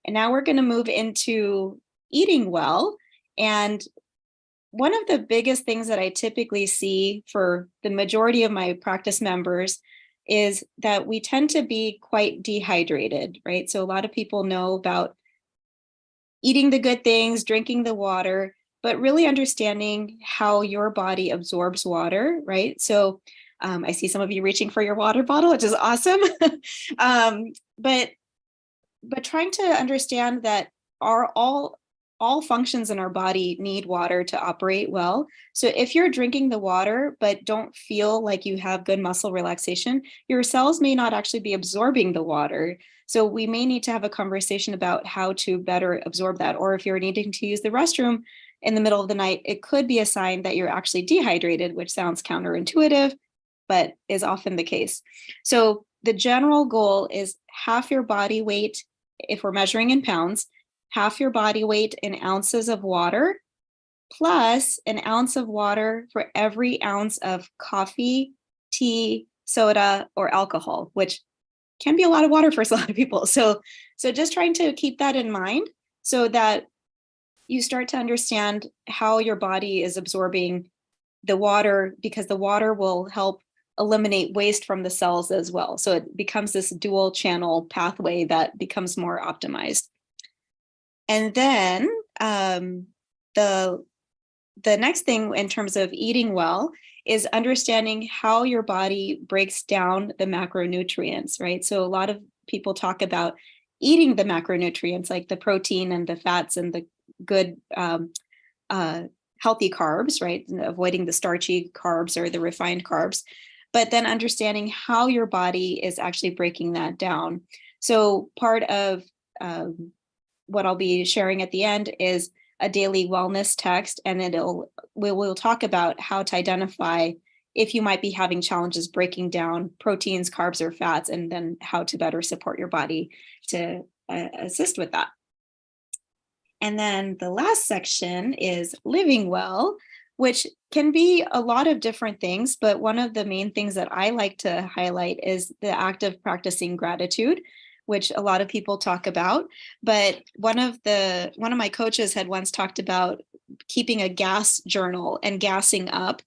And now we're going to move into eating well. And one of the biggest things that I typically see for the majority of my practice members is that we tend to be quite dehydrated, right? So a lot of people know about eating the good things, drinking the water, but really understanding how your body absorbs water, right? So I see some of you reaching for your water bottle, which is awesome. But trying to understand that all functions in our body need water to operate well. So if you're drinking the water, but don't feel like you have good muscle relaxation, your cells may not actually be absorbing the water. So we may need to have a conversation about how to better absorb that. Or if you're needing to use the restroom in the middle of the night, it could be a sign that you're actually dehydrated, which sounds counterintuitive, but is often the case. So the general goal is half your body weight, if we're measuring in pounds, half your body weight in ounces of water, plus an ounce of water for every ounce of coffee, tea, soda, or alcohol, which can be a lot of water for a lot of people. So just trying to keep that in mind so that you start to understand how your body is absorbing the water, because the water will help eliminate waste from the cells as well. So it becomes this dual channel pathway that becomes more optimized. And then the next thing in terms of eating well is understanding how your body breaks down the macronutrients, right? So a lot of people talk about eating the macronutrients like the protein and the fats and the good healthy carbs, right? Avoiding the starchy carbs or the refined carbs, but then understanding how your body is actually breaking that down. So part of what I'll be sharing at the end is a daily wellness text, and we'll talk about how to identify if you might be having challenges breaking down proteins, carbs, or fats, and then how to better support your body to assist with that. And then the last section is living well, which can be a lot of different things, but one of the main things that I like to highlight is the act of practicing gratitude, which a lot of people talk about. But one of my coaches had once talked about keeping a gas journal and gassing up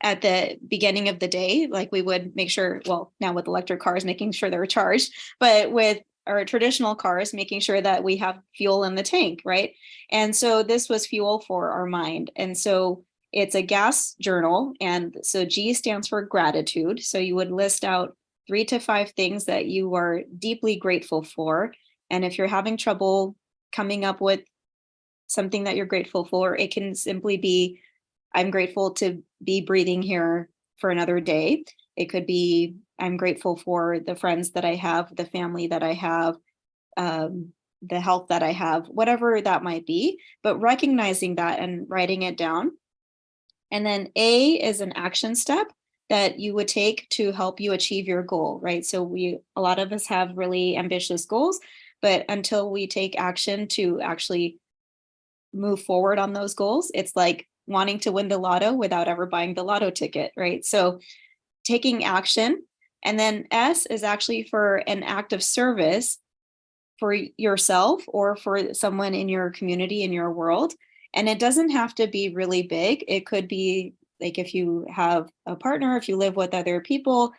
at the beginning of the day. Like we would make sure, well, now with electric cars, making sure they're charged, but with our traditional cars, making sure that we have fuel in the tank, right? And so this was fuel for our mind. And so it's a gas journal. And so G stands for gratitude. So you would list out 3 to 5 things that you are deeply grateful for. And if you're having trouble coming up with something that you're grateful for, it can simply be, I'm grateful to be breathing here for another day. It could be, I'm grateful for the friends that I have, the family that I have, the health that I have, whatever that might be, but recognizing that and writing it down. And then A is an action step that you would take to help you achieve your goal, right? So a lot of us have really ambitious goals, but until we take action to actually move forward on those goals, it's like wanting to win the lotto without ever buying the lotto ticket, right? So taking action. And then S is actually for an act of service for yourself or for someone in your community, in your world. And it doesn't have to be really big. It could be like if you have a partner, if you live with other people,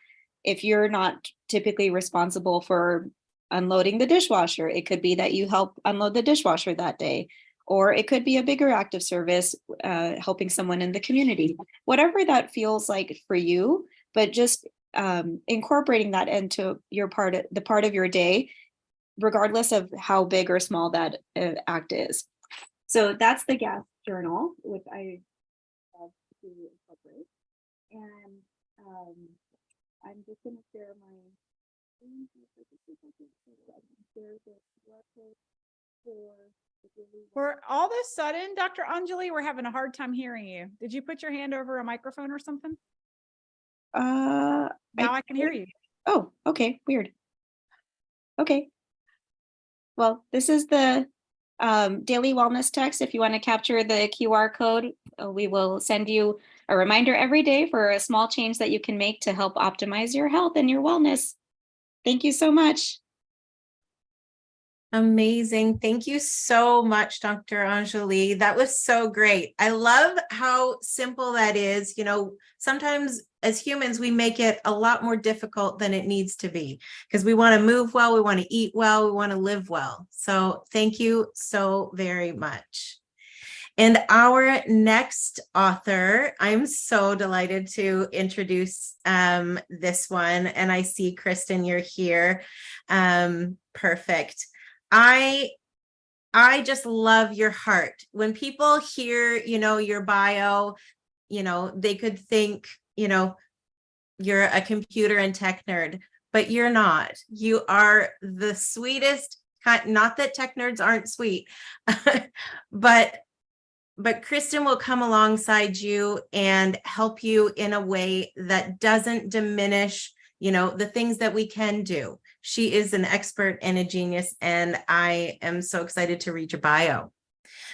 if you're not typically responsible for unloading the dishwasher, it could be that you help unload the dishwasher that day. or it could be a bigger act of service, helping someone in the community, whatever that feels like for you, but just incorporating that into the part of your day, regardless of how big or small that act is. So that's the gas journal, which I love to incorporate. And I'm just going to share my screen. We're all of a sudden, Dr. Anjali, we're having a hard time hearing you. Did you put your hand over a microphone or something? Now I can hear you. Oh, okay, weird. Okay. Well, this is the daily wellness text. If you want to capture the QR code, we will send you a reminder every day for a small change that you can make to help optimize your health and your wellness. Thank you so much. Amazing. Thank you so much, Dr. Anjali. That was so great. I love how simple that is. You know, sometimes as humans, we make it a lot more difficult than it needs to be because we want to move well, we want to eat well, we want to live well. So thank you so very much. And our next author, I'm so delighted to introduce this one. And I see, Kristen, you're here. Perfect. I just love your heart. When people hear, you know, your bio, you know, they could think, you know, you're a computer and tech nerd, but you're not. You are the sweetest kind, not that tech nerds aren't sweet, but Kristen will come alongside you and help you in a way that doesn't diminish, you know, the things that we can do. She is an expert and a genius, and I am so excited to read your bio.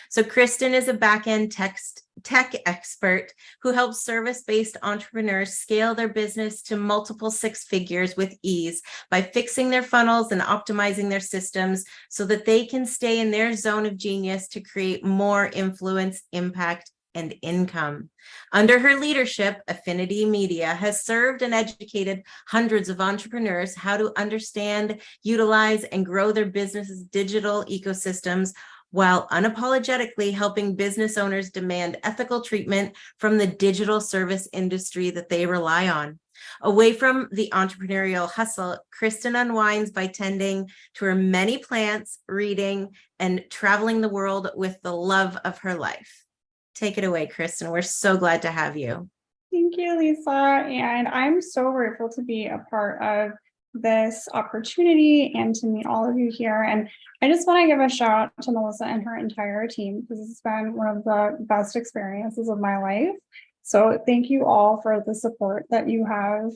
So Kristen is a back-end tech expert who helps service-based entrepreneurs scale their business to multiple six figures with ease by fixing their funnels and optimizing their systems so that they can stay in their zone of genius to create more influence, impact, and income. Under her leadership, Affinity Media has served and educated hundreds of entrepreneurs how to understand, utilize, and grow their business's digital ecosystems while unapologetically helping business owners demand ethical treatment from the digital service industry that they rely on. Away from the entrepreneurial hustle, Kristen unwinds by tending to her many plants, reading, and traveling the world with the love of her life. Take it away, Kristen. We're so glad to have you. Thank you, Lisa. And I'm so grateful to be a part of this opportunity and to meet all of you here. And I just want to give a shout out to Melissa and her entire team because it's been one of the best experiences of my life. So thank you all for the support that you have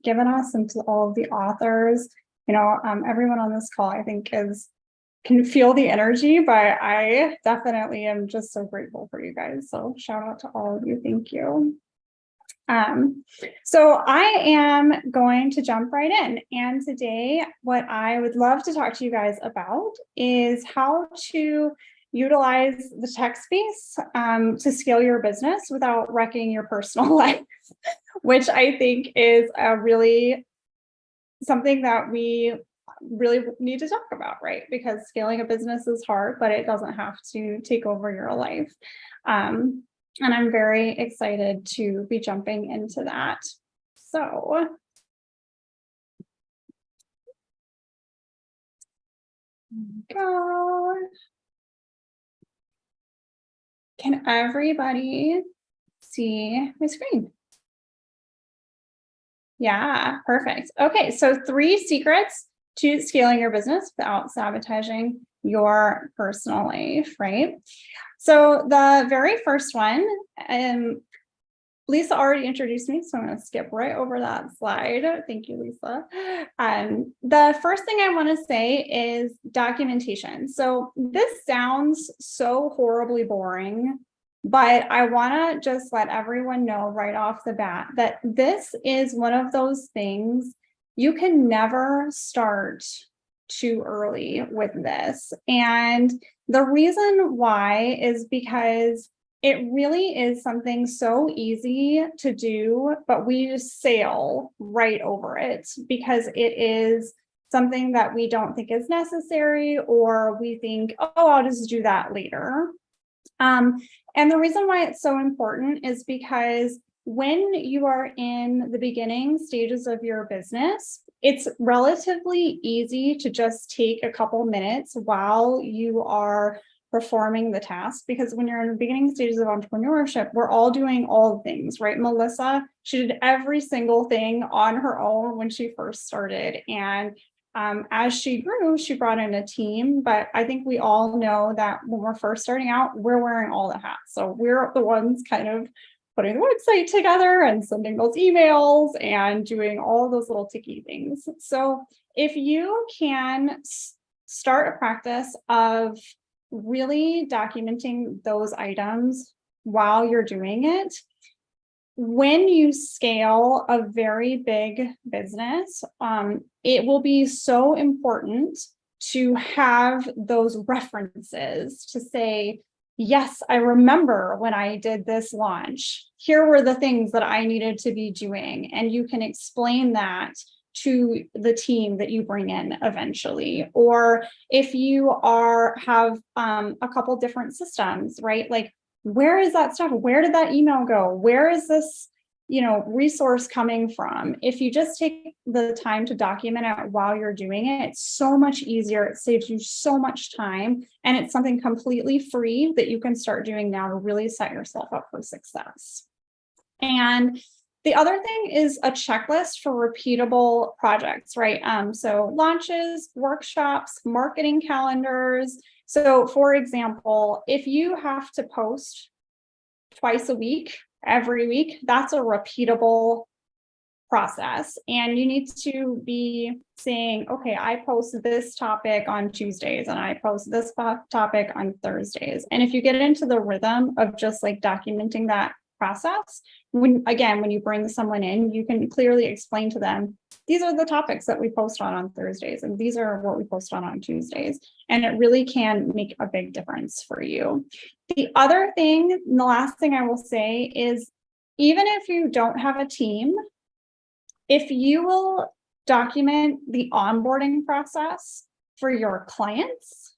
given us, and to all of the authors. You know, everyone on this call, I think, can feel the energy, but I definitely am just so grateful for you guys. So shout out to all of you. Thank you. So I am going to jump right in. And today, what I would love to talk to you guys about is how to utilize the tech space to scale your business without wrecking your personal life, which I think is something that we really need to talk about, right? Because scaling a business is hard, but it doesn't have to take over your life. And I'm very excited to be jumping into that. So go. Can everybody see my screen? Yeah, perfect. Okay, so 3 secrets to scaling your business without sabotaging your personal life, right? So the very first one, Lisa already introduced me, so I'm going to skip right over that slide. Thank you, Lisa. The first thing I want to say is documentation. So this sounds so horribly boring, but I want to just let everyone know right off the bat that this is one of those things you can never start too early with this. And the reason why is because it really is something so easy to do, but we just sail right over it because it is something that we don't think is necessary, or we think, oh, I'll just do that later. And the reason why it's so important is because when you are in the beginning stages of your business, it's relatively easy to just take a couple minutes while you are performing the task, because when you're in the beginning stages of entrepreneurship, we're all doing all the things, right? Melissa, she did every single thing on her own when she first started. And as she grew, she brought in a team, but I think we all know that when we're first starting out, we're wearing all the hats. So we're the ones kind of putting the website together and sending those emails and doing all those little ticky things. So if you can start a practice of really documenting those items while you're doing it, when you scale a very big business, it will be so important to have those references to say, yes, I remember when I did this launch, here were the things that I needed to be doing. And you can explain that to the team that you bring in eventually. Or if you have a couple different systems, right? Like, where is that stuff? Where did that email go? Where is this, resource coming from? If you just take the time to document it while you're doing it, it's so much easier. It saves you so much time, and it's something completely free that you can start doing now to really set yourself up for success. And the other thing is a checklist for repeatable projects, right? So launches, workshops, marketing calendars. So for example, if you have to post twice a week, every week, that's a repeatable process. And you need to be saying, okay, I post this topic on Tuesdays and I post this topic on Thursdays. And if you get into the rhythm of just like documenting that process, when you bring someone in, you can clearly explain to them, these are the topics that we post on Thursdays, and these are what we post on Tuesdays. And it really can make a big difference for you. The other thing, and the last thing I will say is, even if you don't have a team, if you will document the onboarding process for your clients,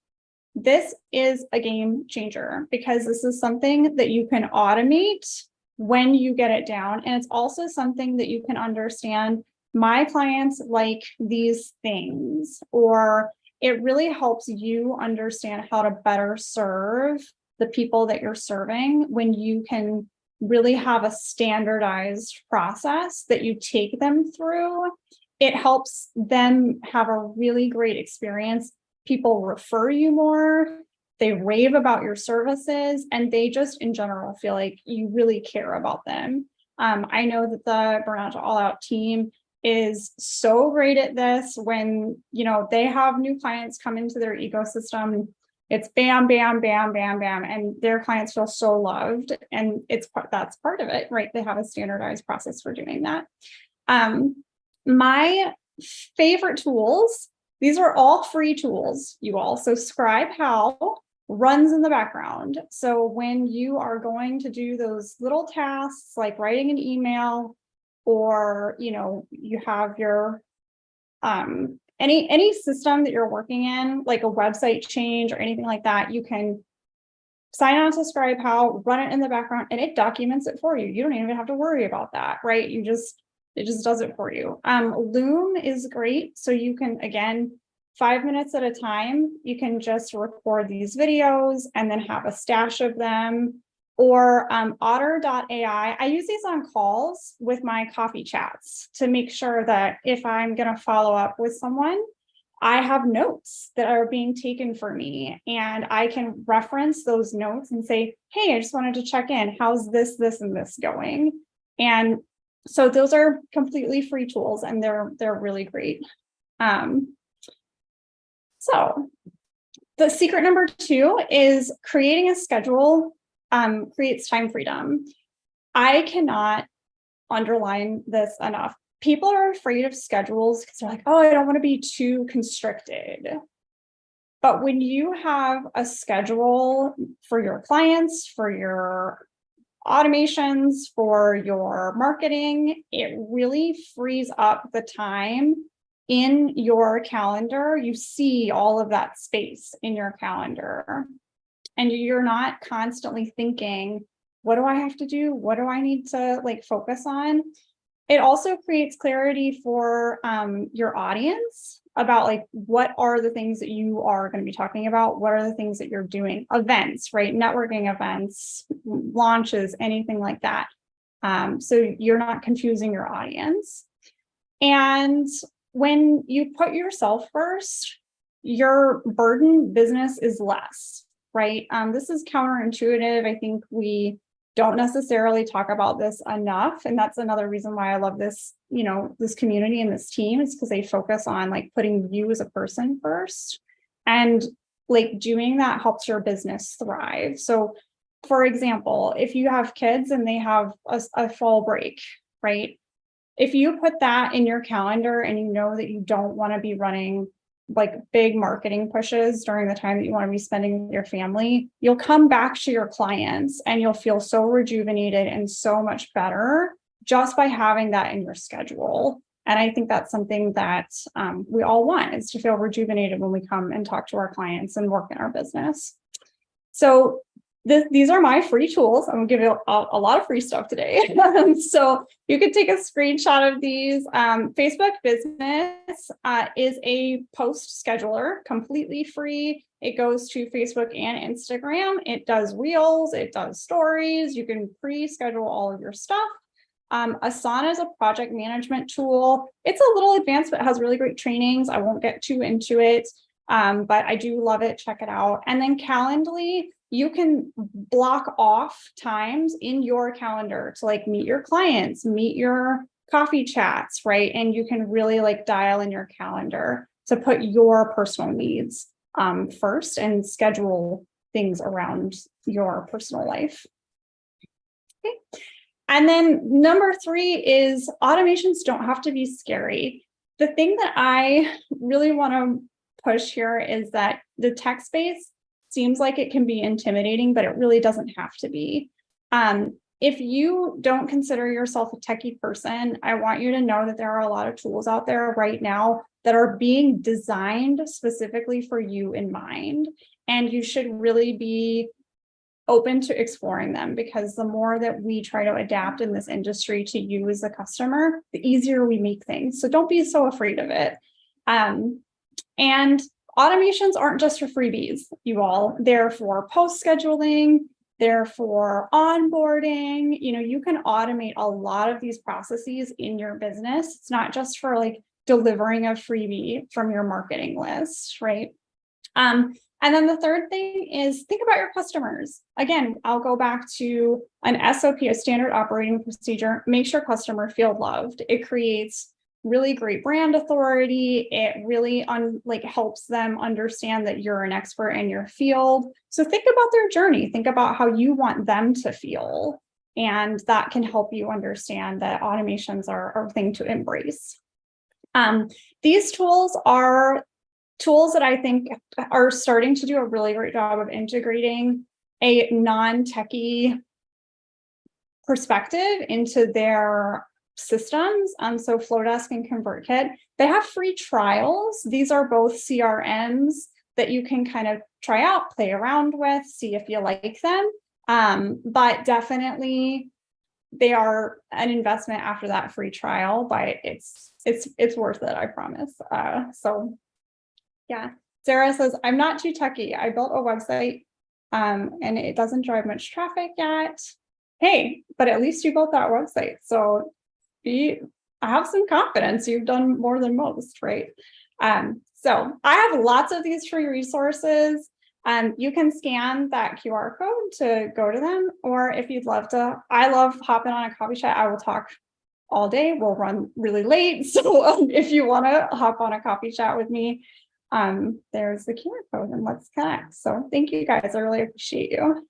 this is a game changer, because this is something that you can automate when you get it down. And it's also something that you can understand, my clients like these things, or it really helps you understand how to better serve the people that you're serving when you can really have a standardized process that you take them through. It helps them have a really great experience. People refer you more, they rave about your services, and they just in general feel like you really care about them. I know that the Burnout to All Out team is so great at this. When they have new clients come into their ecosystem, it's bam, bam, bam, bam, bam, and their clients feel so loved. And that's part of it, right? They have a standardized process for doing that. My favorite tools, these are all free tools, you all. So 𝐋𝐈𝐕𝐈𝐍𝐆 runs in the background. So when you are going to do those little tasks like writing an email, or you have your any system that you're working in, like a website change or anything like that, you can sign on to 𝐋𝐈𝐕𝐈𝐍𝐆, run it in the background, and it documents it for you. You don't even have to worry about that, right? It just does it for you. Loom is great. So you can, again, 5 minutes at a time, you can just record these videos and then have a stash of them. Or Otter.ai, I use these on calls with my coffee chats to make sure that if I'm going to follow up with someone, I have notes that are being taken for me, and I can reference those notes and say, hey, I just wanted to check in. How's this, and this going? And so those are completely free tools, and they're really great. So the secret number 2 is creating a schedule creates time freedom. I cannot underline this enough. People are afraid of schedules because they're like, oh, I don't want to be too constricted. But when you have a schedule for your clients, for your automations, for your marketing, it really frees up the time in your calendar, you see all of that space in your calendar. And you're not constantly thinking, what do I have to do? What do I need to like focus on? It also creates clarity for your audience about like, what are the things that you are going to be talking about? What are the things that you're doing? Events, right? Networking events, launches, anything like that. So you're not confusing your audience. And when you put yourself first, your burden business is less, right? This is counterintuitive. I think we don't necessarily talk about this enough. And that's another reason why I love this, you know, this community and this team, is because they focus on like putting you as a person first. And like doing that helps your business thrive. So for example, if you have kids and they have a fall break, right? If you put that in your calendar and you know that you don't want to be running like big marketing pushes during the time that you want to be spending with your family, you'll come back to your clients and you'll feel so rejuvenated and so much better just by having that in your schedule. And I think that's something that we all want, is to feel rejuvenated when we come and talk to our clients and work in our business. So these are my free tools. I'm gonna give you a lot of free stuff today. So you could take a screenshot of these. Facebook Business is a post scheduler, completely free. It goes to Facebook and Instagram. It does reels, it does stories. You can pre-schedule all of your stuff. Asana is a project management tool. It's a little advanced, but it has really great trainings. I won't get too into it, but I do love it. Check it out. And then Calendly, you can block off times in your calendar to like meet your clients, meet your coffee chats, right? And you can really like dial in your calendar to put your personal needs first and schedule things around your personal life. Okay. And then number 3 is automations don't have to be scary. The thing that I really want to push here is that the tech space seems like it can be intimidating, but it really doesn't have to be. If you don't consider yourself a techie person, I want you to know that there are a lot of tools out there right now that are being designed specifically for you in mind. And you should really be open to exploring them, because the more that we try to adapt in this industry to you as a customer, the easier we make things. So don't be so afraid of it. And automations aren't just for freebies, you all. They're for post scheduling, they're for onboarding. You know, you can automate a lot of these processes in your business. It's not just for like delivering a freebie from your marketing list, right? And then the third thing is think about your customers. Again, I'll go back to an SOP, a standard operating procedure. Make sure customers feel loved. It creates really great brand authority. It really helps them understand that you're an expert in your field. So think about their journey. Think about how you want them to feel. And that can help you understand that automations are a thing to embrace. These tools are tools that I think are starting to do a really great job of integrating a non-techie perspective into their systems. So Flowdesk and ConvertKit, they have free trials. These are both CRMs that you can kind of try out, play around with, see if you like them. But definitely they are an investment after that free trial, but it's worth it, I promise. So yeah, Sarah says, I'm not too techie. I built a website and it doesn't drive much traffic yet. Hey, but at least you built that website. So have some confidence. You've done more than most, right? So I have lots of these free resources. You can scan that QR code to go to them, or if you'd love to, I love hopping on a coffee chat. I will talk all day. We'll run really late. So if you want to hop on a coffee chat with me, there's the QR code and let's connect. So thank you guys. I really appreciate you.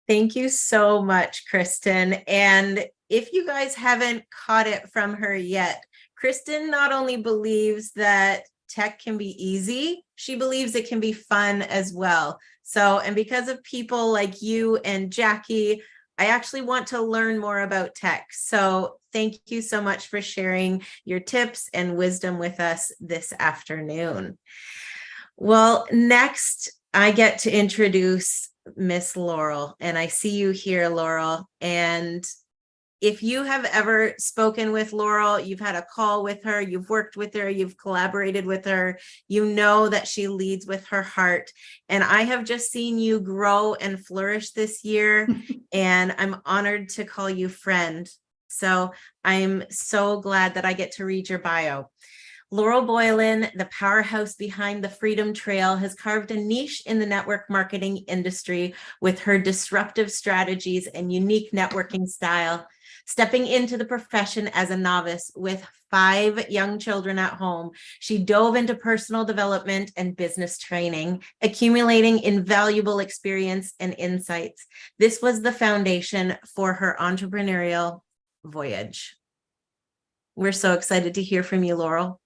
Thank you so much, Kristen. And if you guys haven't caught it from her yet, Kristen not only believes that tech can be easy, she believes it can be fun as well. So, and because of people like you and Jackie, I actually want to learn more about tech. So thank you so much for sharing your tips and wisdom with us this afternoon. Well, next I get to introduce Miss Laurel, and I see you here, Laurel. And if you have ever spoken with Laurel, you've had a call with her, you've worked with her, you've collaborated with her, you know that she leads with her heart. And I have just seen you grow and flourish this year, and I'm honored to call you friend. So I'm so glad that I get to read your bio. Laurel Boylan, the powerhouse behind the Freedom Trail, has carved a niche in the network marketing industry with her disruptive strategies and unique networking style. Stepping into the profession as a novice with 5 young children at home, she dove into personal development and business training, accumulating invaluable experience and insights. This was the foundation for her entrepreneurial voyage. We're so excited to hear from you, Laurel.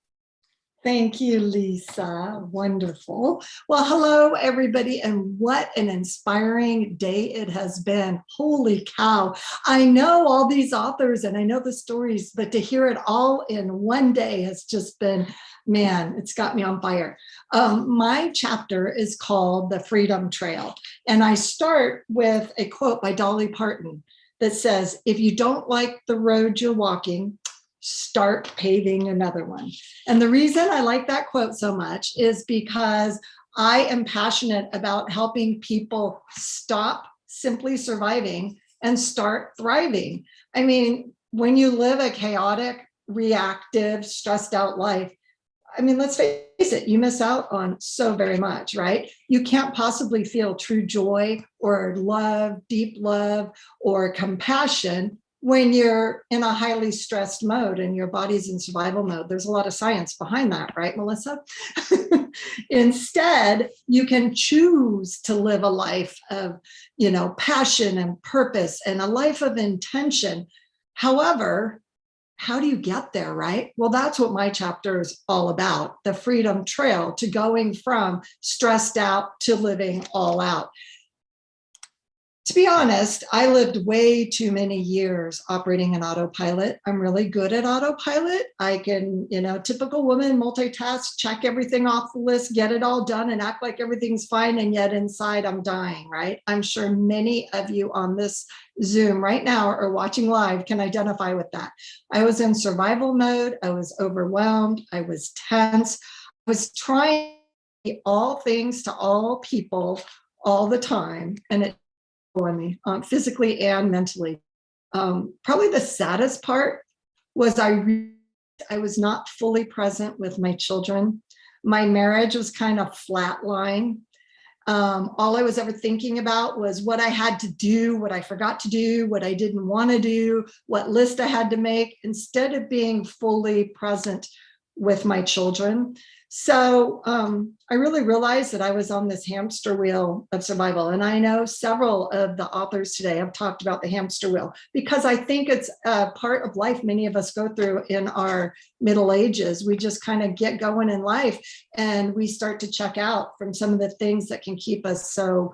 Thank you, Lisa. Wonderful. Well, hello, everybody, and what an inspiring day it has been. Holy cow. I know all these authors and I know the stories, but to hear it all in one day has just been, man, it's got me on fire. My chapter is called The Freedom Trail, and I start with a quote by Dolly Parton that says, "If you don't like the road you're walking, start paving another one." And the reason I like that quote so much is because I am passionate about helping people stop simply surviving and start thriving. I mean, when you live a chaotic, reactive, stressed out life, I mean, let's face it, you miss out on so very much, right? You can't possibly feel true joy or love, deep love, or compassion when you're in a highly stressed mode and your body's in survival mode. There's a lot of science behind that, right, Melissa? Instead, you can choose to live a life of, passion and purpose and a life of intention. However, how do you get there, right? Well, that's what my chapter is all about, the Freedom Trail to going from stressed out to living all out. To be honest, I lived way too many years operating in autopilot. I'm really good at autopilot. I can, typical woman, multitask, check everything off the list, get it all done and act like everything's fine. And yet inside I'm dying, right? I'm sure many of you on this Zoom right now or watching live can identify with that. I was in survival mode. I was overwhelmed. I was tense. I was trying to be all things to all people all the time. And it on me, physically and mentally. Probably the saddest part was I was not fully present with my children. My marriage was kind of flatline. All I was ever thinking about was what I had to do, what I forgot to do, what I didn't want to do, what list I had to make, instead of being fully present with my children. So I really realized that I was on this hamster wheel of survival. And I know several of the authors today have talked about the hamster wheel because I think it's a part of life many of us go through in our middle ages. We just kind of get going in life and we start to check out from some of the things that can keep us so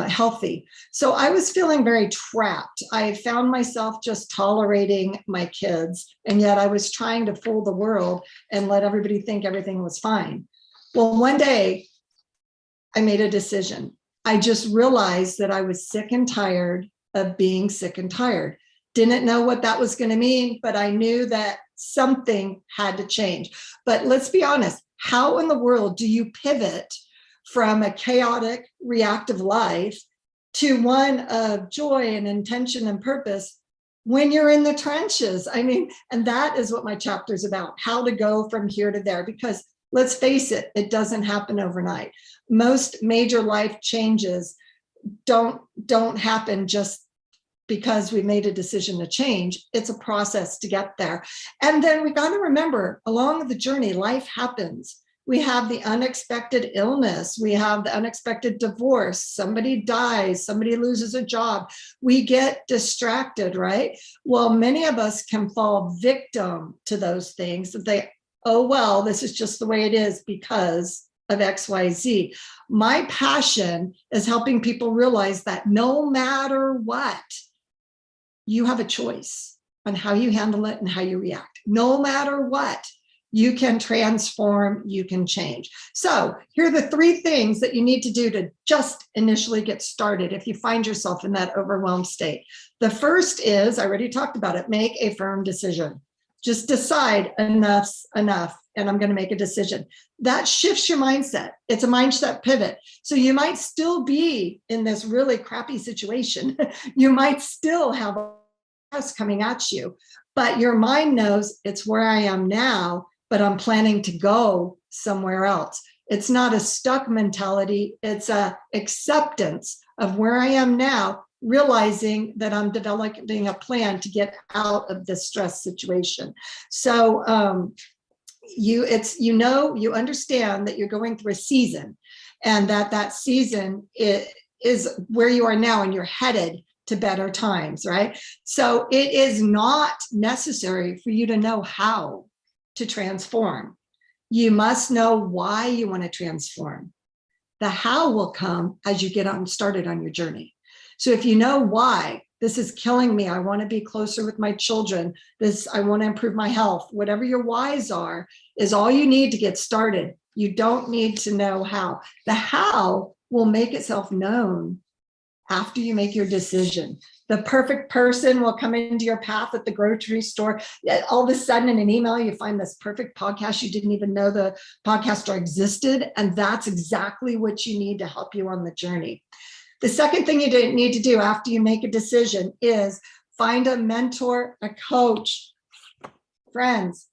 healthy. So I was feeling very trapped. I found myself just tolerating my kids, and yet I was trying to fool the world and let everybody think everything was fine. Well, one day I made a decision. I just realized that I was sick and tired of being sick and tired. Didn't know what that was going to mean, but I knew that something had to change. But let's be honest, how in the world do you pivot from a chaotic, reactive life to one of joy and intention and purpose when you're in the trenches? I mean, and that is what my chapter is about, how to go from here to there, because let's face it, it doesn't happen overnight. Most major life changes don't happen just because we made a decision to change. It's a process to get there. And then we got to remember, along the journey, life happens. We have the unexpected illness. We have the unexpected divorce. Somebody dies. Somebody loses a job. We get distracted, right? Well, many of us can fall victim to those things. Oh, well, this is just the way it is because of XYZ. My passion is helping people realize that no matter what, you have a choice on how you handle it and how you react. No matter what, you can transform, you can change. So here are the 3 things that you need to do to just initially get started if you find yourself in that overwhelmed state. The first is, I already talked about it, make a firm decision. Just decide enough's enough, and I'm going to make a decision. That shifts your mindset. It's a mindset pivot. So you might still be in this really crappy situation. You might still have stress coming at you, but your mind knows it's where I am now, but I'm planning to go somewhere else. It's not a stuck mentality. It's a acceptance of where I am now, realizing that I'm developing a plan to get out of this stress situation. So you understand that you're going through a season, and that season is where you are now, and you're headed to better times, right? So it is not necessary for you to know how to transform. You must know why you want to transform. The how will come as you get on started on your journey. So if you know why, this is killing me, I want to be closer with my children, I want to improve my health, whatever your whys are, is all you need to get started. You don't need to know how. The how will make itself known after you make your decision. The perfect person will come into your path at the grocery store. All of a sudden in an email, you find this perfect podcast. You didn't even know the podcaster existed. And that's exactly what you need to help you on the journey. The second thing you need to do after you make a decision is find a mentor, a coach, friends,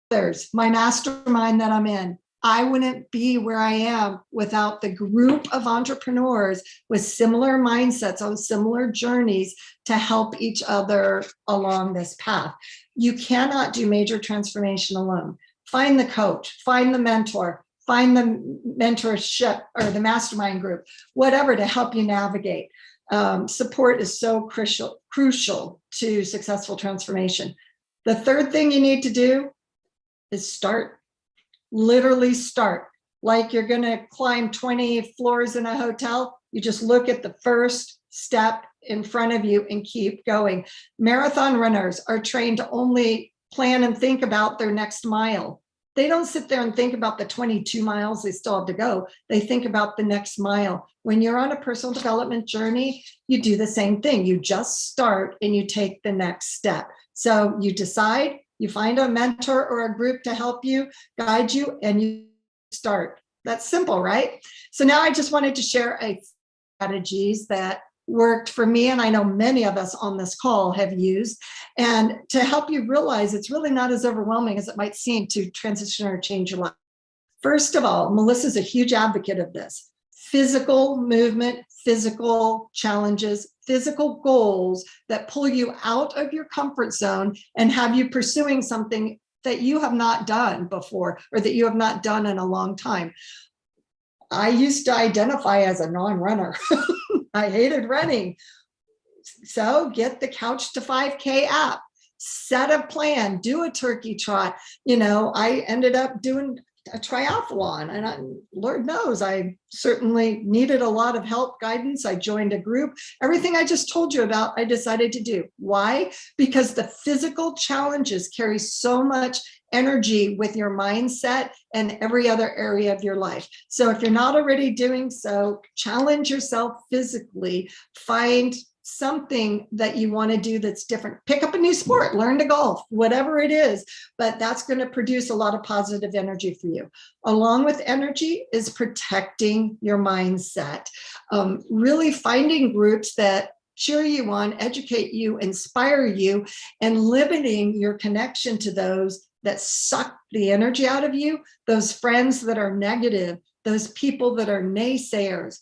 others, my mastermind that I'm in. I wouldn't be where I am without the group of entrepreneurs with similar mindsets on similar journeys to help each other along this path. You cannot do major transformation alone. Find the coach, find the mentor, find the mentorship or the mastermind group, whatever to help you navigate. Support is so crucial to successful transformation. The third thing you need to do is start. Literally start. Like you're going to climb 20 floors in a hotel. You just look at the first step in front of you and keep going. Marathon runners are trained to only plan and think about their next mile. They don't sit there and think about the 22 miles they still have to go. They think about the next mile. When you're on a personal development journey, you do the same thing. You just start and you take the next step. So you decide, you find a mentor or a group to help you, guide you, and you start. That's simple, right? So now I just wanted to share strategies that worked for me, and I know many of us on this call have used, and to help you realize it's really not as overwhelming as it might seem to transition or change your life. First of all, Melissa's a huge advocate of this. Physical movement, physical challenges, physical goals that pull you out of your comfort zone and have you pursuing something that you have not done before or that you have not done in a long time. I used to identify as a non-runner. I hated running. So get the Couch to 5K app, set a plan, do a turkey trot. I ended up doing a triathlon, and Lord knows I certainly needed a lot of help, guidance. I joined a group. Everything I just told you about, I decided to do. Why? Because the physical challenges carry so much energy with your mindset and every other area of your life. So if you're not already doing so, challenge yourself physically. Find something that you want to do that's different. Pick up a new sport, learn to golf, whatever it is, but that's going to produce a lot of positive energy for you. Along with energy is protecting your mindset. Really finding groups that cheer you on, educate you, inspire you, and limiting your connection to those that suck the energy out of you, those friends that are negative, those people that are naysayers.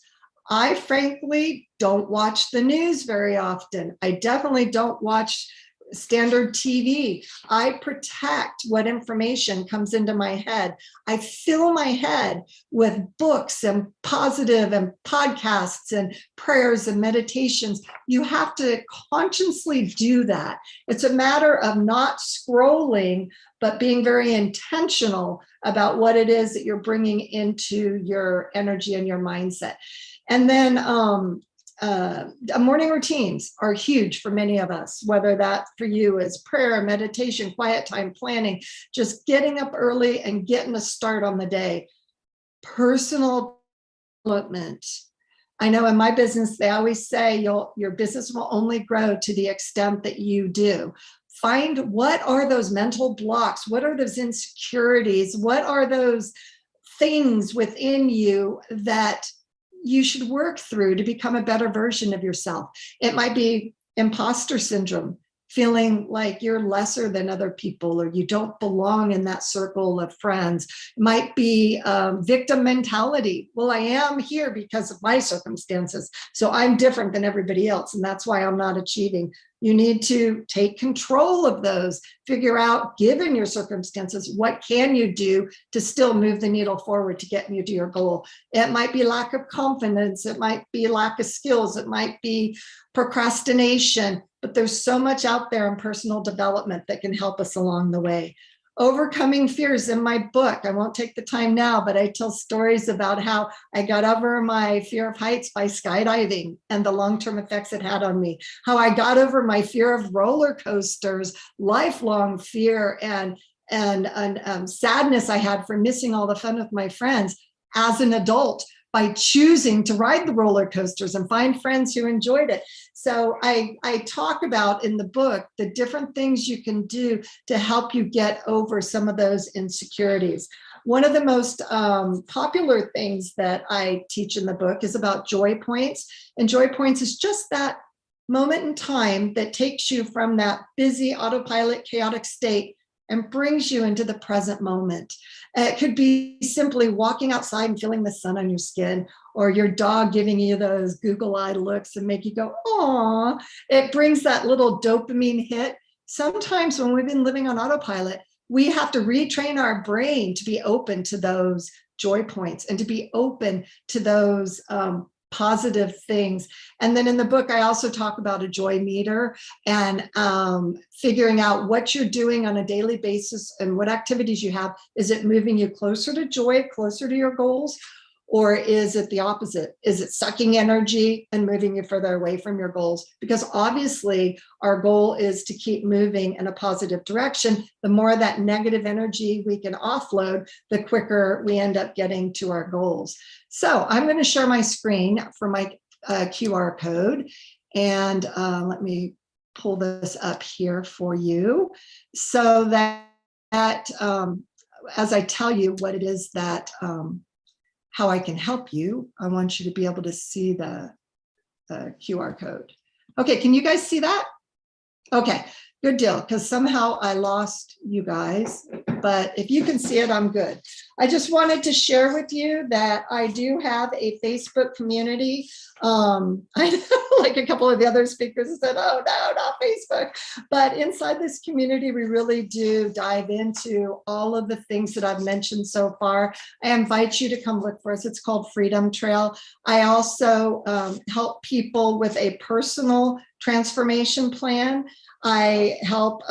I frankly don't watch the news very often. I definitely don't watch standard TV. I protect what information comes into my head. I fill my head with books and positive and podcasts and prayers and meditations. You have to consciously do that. It's a matter of not scrolling, but being very intentional about what it is that you're bringing into your energy and your mindset. And then morning routines are huge for many of us, whether that for you is prayer, meditation, quiet time, planning, just getting up early and getting a start on the day. Personal development. I know in my business, they always say your business will only grow to the extent that you do. Find what are those mental blocks? What are those insecurities? What are those things within you that you should work through to become a better version of yourself? It might be imposter syndrome, feeling like you're lesser than other people or you don't belong in that circle of friends. It might be victim mentality. Well, I am here because of my circumstances, so I'm different than everybody else, and that's why I'm not achieving. You need to take control of those, figure out, given your circumstances, what can you do to still move the needle forward to get you to your goal? It might be lack of confidence. It might be lack of skills. It might be procrastination, but there's so much out there in personal development that can help us along the way. Overcoming fears in my book. I won't take the time now, but I tell stories about how I got over my fear of heights by skydiving and the long-term effects it had on me. How I got over my fear of roller coasters, lifelong fear and sadness I had for missing all the fun with my friends as an adult by choosing to ride the roller coasters and find friends who enjoyed it. So I talk about in the book the different things you can do to help you get over some of those insecurities. One of the most popular things that I teach in the book is about joy points. And joy points is just that moment in time that takes you from that busy autopilot chaotic state and brings you into the present moment. It could be simply walking outside and feeling the sun on your skin, or your dog giving you those Google-eyed looks and make you go, "Aw." It brings that little dopamine hit. Sometimes when we've been living on autopilot, we have to retrain our brain to be open to those joy points and to be open to those positive things. And then in the book, I also talk about a joy meter and figuring out what you're doing on a daily basis and what activities you have. Is it moving you closer to joy, closer to your goals? Or is it the opposite? Is it sucking energy and moving you further away from your goals? Because obviously our goal is to keep moving in a positive direction. The more of that negative energy we can offload, the quicker we end up getting to our goals. So I'm going to share my screen for my QR code. And let me pull this up here for you so that as I tell you what it is that how I can help you, I want you to be able to see the QR code. Okay, can you guys see that? Okay, good deal, because somehow I lost you guys, but if you can see it, I'm good. I just wanted to share with you that I do have a Facebook community. I know, like a couple of the other speakers said, "Oh no, not Facebook." But inside this community, we really do dive into all of the things that I've mentioned so far. I invite you to come look for us. It's called Freedom Trail. I also help people with a personal transformation plan. I help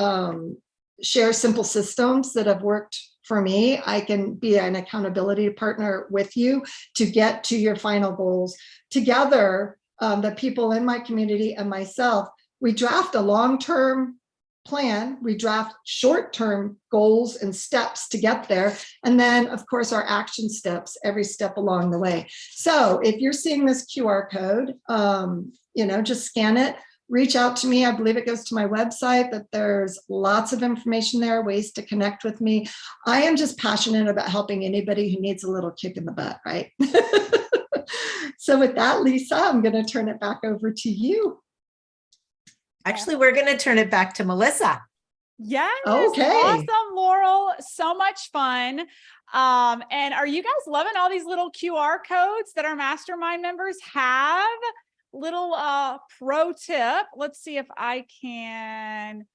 share simple systems that have worked for me. I can be an accountability partner with you to get to your final goals. Together, the people in my community and myself, we draft a long-term plan. We draft short-term goals and steps to get there. And then, of course, our action steps every step along the way. So if you're seeing this QR code, just scan it. Reach out to me. I believe it goes to my website, but there's lots of information there, ways to connect with me. I am just passionate about helping anybody who needs a little kick in the butt, right? So with that, Lisa, I'm going to turn it back over to you. Actually, we're going to turn it back to Melissa. Yes. Okay. Awesome, Laurel. So much fun. And are you guys loving all these little QR codes that our mastermind members have? Little pro tip. Let's see if I can.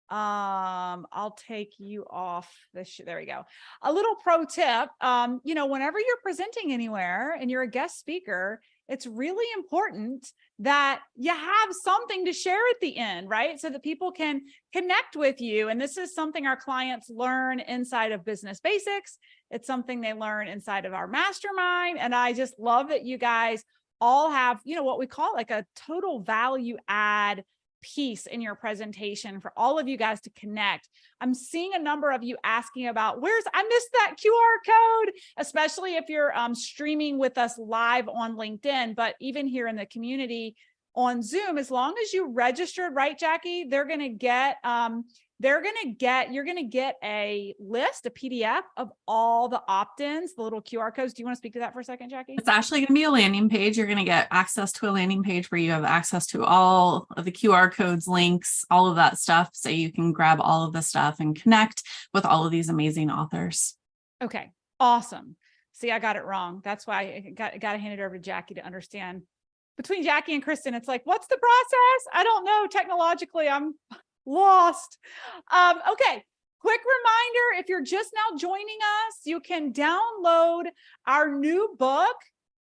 I'll take you off this. There we go. A little pro tip. Whenever you're presenting anywhere and you're a guest speaker, it's really important that you have something to share at the end, right? So that people can connect with you. And this is something our clients learn inside of Business Basics. It's something they learn inside of our mastermind. And I just love that you guys all have, what we call like a total value add piece in your presentation for all of you guys to connect. I'm seeing a number of you asking about I missed that QR code, especially if you're streaming with us live on LinkedIn, but even here in the community on Zoom, as long as you registered, right, Jackie, you're going to get a list, a PDF of all the opt-ins, the little QR codes. Do you want to speak to that for a second, Jackie? It's actually going to be a landing page. You're going to get access to a landing page where you have access to all of the QR codes, links, all of that stuff. So you can grab all of the stuff and connect with all of these amazing authors. Okay, awesome. See, I got it wrong. That's why I got to hand it over to Jackie to understand. Between Jackie and Kristen, it's like, what's the process? I don't know. Technologically, I'm lost. Okay. Quick reminder, if you're just now joining us, you can download our new book,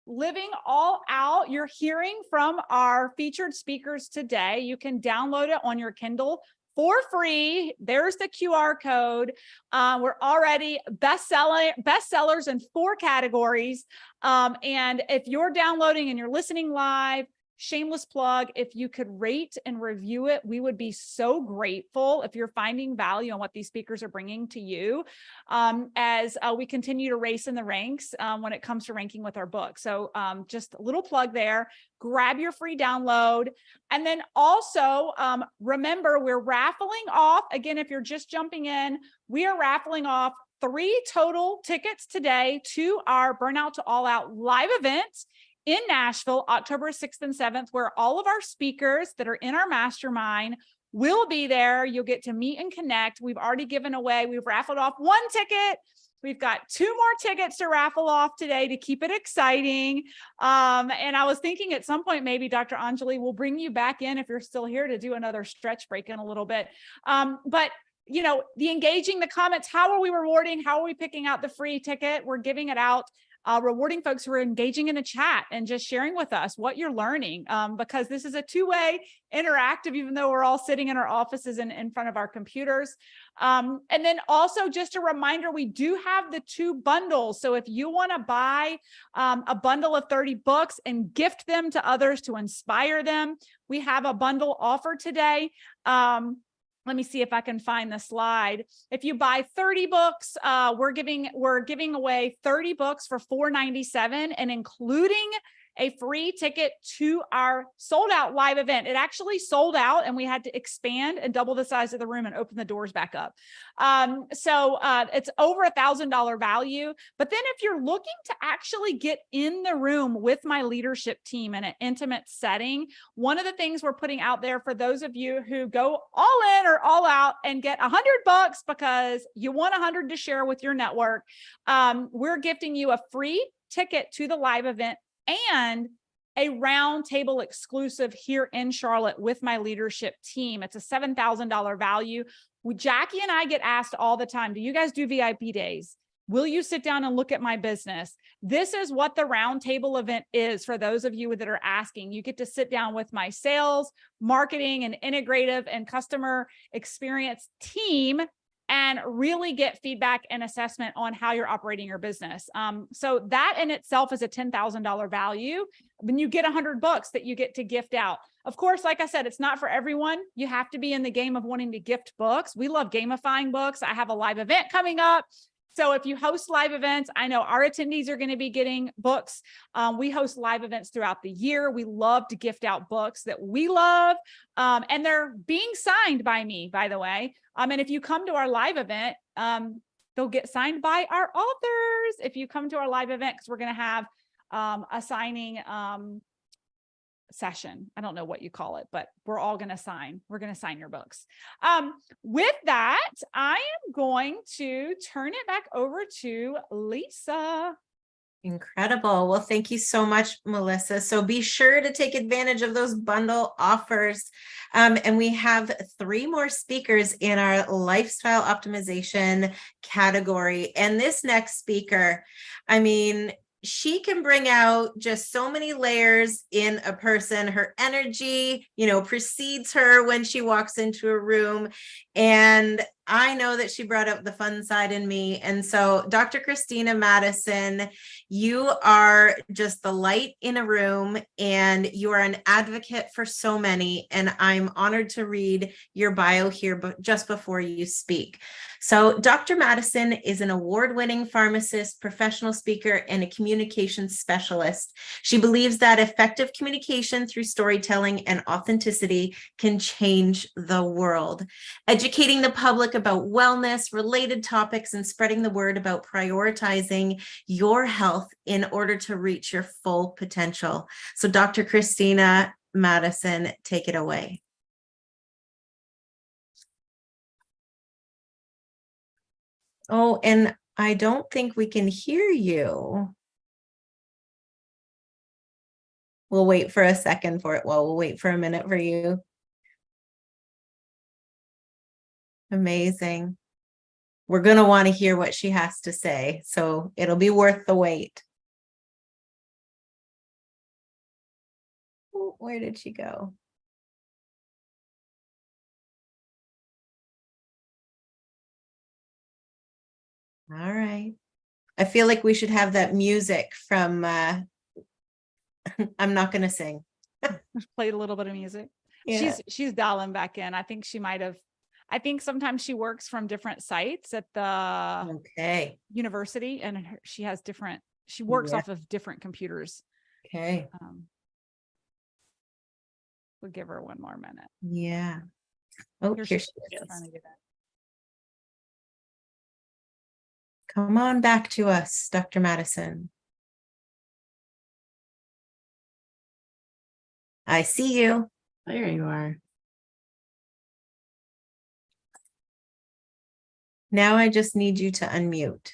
Living All Out. You're hearing from our featured speakers today. You can download it on your Kindle for free. There's the QR code. We're already bestsellers in 4 categories. And if you're downloading and you're listening live, shameless plug, if you could rate and review it, we would be so grateful if you're finding value on what these speakers are bringing to you as we continue to race in the ranks when it comes to ranking with our book. So just a little plug there. Grab your free download. And then also remember, we're raffling off, again, if you're just jumping in, we are raffling off 3 total tickets today to our Burnout to All Out live event in Nashville, October 6th and 7th, where all of our speakers that are in our mastermind will be there. You'll get to meet and connect. We've already given away, we've raffled off 1 ticket. We've got 2 more tickets to raffle off today to keep it exciting. And I was thinking at some point, maybe Dr. Anjali will bring you back in if you're still here to do another stretch break in a little bit. But the engaging, the comments, how are we rewarding? How are we picking out the free ticket? We're giving it out. Rewarding folks who are engaging in the chat and just sharing with us what you're learning, because this is a 2-way interactive, even though we're all sitting in our offices and in front of our computers. And then also just a reminder, we do have the 2 bundles. So if you want to buy a bundle of 30 books and gift them to others to inspire them, we have a bundle offer today. Let me see if I can find the slide. If you buy 30 books, we're giving away 30 books for $4.97 and including a free ticket to our sold out live event. It actually sold out and we had to expand and double the size of the room and open the doors back up. So it's over $1,000 value. But then if you're looking to actually get in the room with my leadership team in an intimate setting, one of the things we're putting out there for those of you who go all in or all out and get $100 because you want 100 to share with your network, we're gifting you a free ticket to the live event and a round table exclusive here in Charlotte with my leadership team. It's a $7,000 value. Jackie and I get asked all the time, do you guys do VIP days? Will you sit down and look at my business? This is what the round table event is for those of you that are asking. You get to sit down with my sales, marketing, and integrative and customer experience team and really get feedback and assessment on how you're operating your business. So that in itself is a $10,000 value. When you get 100 books that you get to gift out. Of course, like I said, it's not for everyone. You have to be in the game of wanting to gift books. We love gamifying books. I have a live event coming up. So if you host live events, I know our attendees are going to be getting books. We host live events throughout the year. We love to gift out books that we love. And they're being signed by me, by the way. And if you come to our live event, they'll get signed by our authors. If you come to our live event, because we're going to have a signing session. I don't know what you call it, but we're all going to sign. We're going to sign your books. With that, I am going to turn it back over to Lisa. Incredible. Well, thank you so much, Melissa. So be sure to take advantage of those bundle offers. And we have 3 more speakers in our lifestyle optimization category. And this next speaker, I mean, she can bring out just so many layers in a person. Her energy, precedes her when she walks into a room. And I know that she brought up the fun side in me. And so Dr. Christina Madison, you are just the light in a room, and you are an advocate for so many. And I'm honored to read your bio here, but just before you speak. So Dr. Madison is an award-winning pharmacist, professional speaker, and a communications specialist. She believes that effective communication through storytelling and authenticity can change the world. Educating the public about wellness, related topics, and spreading the word about prioritizing your health in order to reach your full potential. So Dr. Christina Madison, take it away. Oh, and I don't think we can hear you. We'll wait for a second for it. Well, we'll wait for a minute for you. Amazing. We're going to want to hear what she has to say, so it'll be worth the wait. Oh, where did she go? All right. I feel like we should have that music from, I'm not going to sing. Played a little bit of music. Yeah. She's dialing back in. I think she might have, I think sometimes she works from different sites at the university, and she has different, she works off of different computers. Okay. We'll give her one more minute. Yeah. Oh, here she is. Trying to get it. Come on back to us, Dr. Madison. I see you. There you are. Now I just need you to unmute.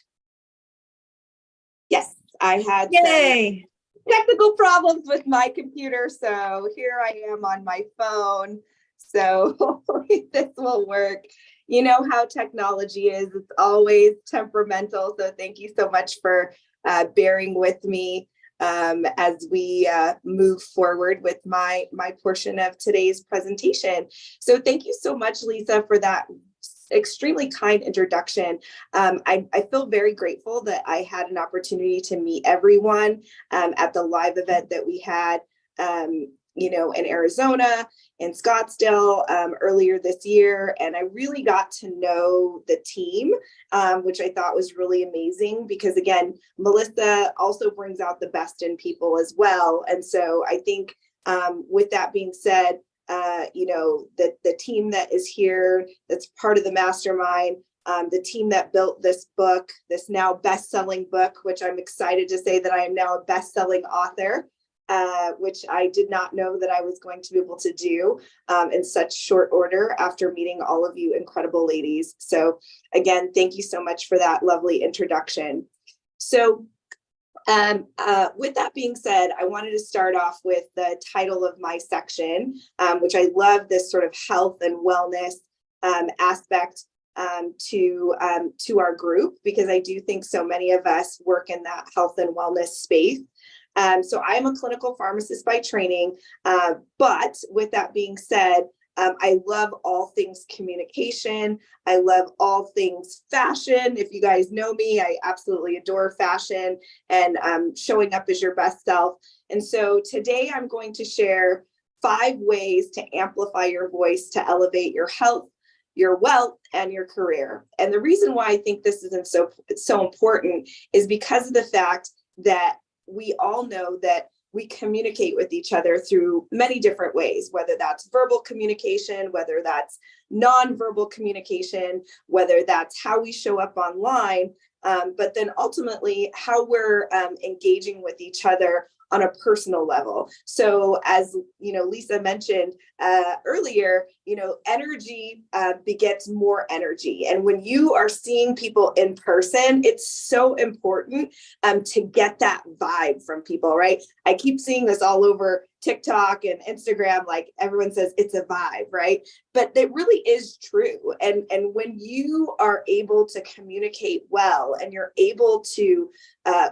Yes, I had Yay! some technical problems with my computer, so here I am on my phone. So hopefully this will work. You know how technology is, it's always temperamental. So thank you so much for bearing with me as we move forward with my portion of today's presentation. So thank you so much, Lisa, for that extremely kind introduction. I feel very grateful that I had an opportunity to meet everyone at the live event that we had, in Arizona, in Scottsdale earlier this year. And I really got to know the team, which I thought was really amazing because, again, Melissa also brings out the best in people as well. And so I think with that being said, the team that is here, that's part of the mastermind, the team that built this book, this now best-selling book, which I'm excited to say that I am now a best-selling author, which I did not know that I was going to be able to do in such short order after meeting all of you incredible ladies. So again, thank you so much for that lovely introduction. So with that being said, I wanted to start off with the title of my section, which I love this sort of health and wellness aspect to our group, because I do think so many of us work in that health and wellness space. So I am a clinical pharmacist by training, but with that being said, I love all things communication. I love all things fashion. If you guys know me, I absolutely adore fashion and showing up as your best self. And so today I'm going to share 5 ways to amplify your voice to elevate your health, your wealth, and your career. And the reason why I think this isn't so important is because of the fact that we all know that we communicate with each other through many different ways, whether that's verbal communication, whether that's nonverbal communication, whether that's how we show up online, but then ultimately how we're engaging with each other on a personal level. So as Lisa mentioned earlier, energy begets more energy. And when you are seeing people in person, it's so important to get that vibe from people, right? I keep seeing this all over TikTok and Instagram, like everyone says it's a vibe, right? But it really is true. And when you are able to communicate well and you're able to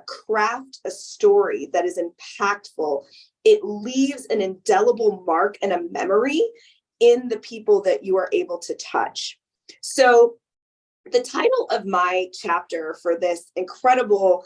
craft a story that is impactful, it leaves an indelible mark and a memory in the people that you are able to touch. So the title of my chapter for this incredible,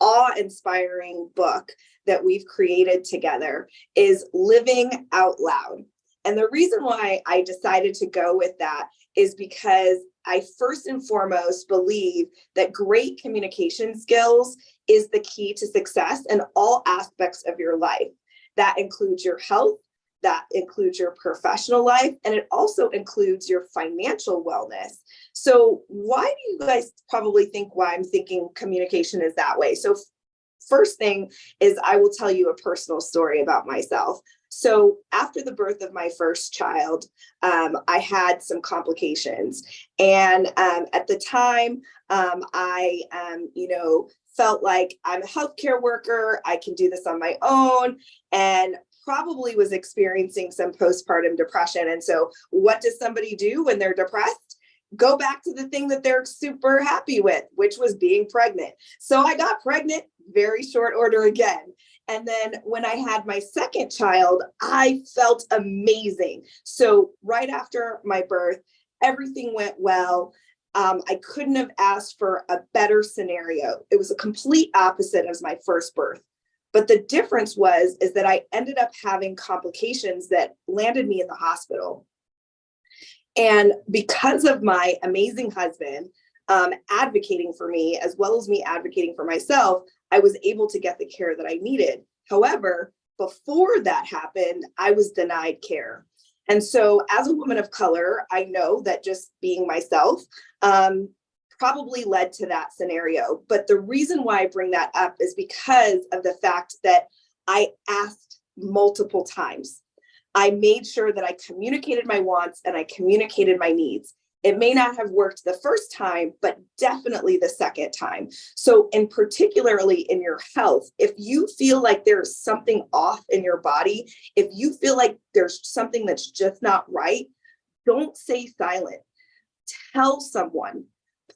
awe-inspiring book that we've created together is Living Out Loud. And the reason why I decided to go with that is because I first and foremost believe that great communication skills is the key to success in all aspects of your life. That includes your health, that includes your professional life, and it also includes your financial wellness. So why do you guys probably think why I'm thinking communication is that way? So first thing is I will tell you a personal story about myself. So after the birth of my first child, I had some complications. And at the time, I felt like I'm a healthcare worker. I can do this on my own, and probably was experiencing some postpartum depression. And so what does somebody do when they're depressed? Go back to the thing that they're super happy with, which was being pregnant. So I got pregnant, very short order again. And then when I had my second child, I felt amazing. So right after my birth, everything went well. I couldn't have asked for a better scenario. It was a complete opposite of my first birth. But the difference is that I ended up having complications that landed me in the hospital. And because of my amazing husband advocating for me, as well as me advocating for myself, I was able to get the care that I needed. However, before that happened, I was denied care. And so as a woman of color, I know that just being myself probably led to that scenario. But the reason why I bring that up is because of the fact that I asked multiple times. I made sure that I communicated my wants and I communicated my needs. It may not have worked the first time, but definitely the second time. So particularly in your health, if you feel like there's something off in your body, if you feel like there's something that's just not right, don't stay silent. Tell someone,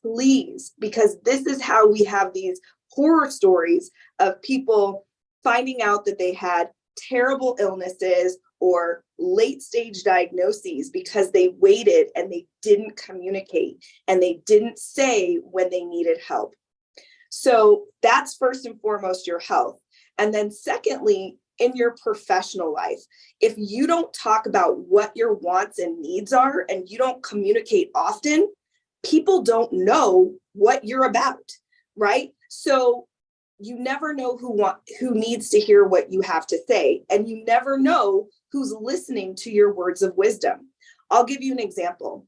please, because this is how we have these horror stories of people finding out that they had terrible illnesses or late stage diagnoses because they waited and they didn't communicate and they didn't say when they needed help. So that's first and foremost your health. And then secondly, in your professional life, if you don't talk about what your wants and needs are and you don't communicate often, people don't know what you're about, right? So you never know who needs to hear what you have to say, and you never know who's listening to your words of wisdom. I'll give you an example.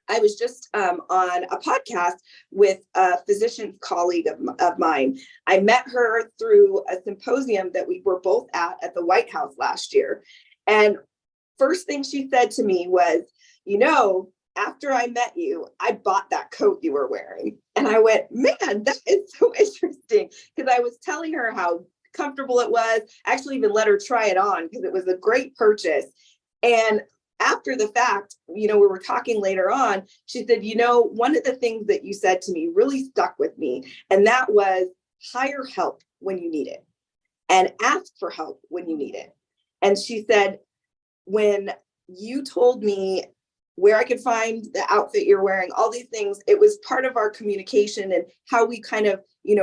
I was just on a podcast with a physician colleague of mine. I met her through a symposium that we were both at the White House last year. And first thing she said to me was, after I met you, I bought that coat you were wearing. And I went, man, that is so interesting. Because I was telling her how comfortable it was. I actually even let her try it on because it was a great purchase. And after the fact, we were talking later on, she said, one of the things that you said to me really stuck with me. And that was hire help when you need it and ask for help when you need it. And she said, when you told me where I could find the outfit you're wearing, all these things, it was part of our communication and how we kind of,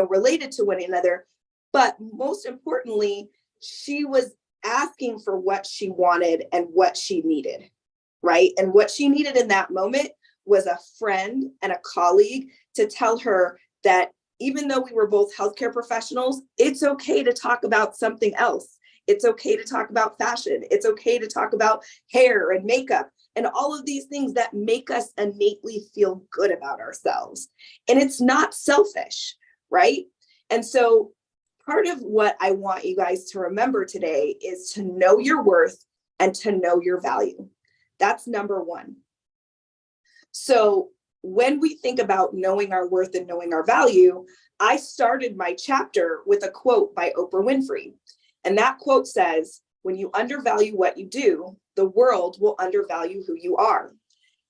related to one another. But most importantly, she was asking for what she wanted and what she needed, right? And what she needed in that moment was a friend and a colleague to tell her that even though we were both healthcare professionals, it's okay to talk about something else. It's okay to talk about fashion. It's okay to talk about hair and makeup and all of these things that make us innately feel good about ourselves. And it's not selfish, right? And so part of what I want you guys to remember today is to know your worth and to know your value. That's number one. So when we think about knowing our worth and knowing our value, I started my chapter with a quote by Oprah Winfrey. And that quote says, when you undervalue what you do, the world will undervalue who you are.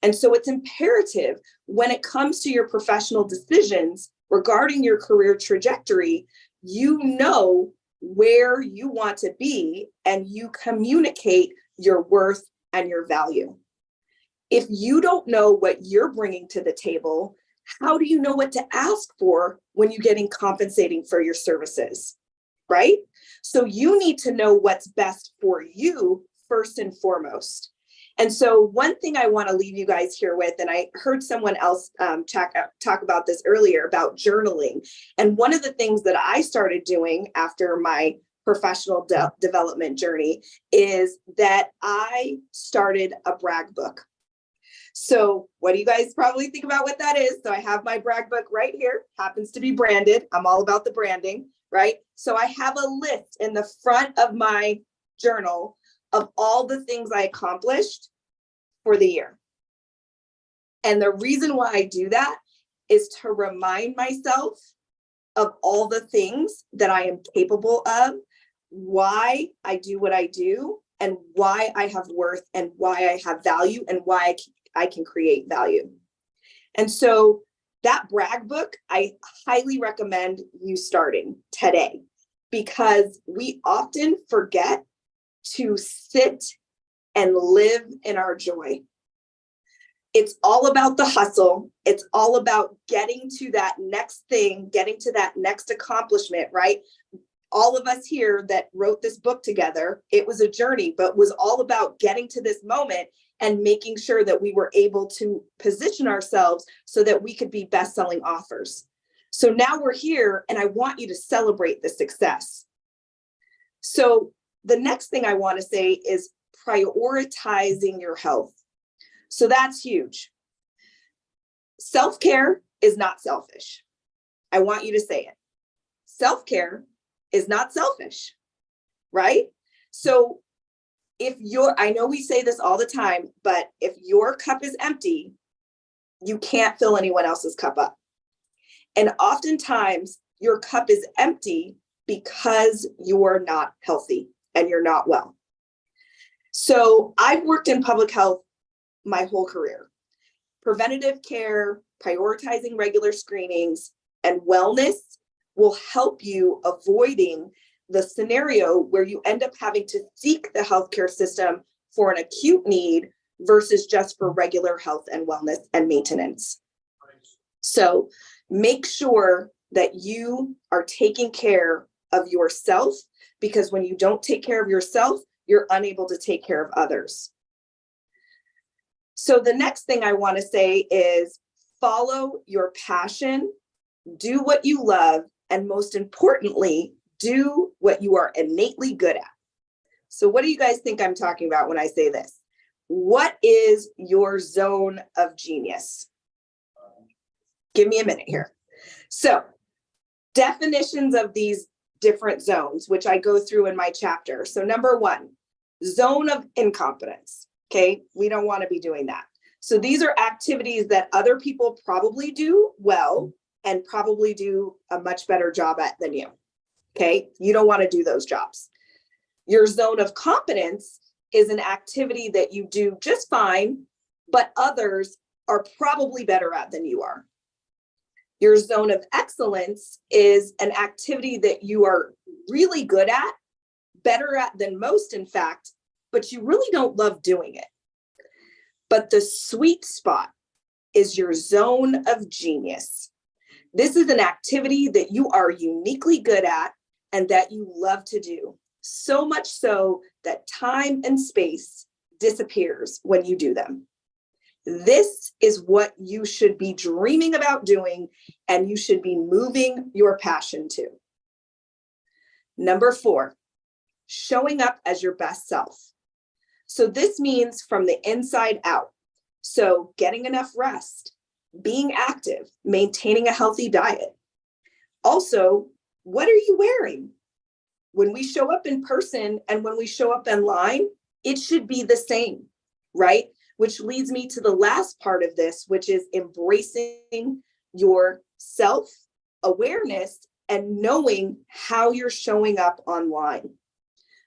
And so it's imperative when it comes to your professional decisions regarding your career trajectory, you know where you want to be and you communicate your worth and your value. If you don't know what you're bringing to the table, how do you know what to ask for when you're getting compensating for your services, right? So you need to know what's best for you first and foremost. And so one thing I want to leave you guys here with, and I heard someone else talk about this earlier about journaling. And one of the things that I started doing after my professional development journey is that I started a brag book. So what do you guys probably think about what that is? So I have my brag book right here, happens to be branded. I'm all about the branding, right? So I have a list in the front of my journal of all the things I accomplished for the year. And the reason why I do that is to remind myself of all the things that I am capable of, why I do what I do, and why I have worth, and why I have value, and why I can create value. And so that brag book, I highly recommend you starting today, because we often forget to sit and live in our joy. It's all about the hustle. It's all about getting to that next thing, getting to that next accomplishment, right? All of us here that wrote this book together, it was a journey, but was all about getting to this moment and making sure that we were able to position ourselves so that we could be best-selling authors. So now we're here, and I want you to celebrate the success. So the next thing I want to say is prioritizing your health. So that's huge. Self-care is not selfish. I want you to say it. Self-care is not selfish, right? So I know we say this all the time, but if your cup is empty, you can't fill anyone else's cup up. And oftentimes your cup is empty because you're not healthy and you're not well. So I've worked in public health my whole career. Preventative care, prioritizing regular screenings, and wellness will help you avoiding the scenario where you end up having to seek the healthcare system for an acute need versus just for regular health and wellness and maintenance. So make sure that you are taking care of yourself, because when you don't take care of yourself, you're unable to take care of others. So the next thing I want to say is follow your passion, do what you love, and most importantly, do what you are innately good at. So what do you guys think I'm talking about when I say this? What is your zone of genius? Give me a minute here. So definitions of these different zones, which I go through in my chapter. So number one, zone of incompetence. Okay, we don't want to be doing that. So these are activities that other people probably do well and probably do a much better job at than you. Okay, you don't want to do those jobs. Your zone of competence is an activity that you do just fine, but others are probably better at than you are. Your zone of excellence is an activity that you are really good at, better at than most, in fact, but you really don't love doing it. But the sweet spot is your zone of genius. This is an activity that you are uniquely good at and that you love to do, so much so that time and space disappears when you do them. This is what you should be dreaming about doing, and you should be moving your passion to. Number 4, showing up as your best self. So this means from the inside out. So getting enough rest, being active, maintaining a healthy diet. Also, what are you wearing? When we show up in person and when we show up online, it should be the same, right? Which leads me to the last part of this, which is embracing your self-awareness and knowing how you're showing up online.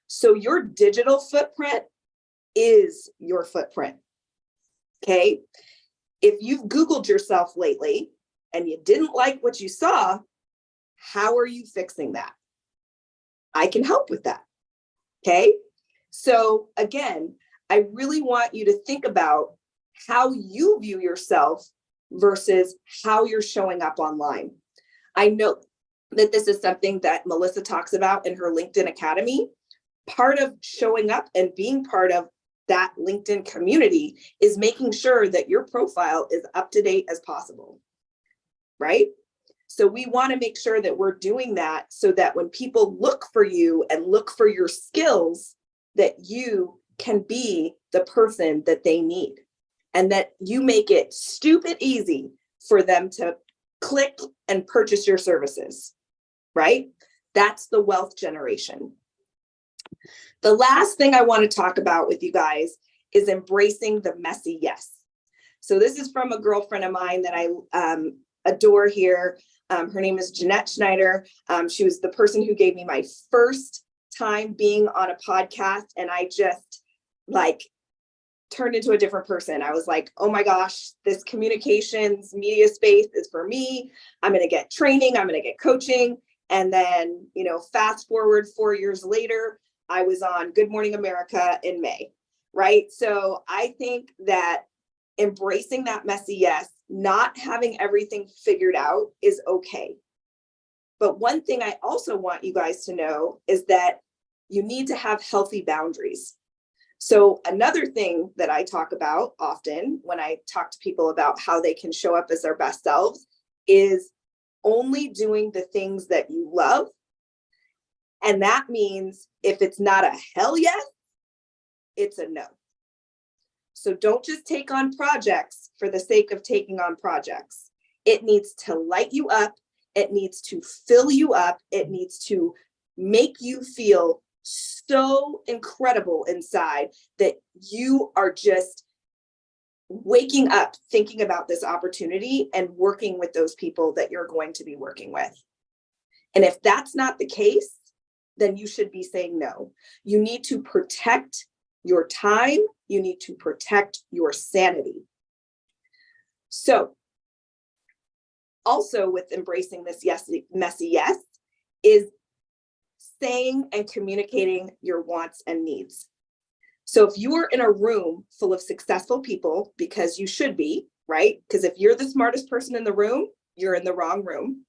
So your digital footprint is your footprint, okay? If you've Googled yourself lately and you didn't like what you saw, how are you fixing that? I can help with that, okay? So again, I really want you to think about how you view yourself versus how you're showing up online. I know that this is something that Melissa talks about in her LinkedIn Academy. Part of showing up and being part of that LinkedIn community is making sure that your profile is up to date as possible, right? So we want to make sure that we're doing that so that when people look for you and look for your skills, that you can be the person that they need, and that you make it stupid easy for them to click and purchase your services, right? That's the wealth generation. The last thing I want to talk about with you guys is embracing the messy yes. So this is from a girlfriend of mine that I adore here. Her name is Jeanette Schneider. She was the person who gave me my first time being on a podcast, and I just like turned into a different person. I was like, oh my gosh, this communications media space is for me. I'm going to get training. I'm going to get coaching. And then, you know, fast forward 4 years later, I was on Good Morning America in May, right? So I think that embracing that messy yes, not having everything figured out is okay. But one thing I also want you guys to know is that you need to have healthy boundaries. So another thing that I talk about often when I talk to people about how they can show up as their best selves is only doing the things that you love. And that means if it's not a hell yes, it's a no. So don't just take on projects for the sake of taking on projects. It needs to light you up. It needs to fill you up. It needs to make you feel so incredible inside that you are just waking up thinking about this opportunity and working with those people that you're going to be working with. And if that's not the case, then you should be saying no. You need to protect your time. You need to protect your sanity. So also with embracing this messy yes is saying and communicating your wants and needs. So if you are in a room full of successful people, because you should be, right? Because if you're the smartest person in the room, you're in the wrong room.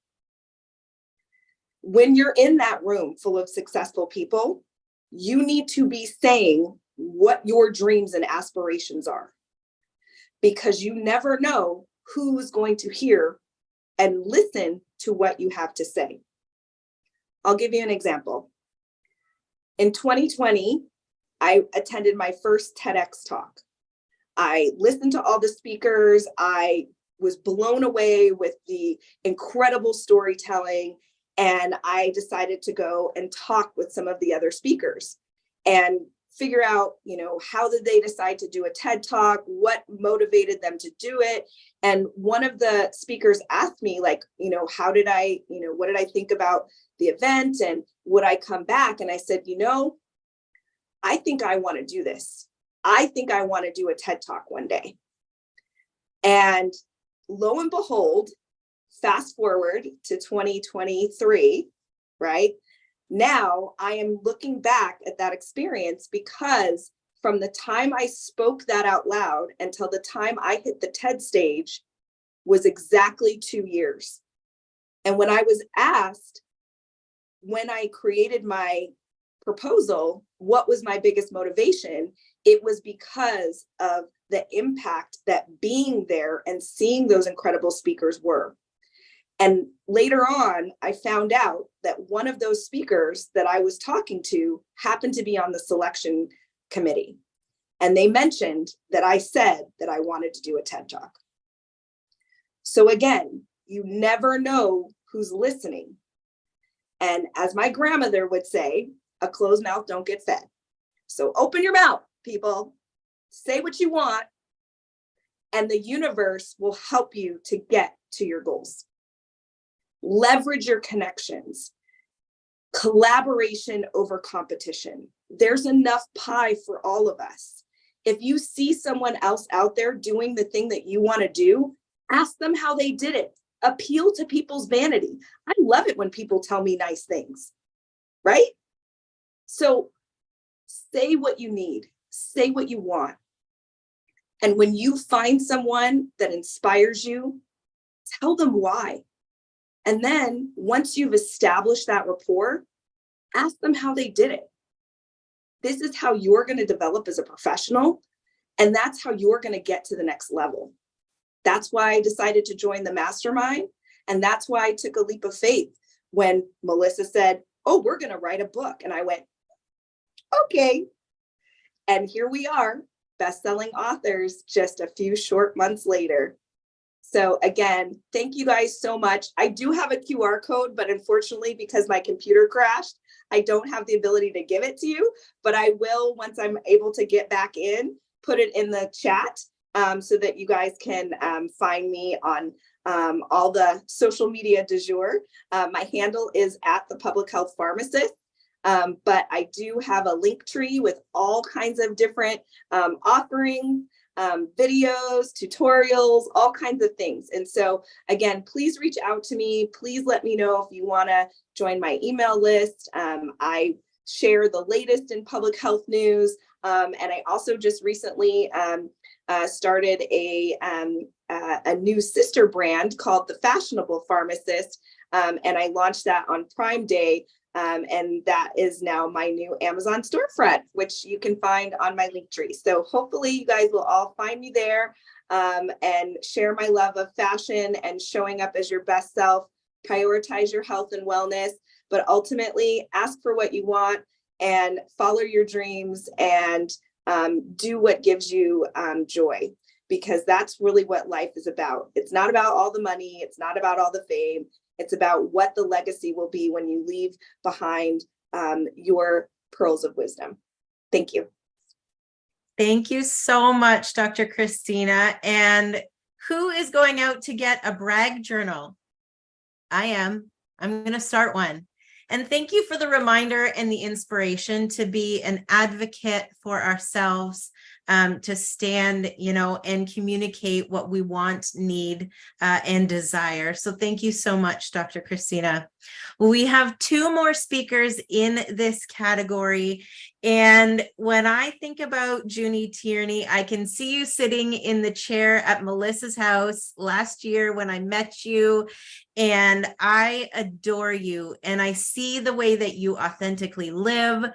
When you're in that room full of successful people, you need to be saying what your dreams and aspirations are, because you never know who's going to hear and listen to what you have to say. I'll give you an example. In 2020, I attended my first TEDx talk. I listened to all the speakers. I was blown away with the incredible storytelling. And I decided to go and talk with some of the other speakers and figure out, you know, how did they decide to do a TED talk? What motivated them to do it? And one of the speakers asked me, like, you know, what did I think about the event and would I come back? And I said, you know, I think I want to do this. I think I want to do a TED talk one day. And lo and behold, fast forward to 2023, right? Now I am looking back at that experience, because from the time I spoke that out loud until the time I hit the TED stage was exactly 2 years. And when I was asked, when I created my proposal, what was my biggest motivation? It was because of the impact that being there and seeing those incredible speakers were. And later on, I found out that one of those speakers that I was talking to happened to be on the selection committee. And they mentioned that I said that I wanted to do a TED talk. So again, you never know who's listening. And as my grandmother would say, a closed mouth don't get fed. So open your mouth, people. Say what you want, and the universe will help you to get to your goals. Leverage your connections. Collaboration over competition. There's enough pie for all of us. If you see someone else out there doing the thing that you want to do, ask them how they did it. Appeal to people's vanity. I love it when people tell me nice things, right? So say what you need, say what you want, And when you find someone that inspires you, tell them why. And then once you've established that rapport, ask them how they did it. This is how you're going to develop as a professional. And that's how you're going to get to the next level. That's why I decided to join the mastermind. And that's why I took a leap of faith when Melissa said, oh, we're going to write a book. And I went, okay. And here we are, best-selling authors just a few short months later. So again, thank you guys so much. I do have a QR code, but unfortunately, because my computer crashed, I don't have the ability to give it to you, but I will, once I'm able to get back in, put it in the chat so that you guys can find me on all the social media du jour. My handle is @thepublichealthpharmacist. But I do have a link tree with all kinds of different offerings, videos, tutorials, all kinds of things. And so again, please reach out to me. Please let me know if you want to join my email list. I share the latest in public health news. And I also just recently started a new sister brand called The Fashionable Pharmacist. And I launched that on Prime Day. And that is now my new Amazon storefront, which you can find on my link tree. So hopefully you guys will all find me there and share my love of fashion and showing up as your best self, prioritize your health and wellness, but ultimately ask for what you want and follow your dreams and do what gives you joy, because that's really what life is about. It's not about all the money. It's not about all the fame. It's about what the legacy will be when you leave behind your pearls of wisdom. Thank you. Thank you so much, Dr. Christina. And who is going out to get a brag journal? I am. I'm going to start one. And thank you for the reminder and the inspiration to be an advocate for ourselves, to stand, and communicate what we want, need, and desire. So thank you so much, Dr. Christina. We have two more speakers in this category. And when I think about Junie Tierney, I can see you sitting in the chair at Melissa's house last year when I met you, and I adore you. And I see the way that you authentically live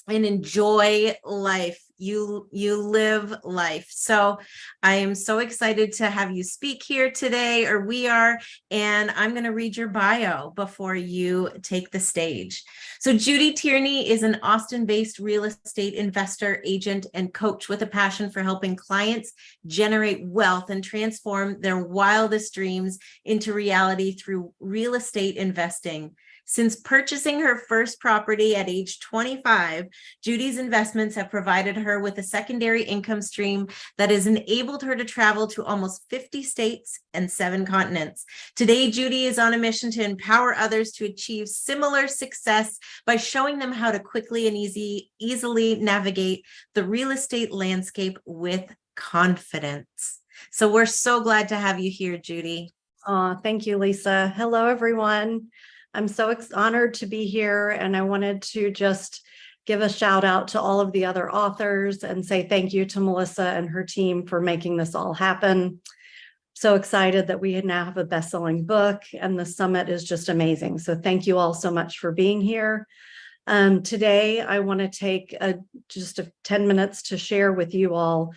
and enjoy life. You live life. So I am so excited to have you speak here today, or we are, and I'm going to read your bio before you take the stage. So Junie Tierney is an Austin-based real estate investor, agent, and coach with a passion for helping clients generate wealth and transform their wildest dreams into reality through real estate investing. Since purchasing her first property at age 25, Judy's investments have provided her with a secondary income stream that has enabled her to travel to almost 50 states and 7 continents. Today, Judy is on a mission to empower others to achieve similar success by showing them how to quickly and easily navigate the real estate landscape with confidence. So we're so glad to have you here, Judy. Thank you, Lisa. Hello, everyone. I'm so honored to be here, and I wanted to just give a shout out to all of the other authors and say thank you to Melissa and her team for making this all happen. So excited that we now have a best-selling book, and the summit is just amazing. So thank you all so much for being here. Today, I want to take just 10 minutes to share with you all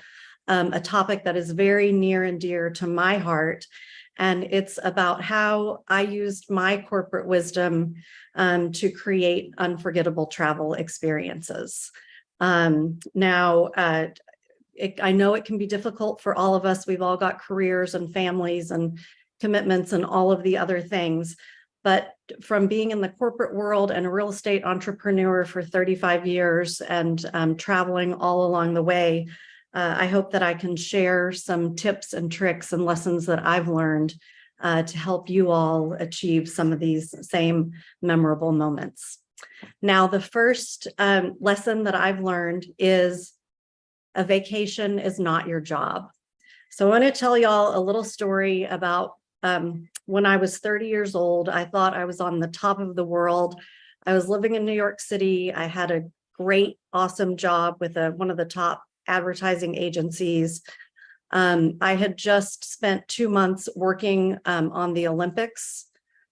a topic that is very near and dear to my heart. And it's about how I used my corporate wisdom to create unforgettable travel experiences. I know it can be difficult for all of us. We've all got careers and families and commitments and all of the other things. But from being in the corporate world and a real estate entrepreneur for 35 years and traveling all along the way, I hope that I can share some tips and tricks and lessons that I've learned to help you all achieve some of these same memorable moments. Now, the first lesson that I've learned is a vacation is not your job. So I want to tell y'all a little story about when I was 30 years old. I thought I was on the top of the world. I was living in New York City. I had a great, awesome job with one of the top advertising agencies. I had just spent 2 months working on the Olympics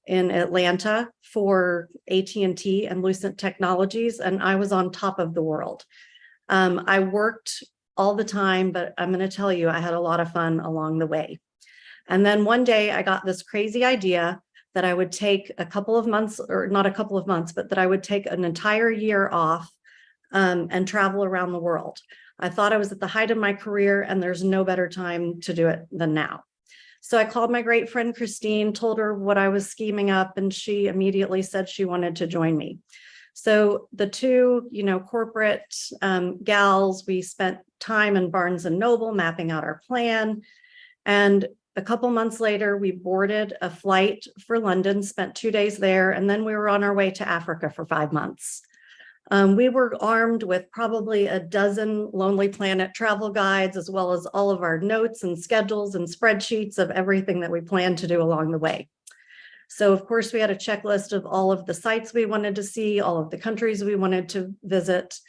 in Atlanta for AT&T and Lucent Technologies, and I was on top of the world. I worked all the time, but I'm going to tell you, I had a lot of fun along the way. And then one day I got this crazy idea that I would take a couple of months, or not a couple of months, but that I would take an entire year off and travel around the world. I thought I was at the height of my career, and there's no better time to do it than now. So I called my great friend Christine, told her what I was scheming up, and she immediately said she wanted to join me. So the two, corporate gals, we spent time in Barnes and Noble mapping out our plan. And a couple months later, we boarded a flight for London, spent 2 days there, and then we were on our way to Africa for 5 months. We were armed with probably a dozen Lonely Planet travel guides, as well as all of our notes and schedules and spreadsheets of everything that we planned to do along the way. So of course, we had a checklist of all of the sites we wanted to see, all of the countries we wanted to visit,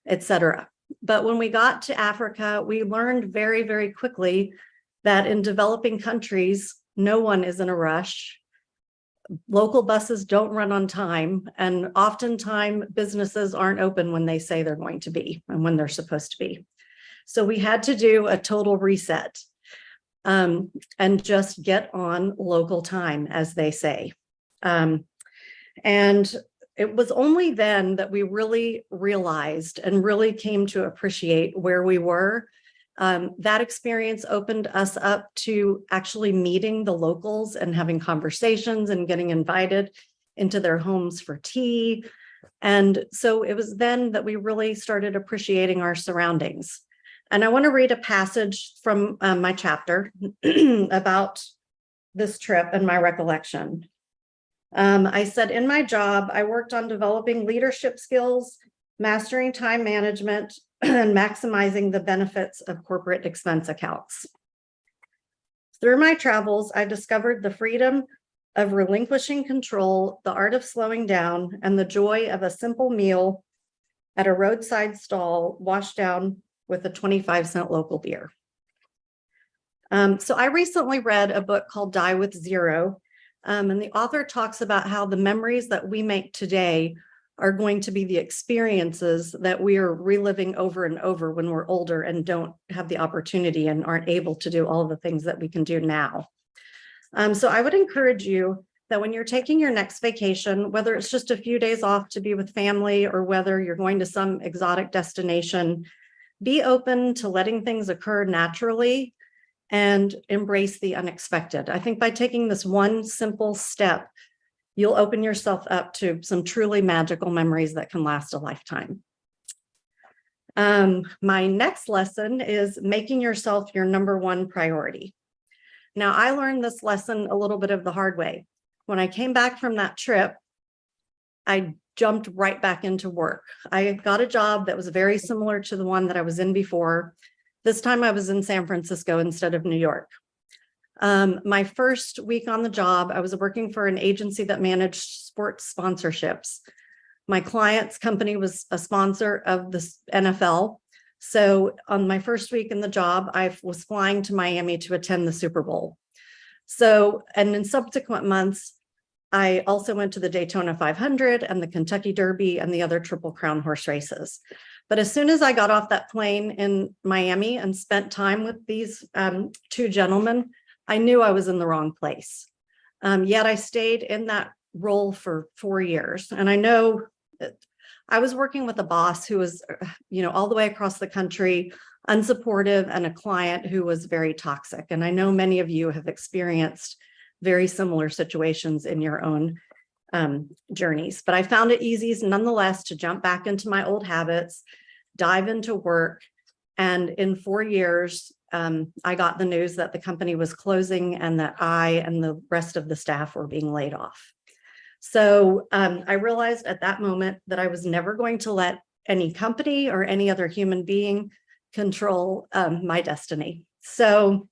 etc. But when we got to Africa, we learned very, very quickly that in developing countries, no one is in a rush. Local buses don't run on time, and oftentimes businesses aren't open when they say they're going to be and when they're supposed to be. So we had to do a total reset and just get on local time, as they say. And it was only then that we really realized and really came to appreciate where we were. That experience opened us up to actually meeting the locals and having conversations and getting invited into their homes for tea. And so it was then that we really started appreciating our surroundings. And I want to read a passage from my chapter about this trip and my recollection. I said, in my job, I worked on developing leadership skills, mastering time management, and maximizing the benefits of corporate expense accounts. Through my travels, I discovered the freedom of relinquishing control, the art of slowing down, and the joy of a simple meal at a roadside stall washed down with a 25-cent local beer. So I recently read a book called Die with Zero, and the author talks about how the memories that we make today are going to be the experiences that we are reliving over and over when we're older and don't have the opportunity and aren't able to do all of the things that we can do now. So I would encourage you that when you're taking your next vacation, whether it's just a few days off to be with family or whether you're going to some exotic destination, be open to letting things occur naturally and embrace the unexpected. I think by taking this one simple step, you'll open yourself up to some truly magical memories that can last a lifetime. My next lesson is making yourself your #1 priority. Now, I learned this lesson a little bit of the hard way. When I came back from that trip, I jumped right back into work. I got a job that was very similar to the one that I was in before. This time I was in San Francisco instead of New York. My first week on the job, I was working for an agency that managed sports sponsorships. My client's company was a sponsor of the NFL. So on my first week in the job, I was flying to Miami to attend the Super Bowl. So, and in subsequent months, I also went to the Daytona 500 and the Kentucky Derby and the other Triple Crown horse races. But as soon as I got off that plane in Miami and spent time with these two gentlemen, I knew I was in the wrong place. Yet I stayed in that role for 4 years. And I know that I was working with a boss who was, all the way across the country, unsupportive, and a client who was very toxic. And I know many of you have experienced very similar situations in your own journeys. But I found it easy nonetheless to jump back into my old habits, dive into work. And in 4 years, I got the news that the company was closing and that I and the rest of the staff were being laid off. So I realized at that moment that I was never going to let any company or any other human being control my destiny. So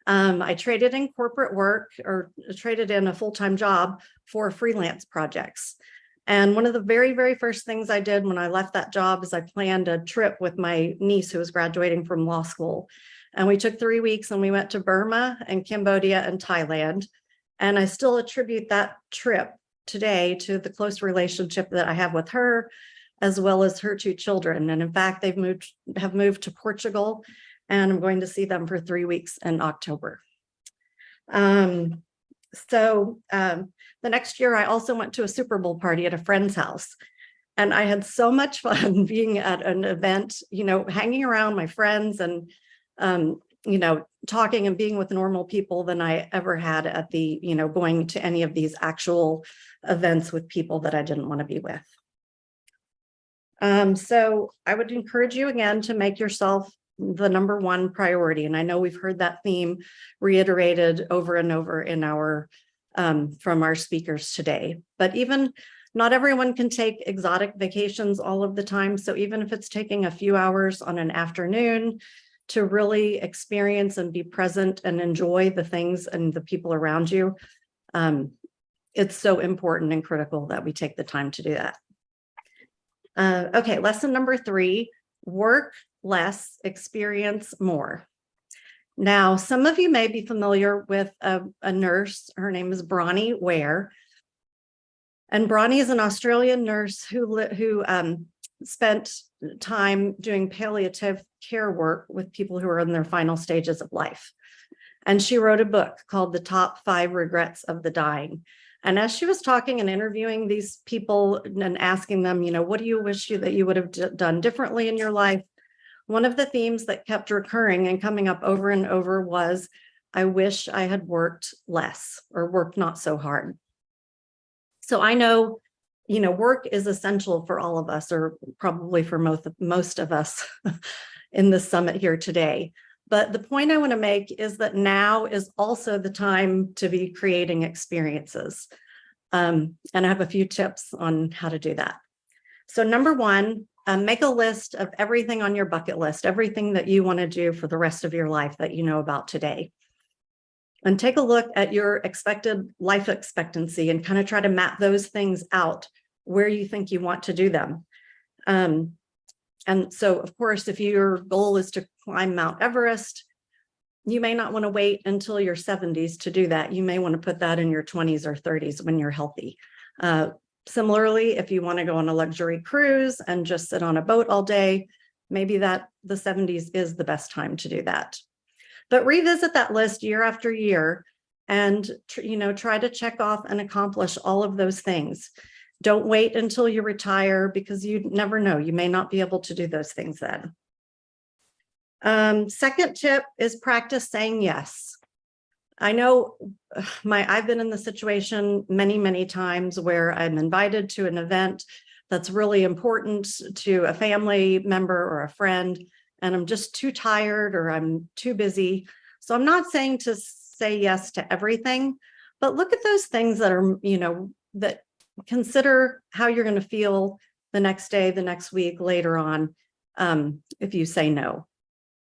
I traded in corporate work, or traded in a full-time job for freelance projects. And one of the very, very first things I did when I left that job is I planned a trip with my niece who was graduating from law school. And we took 3 weeks and we went to Burma and Cambodia and Thailand. And I still attribute that trip today to the close relationship that I have with her, as well as her 2 children. And in fact, have moved to Portugal, and I'm going to see them for 3 weeks in October. The next year, I also went to a Super Bowl party at a friend's house. And I had so much fun being at an event, hanging around my friends and, talking and being with normal people than I ever had at the, going to any of these actual events with people that I didn't want to be with. So I would encourage you again to make yourself the #1 priority. And I know we've heard that theme reiterated over and over in our from our speakers today, but even not everyone can take exotic vacations all of the time. So even if it's taking a few hours on an afternoon to really experience and be present and enjoy the things and the people around you, it's so important and critical that we take the time to do that. Okay, lesson #3, work less, experience more. Now, some of you may be familiar with a nurse. Her name is Bronnie Ware. And Bronnie is an Australian nurse who spent time doing palliative care work with people who are in their final stages of life. And she wrote a book called The Top 5 Regrets of the Dying. And as she was talking and interviewing these people and asking them, what do you wish that you would have done differently in your life? One of the themes that kept recurring and coming up over and over was, I wish I had worked less or worked not so hard. So I know, work is essential for all of us, or probably for most of us in the summit here today. But the point I want to make is that now is also the time to be creating experiences. And I have a few tips on how to do that. So #1, make a list of everything on your bucket list, everything that you want to do for the rest of your life that you know about today. And take a look at your expected life expectancy and kind of try to map those things out where you think you want to do them. And so, of course, if your goal is to climb Mount Everest, you may not want to wait until your 70s to do that. You may want to put that in your 20s or 30s when you're healthy. Similarly, if you want to go on a luxury cruise and just sit on a boat all day, maybe the 70s is the best time to do that. But revisit that list year after year and try to check off and accomplish all of those things. Don't wait until you retire, because you never know. You may not be able to do those things then. Second tip is practice saying yes. I know I've been in the situation many, many times where I'm invited to an event that's really important to a family member or a friend, and I'm just too tired or I'm too busy. So I'm not saying to say yes to everything, but look at those things that are, that consider how you're going to feel the next day, the next week, later on, if you say no.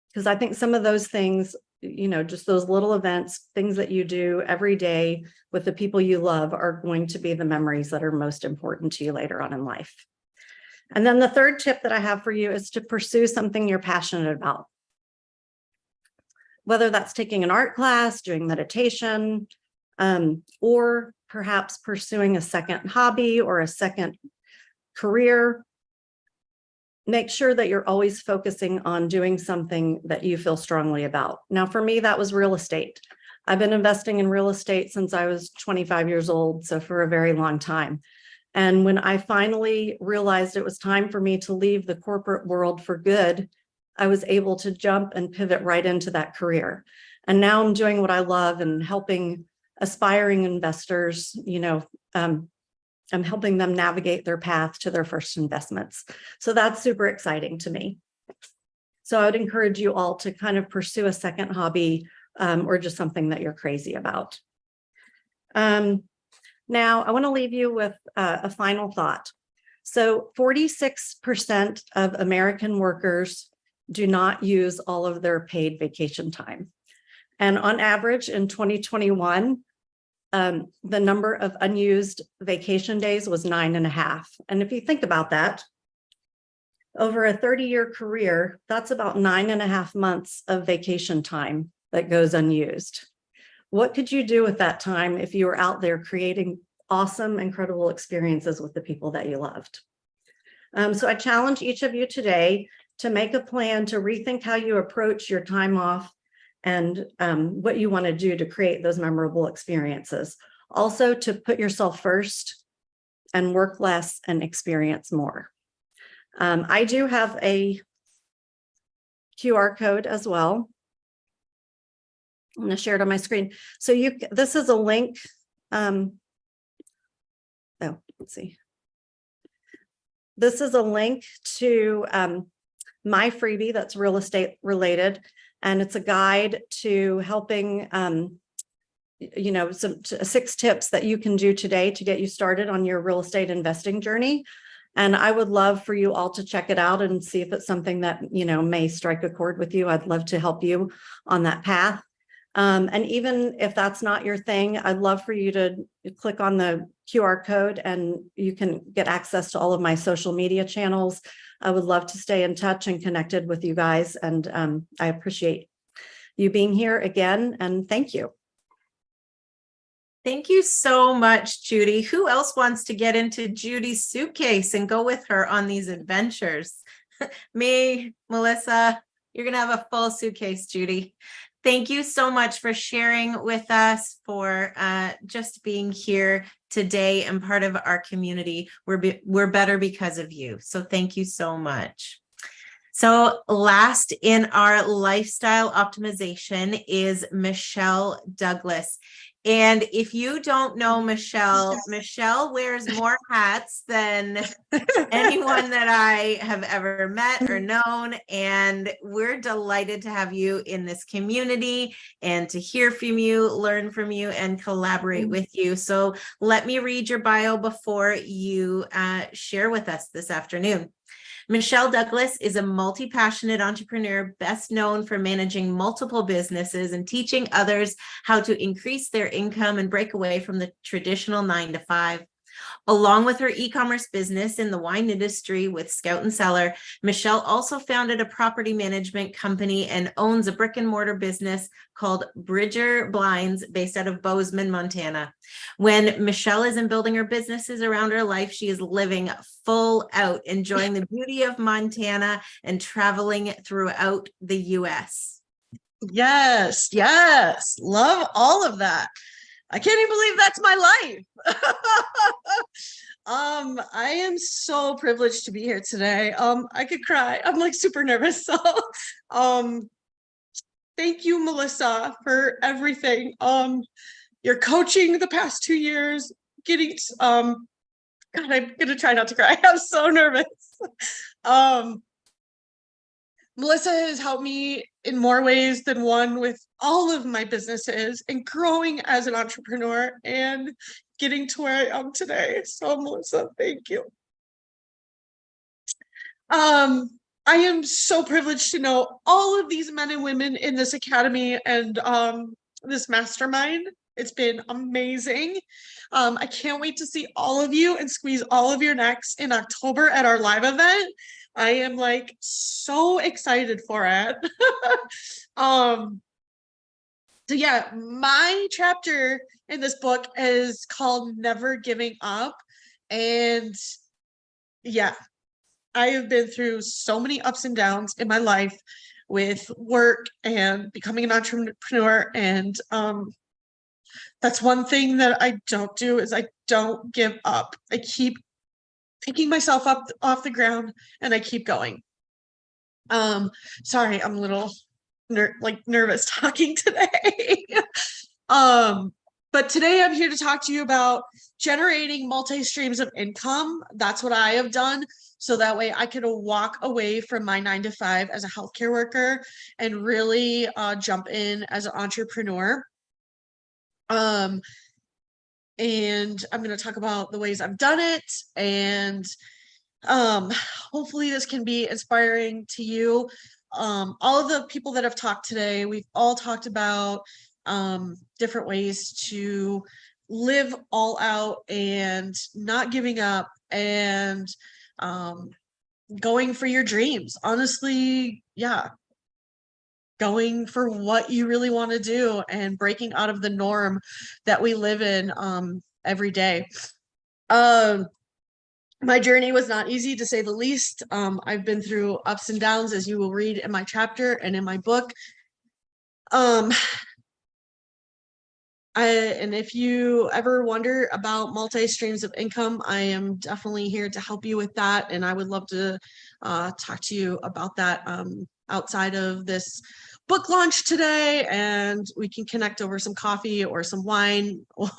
Because I think some of those things, just those little events, things that you do every day with the people you love, are going to be the memories that are most important to you later on in life. And then the third tip that I have for you is to pursue something you're passionate about. Whether that's taking an art class, doing meditation, or perhaps pursuing a second hobby or a second career. Make sure that you're always focusing on doing something that you feel strongly about. Now, for me, that was real estate. I've been investing in real estate since I was 25 years old, so for a very long time. And when I finally realized it was time for me to leave the corporate world for good, I was able to jump and pivot right into that career. And now I'm doing what I love and helping aspiring investors, I'm helping them navigate their path to their first investments. So that's super exciting to me. So I would encourage you all to kind of pursue a second hobby or just something that you're crazy about. Now, I want to leave you with a final thought. So 46% of American workers do not use all of their paid vacation time. And on average in 2021, the number of unused vacation days was 9.5. And if you think about that, over a 30-year career, that's about 9.5 months of vacation time that goes unused. What could you do with that time if you were out there creating awesome, incredible experiences with the people that you loved? So I challenge each of you today to make a plan to rethink how you approach your time off and what you want to do to create those memorable experiences. Also, to put yourself first and work less and experience more. I do have a QR code as well. I'm going to share it on my screen. So this is a link. Let's see. This is a link to my freebie that's real estate related, and it's a guide to helping, you know, some 6 tips that you can do today to get you started on your real estate investing journey. And I would love for you all to check it out and see if it's something that, you know, may strike a chord with you. I'd love to help you on that path. And even if that's not your thing, I'd love for you to click on the QR code and you can get access to all of my social media channels. I would love to stay in touch and connected with you guys. And I appreciate you being here again. And thank you. Thank you so much, Judy. Who else wants to get into Judy's suitcase and go with her on these adventures? Me, Melissa, you're going to have a full suitcase, Judy. Thank you so much for sharing with us, for just being here today and part of our community. We're better because of you. So thank you so much. So last in our lifestyle optimization is Michelle Douglas. And if you don't know Michelle, Michelle wears more hats than anyone that I have ever met or known. And we're delighted to have you in this community and to hear from you, learn from you, and collaborate with you. So let me read your bio before you share with us this afternoon. Michelle Douglas is a multi-passionate entrepreneur, best known for managing multiple businesses and teaching others how to increase their income and break away from the traditional 9-to-5. Along with her e-commerce business in the wine industry with Scout & Cellar, Michelle also founded a property management company and owns a brick and mortar business called Bridger Blinds based out of Bozeman, Montana. When Michelle isn't building her businesses around her life, she is living full out, enjoying the beauty of Montana and traveling throughout the US. Yes, yes. Love all of that. I can't even believe that's my life. I am so privileged to be here today. I could cry. I'm like super nervous. So thank you, Melissa, for everything. Your coaching the past 2 years, getting God, I'm gonna try not to cry. I'm so nervous. Melissa has helped me in more ways than one with all of my businesses and growing as an entrepreneur and getting to where I am today. So Melissa, thank you. I am so privileged to know all of these men and women in this academy and this mastermind. It's been amazing. I can't wait to see all of you and squeeze all of your necks in October at our live event. I am like so excited for it. So yeah, my chapter in this book is called Never Giving Up. And yeah, I have been through so many ups and downs in my life with work and becoming an entrepreneur. And that's one thing that I don't do is I don't give up. I keep picking myself up off the ground and I keep going. Sorry, I'm a little nervous talking today. But today I'm here to talk to you about generating multi-streams of income. That's what I have done. So that way I could walk away from my 9-to-5 as a healthcare worker and really jump in as an entrepreneur. And I'm going to talk about the ways I've done it, and hopefully this can be inspiring to you. All of the people that have talked today, we've all talked about different ways to live all out and not giving up and going for your dreams. Honestly, yeah. Going for what you really want to do and breaking out of the norm that we live in every day. My journey was not easy, to say the least. I've been through ups and downs, as you will read in my chapter and in my book. And if you ever wonder about multi-streams of income, I am definitely here to help you with that. And I would love to talk to you about that outside of this book launch today, and we can connect over some coffee or some wine, or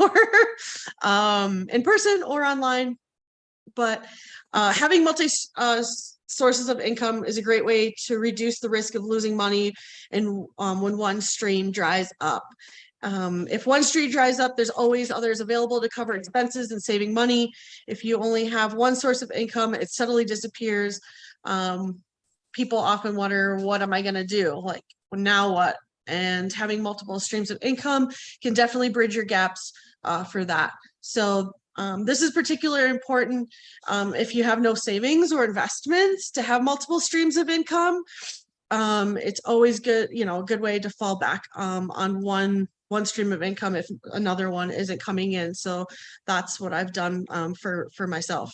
in person or online. But having multi sources of income is a great way to reduce the risk of losing money and when one stream dries up. If one stream dries up, there's always others available to cover expenses and saving money. If you only have one source of income, it suddenly disappears. People often wonder, what am I going to do? Like, now what? And having multiple streams of income can definitely bridge your gaps for that. So this is particularly important if you have no savings or investments, to have multiple streams of income. It's always good, a good way to fall back on one stream of income if another one isn't coming in. So that's what I've done for myself.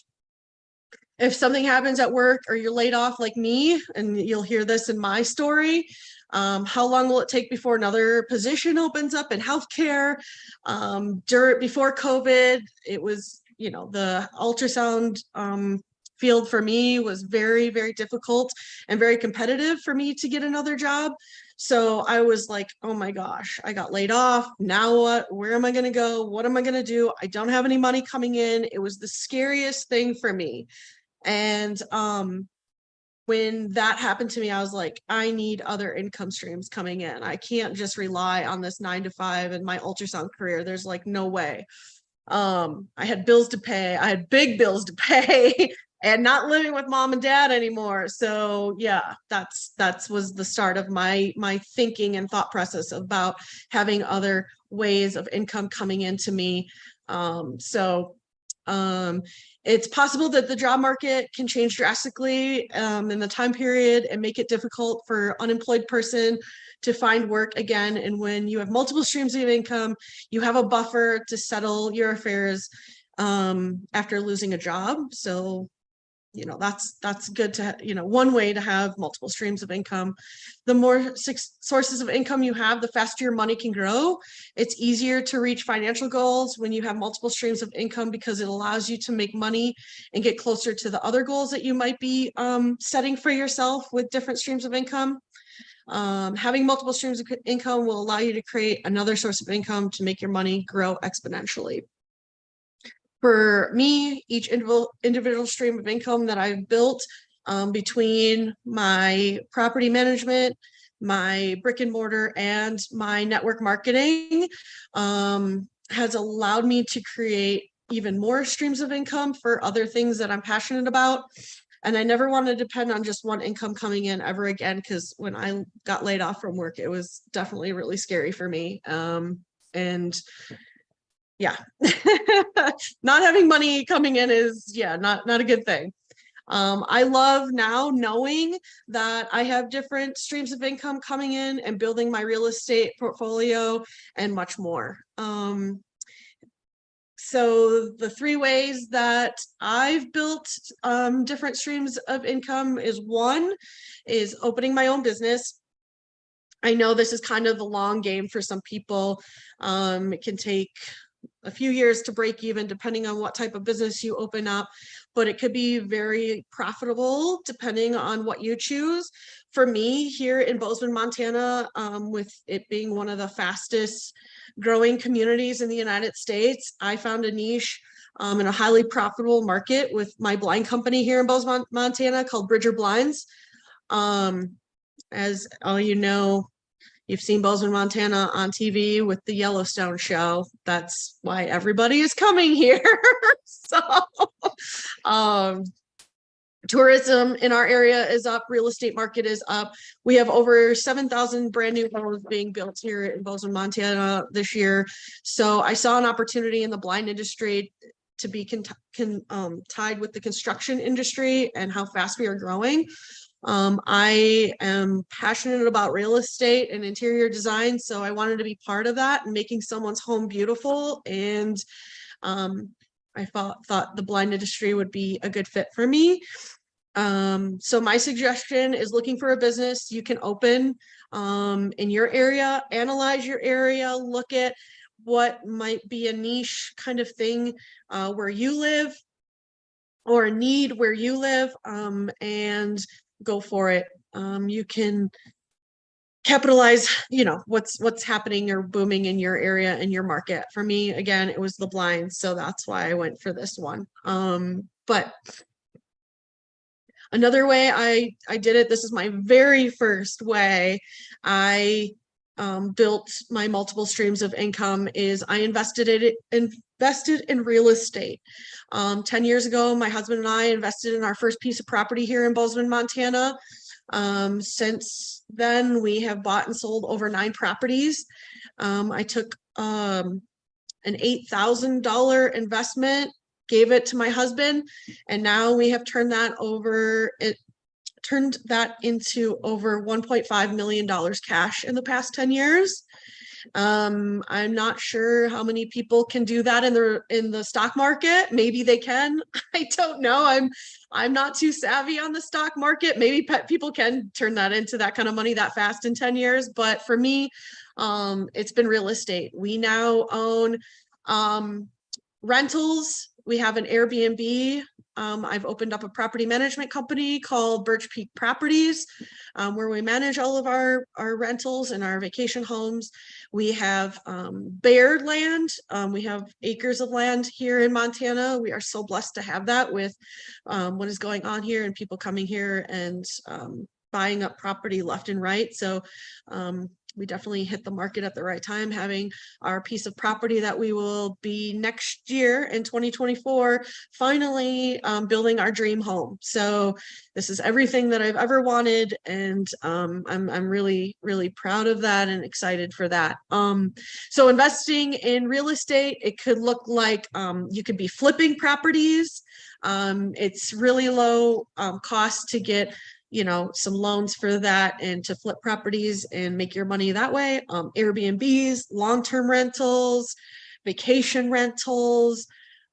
If something happens at work or you're laid off like me, and you'll hear this in my story, how long will it take before another position opens up in healthcare? Before COVID, it was, the ultrasound field for me was very, very difficult and very competitive for me to get another job. So I was like, oh my gosh, I got laid off. Now what? Where am I going to go? What am I going to do? I don't have any money coming in. It was the scariest thing for me. And when that happened to me, I was like, I need other income streams coming in. I can't just rely on this 9-to-5 and my ultrasound career. There's like no way. I had bills to pay. I had big bills to pay and not living with mom and dad anymore. So yeah, that was the start of my thinking and thought process about having other ways of income coming into me. It's possible that the job market can change drastically in the time period and make it difficult for unemployed person to find work again. And when you have multiple streams of income, you have a buffer to settle your affairs after losing a job. So, that's good to, one way to have multiple streams of income. The more sources of income you have, the faster your money can grow. It's easier to reach financial goals when you have multiple streams of income, because it allows you to make money and get closer to the other goals that you might be setting for yourself with different streams of income. Having multiple streams of income will allow you to create another source of income to make your money grow exponentially. For me, each individual stream of income that I've built between my property management, my brick and mortar, and my network marketing has allowed me to create even more streams of income for other things that I'm passionate about. And I never want to depend on just one income coming in ever again, because when I got laid off from work, it was definitely really scary for me. And yeah, not having money coming in is, not a good thing. I love now knowing that I have different streams of income coming in and building my real estate portfolio and much more. So the 3 ways that I've built different streams of income is, one is opening my own business. I know this is kind of the long game for some people. It can take a few years to break even depending on what type of business you open up, but it could be very profitable depending on what you choose. For me, here in Bozeman, Montana, with it being one of the fastest growing communities in the United States, I found a niche in a highly profitable market with my blind company here in Bozeman, Montana, called Bridger Blinds. As all you know, you've seen Bozeman, Montana on TV with the Yellowstone show. That's why everybody is coming here. So tourism in our area is up, real estate market is up. We have over 7,000 brand new homes being built here in Bozeman, Montana this year. So I saw an opportunity in the blind industry to be tied with the construction industry and how fast we are growing. I am passionate about real estate and interior design, so I wanted to be part of that and making someone's home beautiful. And I thought the blind industry would be a good fit for me. So my suggestion is looking for a business you can open in your area, analyze your area, look at what might be a niche kind of thing where you live, or a need where you live, and go for it. You can capitalize, what's happening or booming in your area and your market. For me, again, it was the blinds, so that's why I went for this one. But another way I did it, this is my very first way I built my multiple streams of income, is I invested in real estate. 10 years ago, my husband and I invested in our first piece of property here in Bozeman, Montana. Since then, we have bought and sold over 9 properties. I took an $8,000 investment, gave it to my husband, and now we have turned that into over $1.5 million cash in the past 10 years. I'm not sure how many people can do that in the stock market. Maybe they can. I don't know. I'm not too savvy on the stock market. Maybe people can turn that into that kind of money that fast in 10 years. But for me, it's been real estate. We now own rentals. We have an Airbnb. I've opened up a property management company called Birch Peak Properties, where we manage all of our rentals and our vacation homes. We have Baird land. We have acres of land here in Montana. We are so blessed to have that with what is going on here and people coming here and buying up property left and right. So we definitely hit the market at the right time, having our piece of property that we will be next year in 2024, finally building our dream home. So this is everything that I've ever wanted, and I'm really, really proud of that and excited for that. So investing in real estate, it could look like you could be flipping properties. It's really low cost to get some loans for that and to flip properties and make your money that way. Airbnbs, long-term rentals, vacation rentals.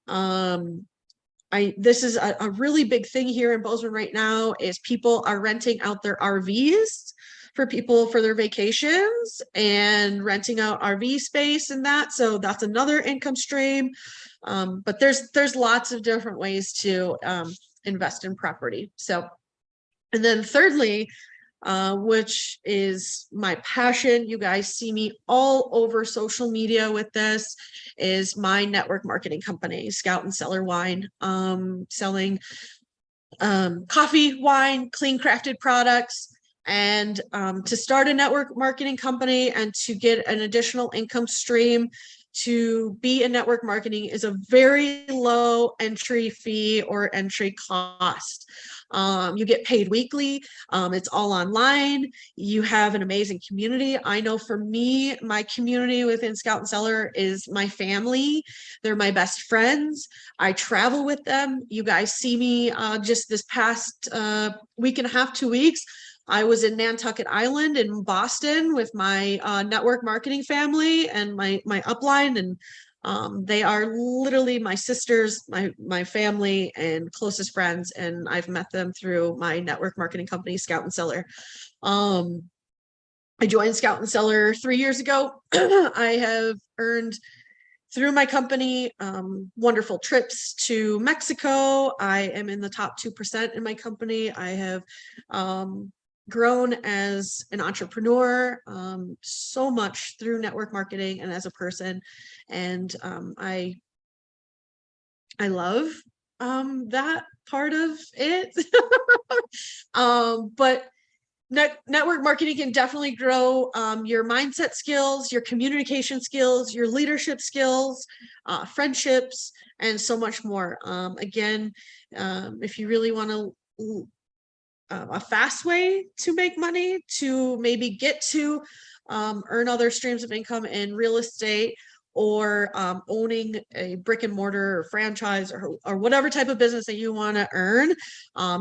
This is a really big thing here in Bozeman right now, is people are renting out their RVs for people for their vacations and renting out RV space and that. So that's another income stream. But there's lots of different ways to invest in property. So, and then thirdly, which is my passion, you guys see me all over social media with this, is my network marketing company, Scout and Cellar Wine, selling coffee, wine, clean crafted products. And to start a network marketing company and to get an additional income stream to be in network marketing is a very low entry fee or entry cost. You get paid weekly. It's all online. You have an amazing community. I know for me, my community within Scout and Cellar is my family. They're my best friends. I travel with them. You guys see me just this past week and a half, 2 weeks. I was in Nantucket Island in Boston with my network marketing family and my upline, and they are literally my sisters, my family and closest friends, and I've met them through my network marketing company, Scout and Cellar. I joined Scout and Cellar 3 years ago. I have earned through my company wonderful trips to Mexico. I am in the top 2% in my company. I have grown as an entrepreneur so much through network marketing and as a person, and I love that part of it. But network marketing can definitely grow your mindset skills, your communication skills, your leadership skills, friendships, and so much more. Again, if you really want to a fast way to make money, to maybe get to earn other streams of income in real estate, or owning a brick and mortar or franchise, or whatever type of business that you want to earn,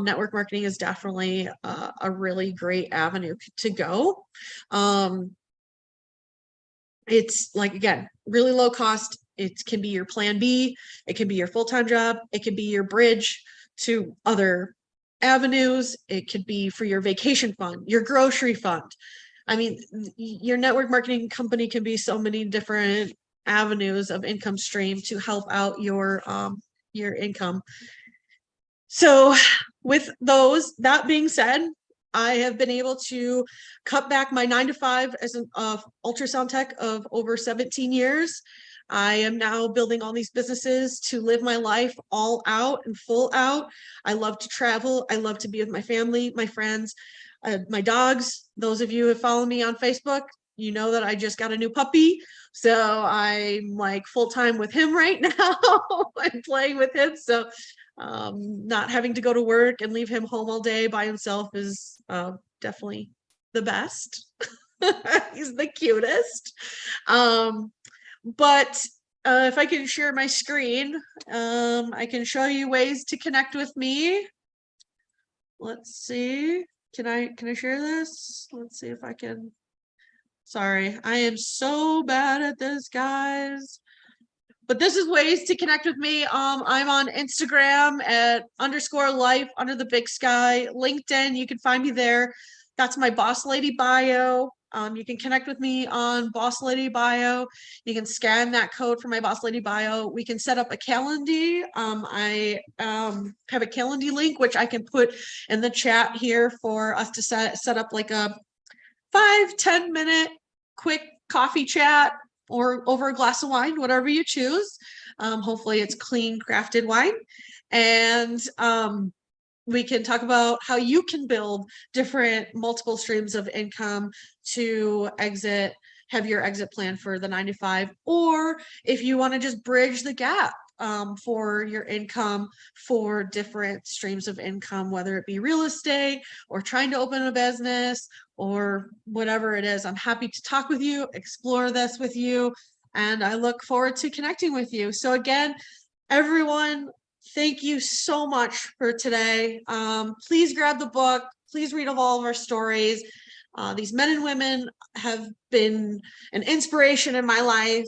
network marketing is definitely a really great avenue to go. It's like, again, really low cost. It can be your plan B. It can be your full-time job. It can be your bridge to other avenues. It could be for your vacation fund, your grocery fund. I mean, your network marketing company can be so many different avenues of income stream to help out your income. So with that being said, I have been able to cut back my 9-to-5 as an ultrasound tech of over 17 years. I am now building all these businesses to live my life all out and full out. I love to travel. I love to be with my family, my friends, my dogs. Those of you who follow me on Facebook, you know that I just got a new puppy. So I'm like full-time with him right now. I'm playing with him. So not having to go to work and leave him home all day by himself is definitely the best. He's the cutest. But if I can share my screen, I can show you ways to connect with me. Let's see. Can I share this? Let's see if I can. Sorry, I am so bad at this, guys. But this is ways to connect with me. I'm on Instagram at _life under the big sky. LinkedIn, you can find me there. That's my Boss Lady bio. You can connect with me on Boss Lady bio. You can scan that code for my Boss Lady bio. We can set up a Calendly. I have a Calendly link, which I can put in the chat here for us to set up like a 5-10 minute quick coffee chat, or over a glass of wine, whatever you choose. Hopefully it's clean crafted wine. And we can talk about how you can build different multiple streams of income to have your exit plan for the 9-to-5, or if you want to just bridge the gap for your income for different streams of income, whether it be real estate or trying to open a business or whatever it is. I'm happy to talk with you, explore this with you, and I look forward to connecting with you. So again, everyone, thank you so much for today. Please grab the book. Please read all of our stories. These men and women have been an inspiration in my life.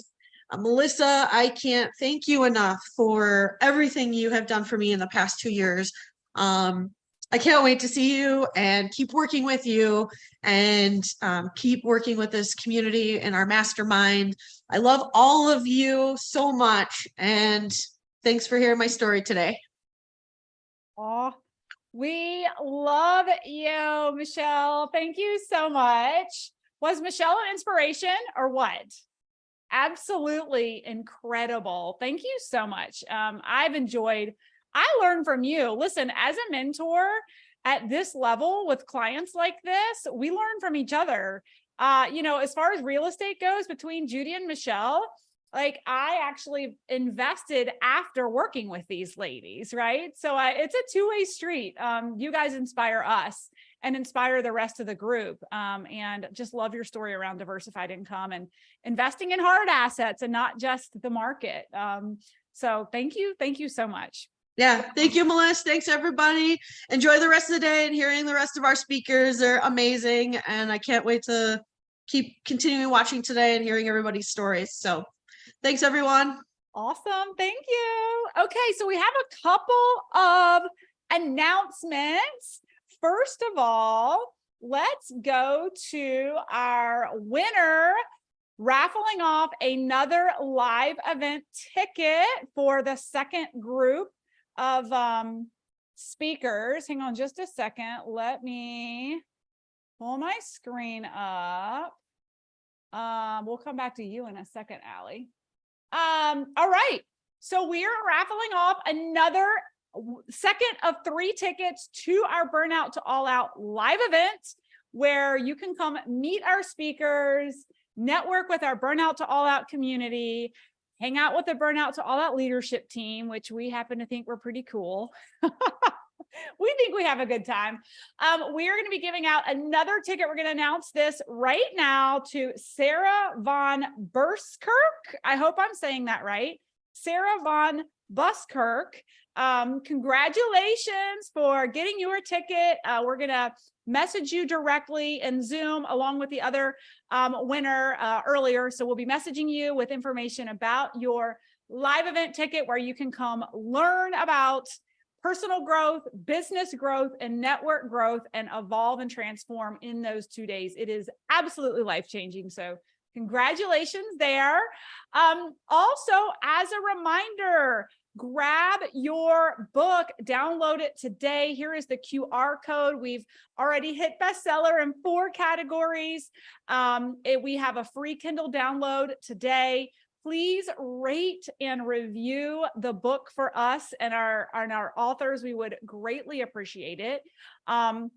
Melissa, I can't thank you enough for everything you have done for me in the past 2 years. I can't wait to see you and keep working with you, and keep working with this community and our mastermind. I love all of you so much, and thanks for hearing my story today. Oh, we love you, Michelle. Thank you so much. Was Michelle an inspiration or what? Absolutely incredible. Thank you so much. I learned from you. Listen, as a mentor at this level with clients like this, we learn from each other. As far as real estate goes, between Judy and Michelle, like I actually invested after working with these ladies, right? So it's a two-way street. You guys inspire us and inspire the rest of the group. And just love your story around diversified income and investing in hard assets and not just the market. So thank you. Thank you so much. Yeah. Thank you, Melissa. Thanks, everybody. Enjoy the rest of the day and hearing the rest of our speakers. They're amazing. And I can't wait to keep continuing watching today and hearing everybody's stories. So thanks, everyone. Awesome. Thank you. Okay. So we have a couple of announcements. First of all, let's go to our winner raffling off another live event ticket for the second group of speakers. Hang on just a second. Let me pull my screen up. We'll come back to you in a second, Allie. All right. So we are raffling off another second of 3 tickets to our Burnout to All Out live event, where you can come meet our speakers, network with our Burnout to All Out community, hang out with the Burnout to All Out leadership team, which we happen to think we're pretty cool. We think we have a good time. We are going to be giving out another ticket. We're going to announce this right now to Sarah Von Buskirk. I hope I'm saying that right. Sarah Von Buskirk. Congratulations for getting your ticket. We're going to message you directly in Zoom along with the other winner earlier. So we'll be messaging you with information about your live event ticket where you can come learn about personal growth, business growth, and network growth, and evolve and transform in those 2 days. It is absolutely life-changing. So congratulations there. Also, as a reminder, grab your book, download it today. Here is the QR code. We've already hit bestseller in 4 categories. We have a free Kindle download today. Please rate and review the book for us and our authors. We would greatly appreciate it. And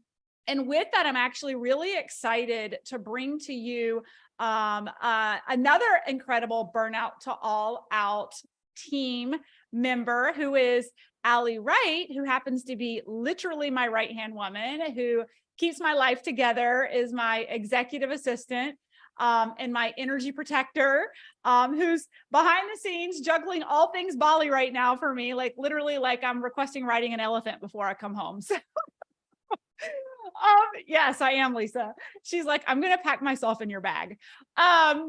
with that, I'm actually really excited to bring to you another incredible Burnout to All Out team member, who is Allie Wright, who happens to be literally my right-hand woman, who keeps my life together, is my executive assistant. And my energy protector, who's behind the scenes juggling all things Bali right now for me, like literally like I'm requesting riding an elephant before I come home. So yes, I am, Lisa. She's like, I'm going to pack myself in your bag. With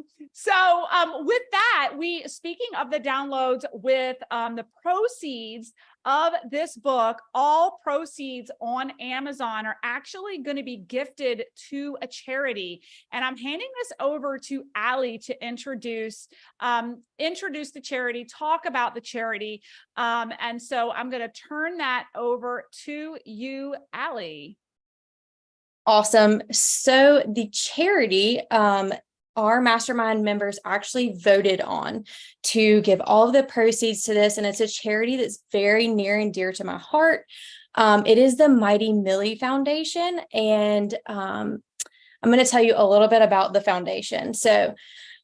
that, speaking of the downloads, with the proceeds of this book, all proceeds on Amazon are actually going to be gifted to a charity. And I'm handing this over to Allie to introduce the charity, talk about the charity. And so I'm going to turn that over to you, Allie. Awesome. So the charity, our mastermind members actually voted on to give all of the proceeds to this. And it's a charity that's very near and dear to my heart. It is the Mighty Millie Foundation. And I'm going to tell you a little bit about the foundation. So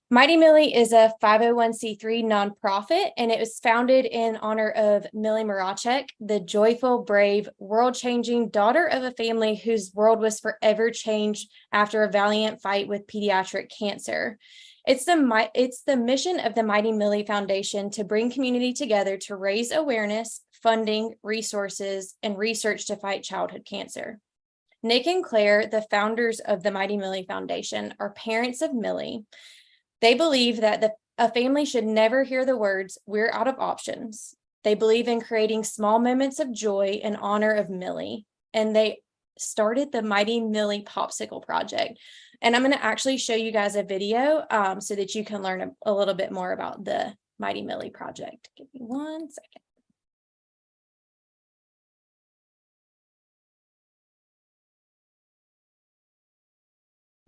Mighty Millie is a 501c3 nonprofit, and it was founded in honor of Millie Moracek, the joyful, brave, world-changing daughter of a family whose world was forever changed after a valiant fight with pediatric cancer. It's the mission of the Mighty Millie Foundation to bring community together to raise awareness, funding, resources, and research to fight childhood cancer. Nick and Claire, the founders of the Mighty Millie Foundation, are parents of Millie. They believe that a family should never hear the words, "We're out of options." They believe in creating small moments of joy in honor of Millie, and they started the Mighty Millie Popsicle Project. And I'm going to actually show you guys a video so that you can learn a little bit more about the Mighty Millie Project. Give me 1 second.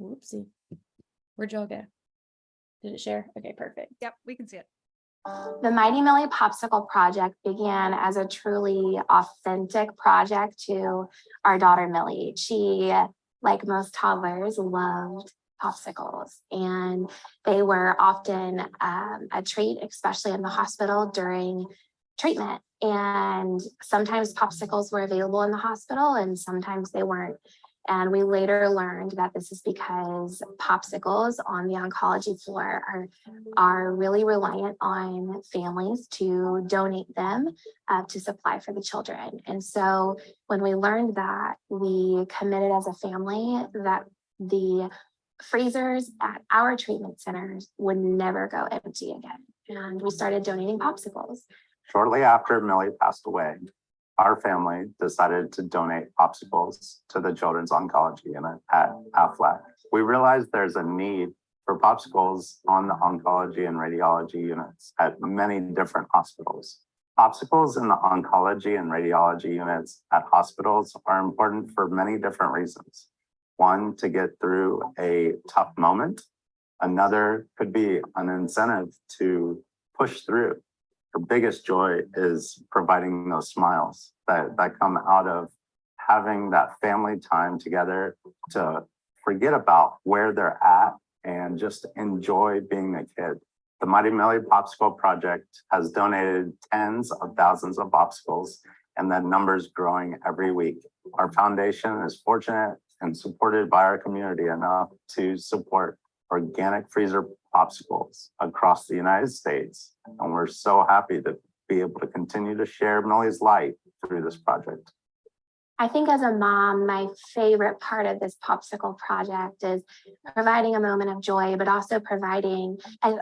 Whoopsie. Where'd y'all go? Did it share? Okay, perfect. Yep, we can see it. The Mighty Millie Popsicle Project began as a truly authentic project to our daughter, Millie. She, like most toddlers, loved popsicles, and they were often a treat, especially in the hospital during treatment. And sometimes popsicles were available in the hospital and sometimes they weren't. And we later learned that this is because popsicles on the oncology floor are really reliant on families to donate them to supply for the children. And so when we learned that, we committed as a family that the freezers at our treatment centers would never go empty again. And we started donating popsicles. Shortly after Millie passed away, our family decided to donate popsicles to the Children's Oncology Unit at AFLAC. We realized there's a need for popsicles on the oncology and radiology units at many different hospitals. Popsicles in the oncology and radiology units at hospitals are important for many different reasons. One, to get through a tough moment. Another could be an incentive to push through. Her biggest joy is providing those smiles that come out of having that family time together to forget about where they're at and just enjoy being a kid. The Mighty Millie Popsicle Project has donated tens of thousands of popsicles and that numbers growing every week. Our foundation is fortunate and supported by our community enough to support organic freezer popsicles across the United States. And we're so happy to be able to continue to share Millie's light through this project. I think as a mom, my favorite part of this popsicle project is providing a moment of joy, but also providing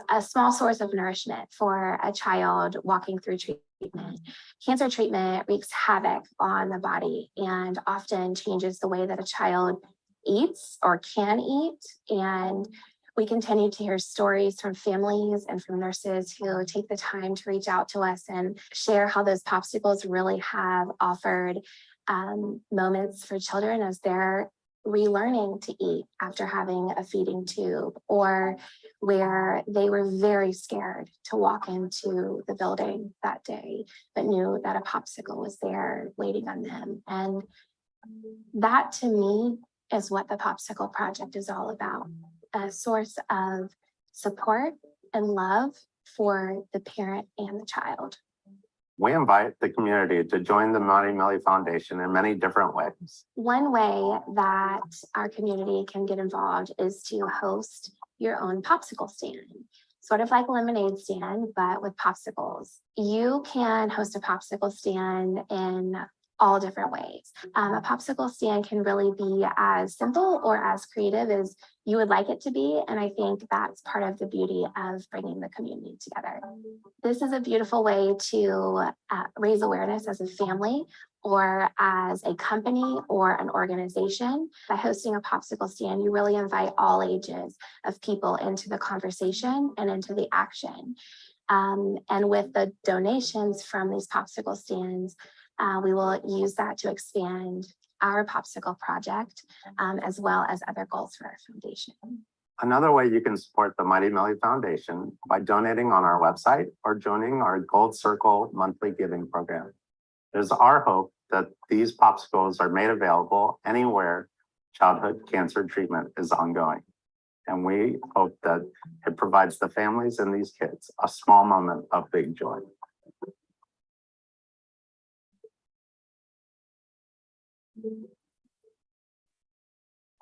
a small source of nourishment for a child walking through treatment. Cancer treatment wreaks havoc on the body and often changes the way that a child eats or can eat. And we continue to hear stories from families and from nurses who take the time to reach out to us and share how those popsicles really have offered moments for children as they're relearning to eat after having a feeding tube, or where they were very scared to walk into the building that day, but knew that a popsicle was there waiting on them. And that to me is what the Popsicle Project is all about, a source of support and love for the parent and the child. We invite the community to join the Mighty Millie Foundation in many different ways. One way that our community can get involved is to host your own popsicle stand, sort of like a lemonade stand, but with popsicles. You can host a popsicle stand in all different ways. A popsicle stand can really be as simple or as creative as you would like it to be. And I think that's part of the beauty of bringing the community together. This is a beautiful way to raise awareness as a family or as a company or an organization. By hosting a popsicle stand, you really invite all ages of people into the conversation and into the action. And with the donations from these popsicle stands, we will use that to expand our popsicle project, as well as other goals for our foundation. Another way you can support the Mighty Millie Foundation by donating on our website or joining our Gold Circle monthly giving program. It is our hope that these popsicles are made available anywhere childhood cancer treatment is ongoing. And we hope that it provides the families and these kids a small moment of big joy.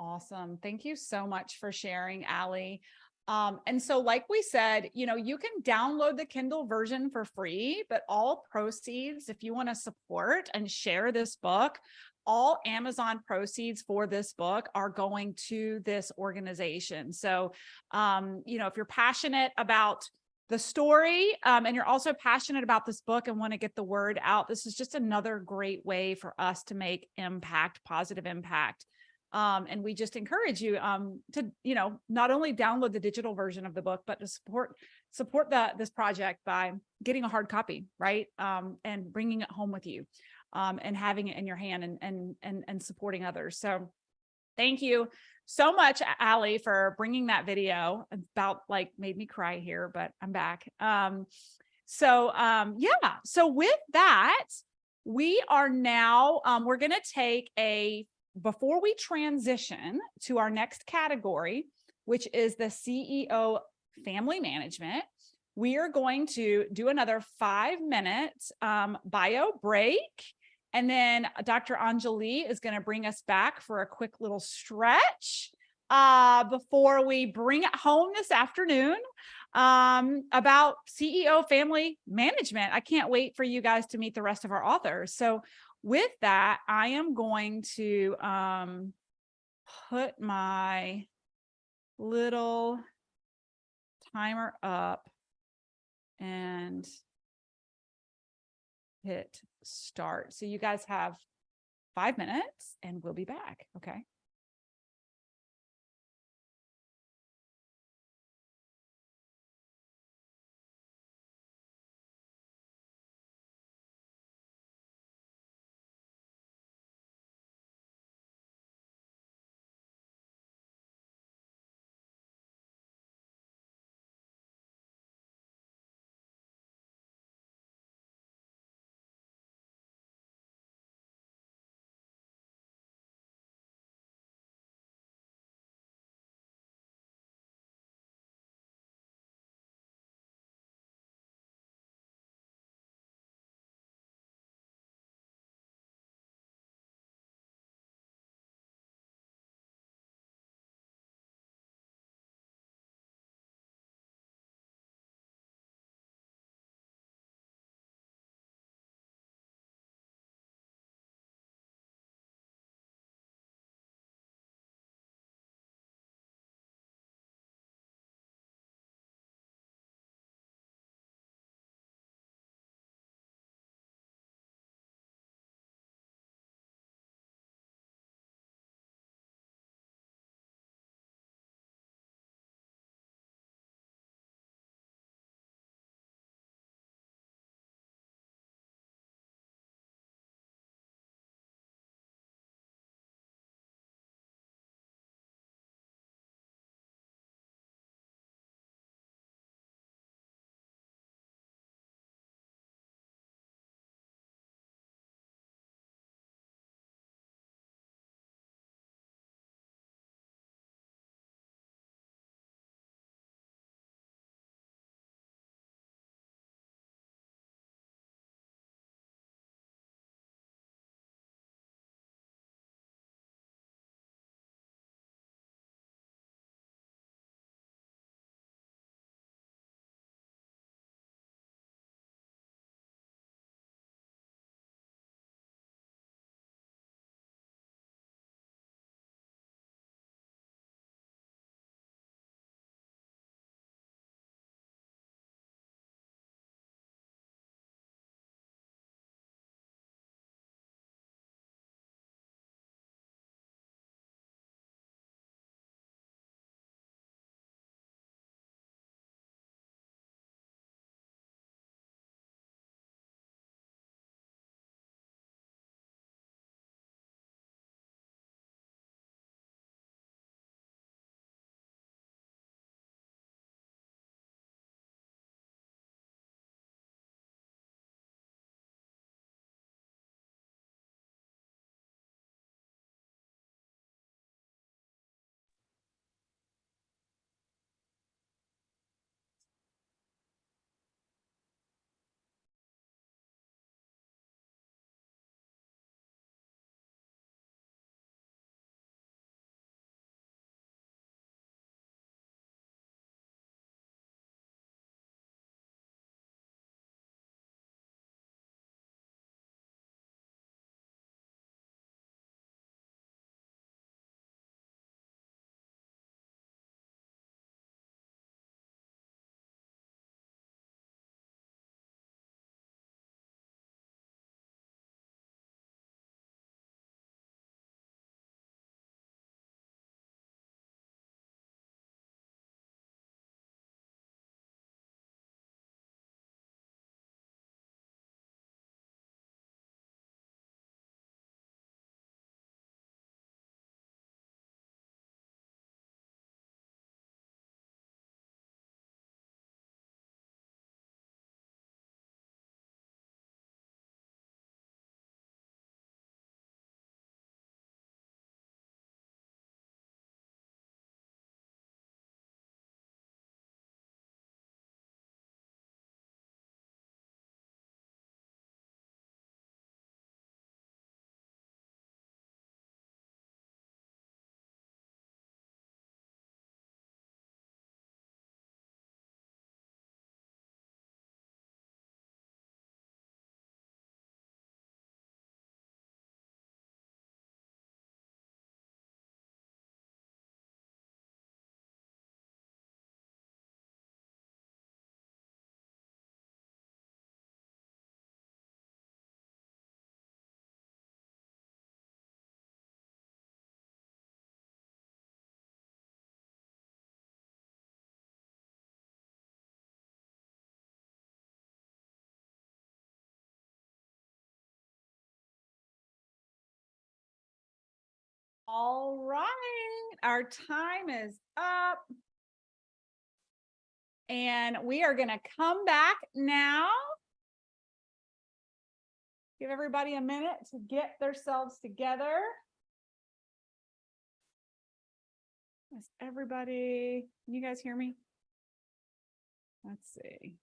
Awesome. Thank you so much for sharing, Allie. And so like we said, you know, you can download the Kindle version for free, but all proceeds, if you want to support and share this book, all Amazon proceeds for this book are going to this organization. So, you know, if you're passionate about the story and you're also passionate about this book and want to get the word out, this is just another great way for us to make impact, positive impact. And we just encourage you to, you know, not only download the digital version of the book, but to support this project by getting a hard copy, right? And bringing it home with you and having it in your hand and supporting others. So thank you so much, Allie, for bringing that video. About like made me cry here, but I'm back. Yeah, so with that, we are now, we're going to take before we transition to our next category, which is the CEO family management, we are going to do another 5 minutes bio break. And then Dr. Anjali is going to bring us back for a quick little stretch before we bring it home this afternoon about CEO family management. I can't wait for you guys to meet the rest of our authors. So with that, I am going to put my little timer up and hit start. So you guys have 5 minutes and we'll be back. Okay. All right, our time is up. And we are going to come back now. Give everybody a minute to get themselves together. Is everybody, can you guys hear me? Let's see.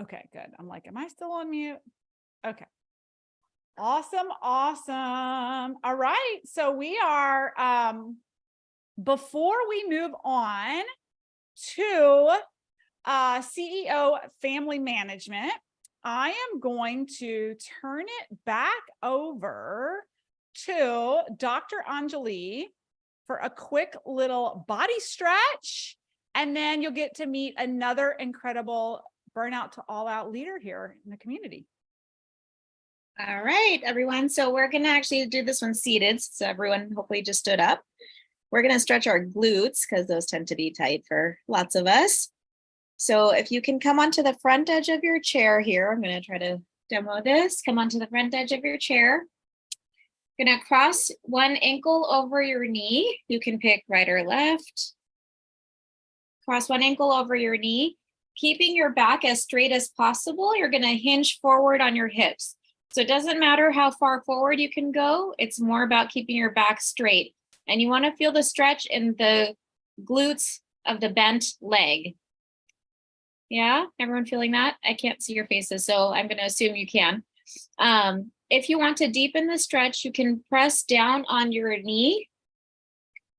Okay, good. I'm like, am I still on mute? Okay. Awesome, awesome. All right, so we are, before we move on to CEO Family Management, I am going to turn it back over to Dr. Anjali for a quick little body stretch, and then you'll get to meet another incredible burnout to all out leader here in the community. All right, everyone. So we're going to actually do this one seated. So everyone hopefully just stood up. We're going to stretch our glutes because those tend to be tight for lots of us. So if you can come onto the front edge of your chair here, I'm going to try to demo this. Come onto the front edge of your chair. You're going to cross one ankle over your knee. You can pick right or left. Cross one ankle over your knee. Keeping your back as straight as possible, you're going to hinge forward on your hips. So it doesn't matter how far forward you can go. It's more about keeping your back straight. And you want to feel the stretch in the glutes of the bent leg. Yeah, everyone feeling that? I can't see your faces, so I'm going to assume you can. If you want to deepen the stretch, you can press down on your knee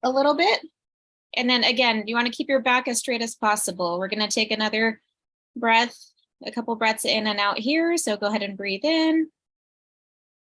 a little bit. And then again, you want to keep your back as straight as possible. We're going to take another breath, a couple breaths in and out here. So go ahead and breathe in.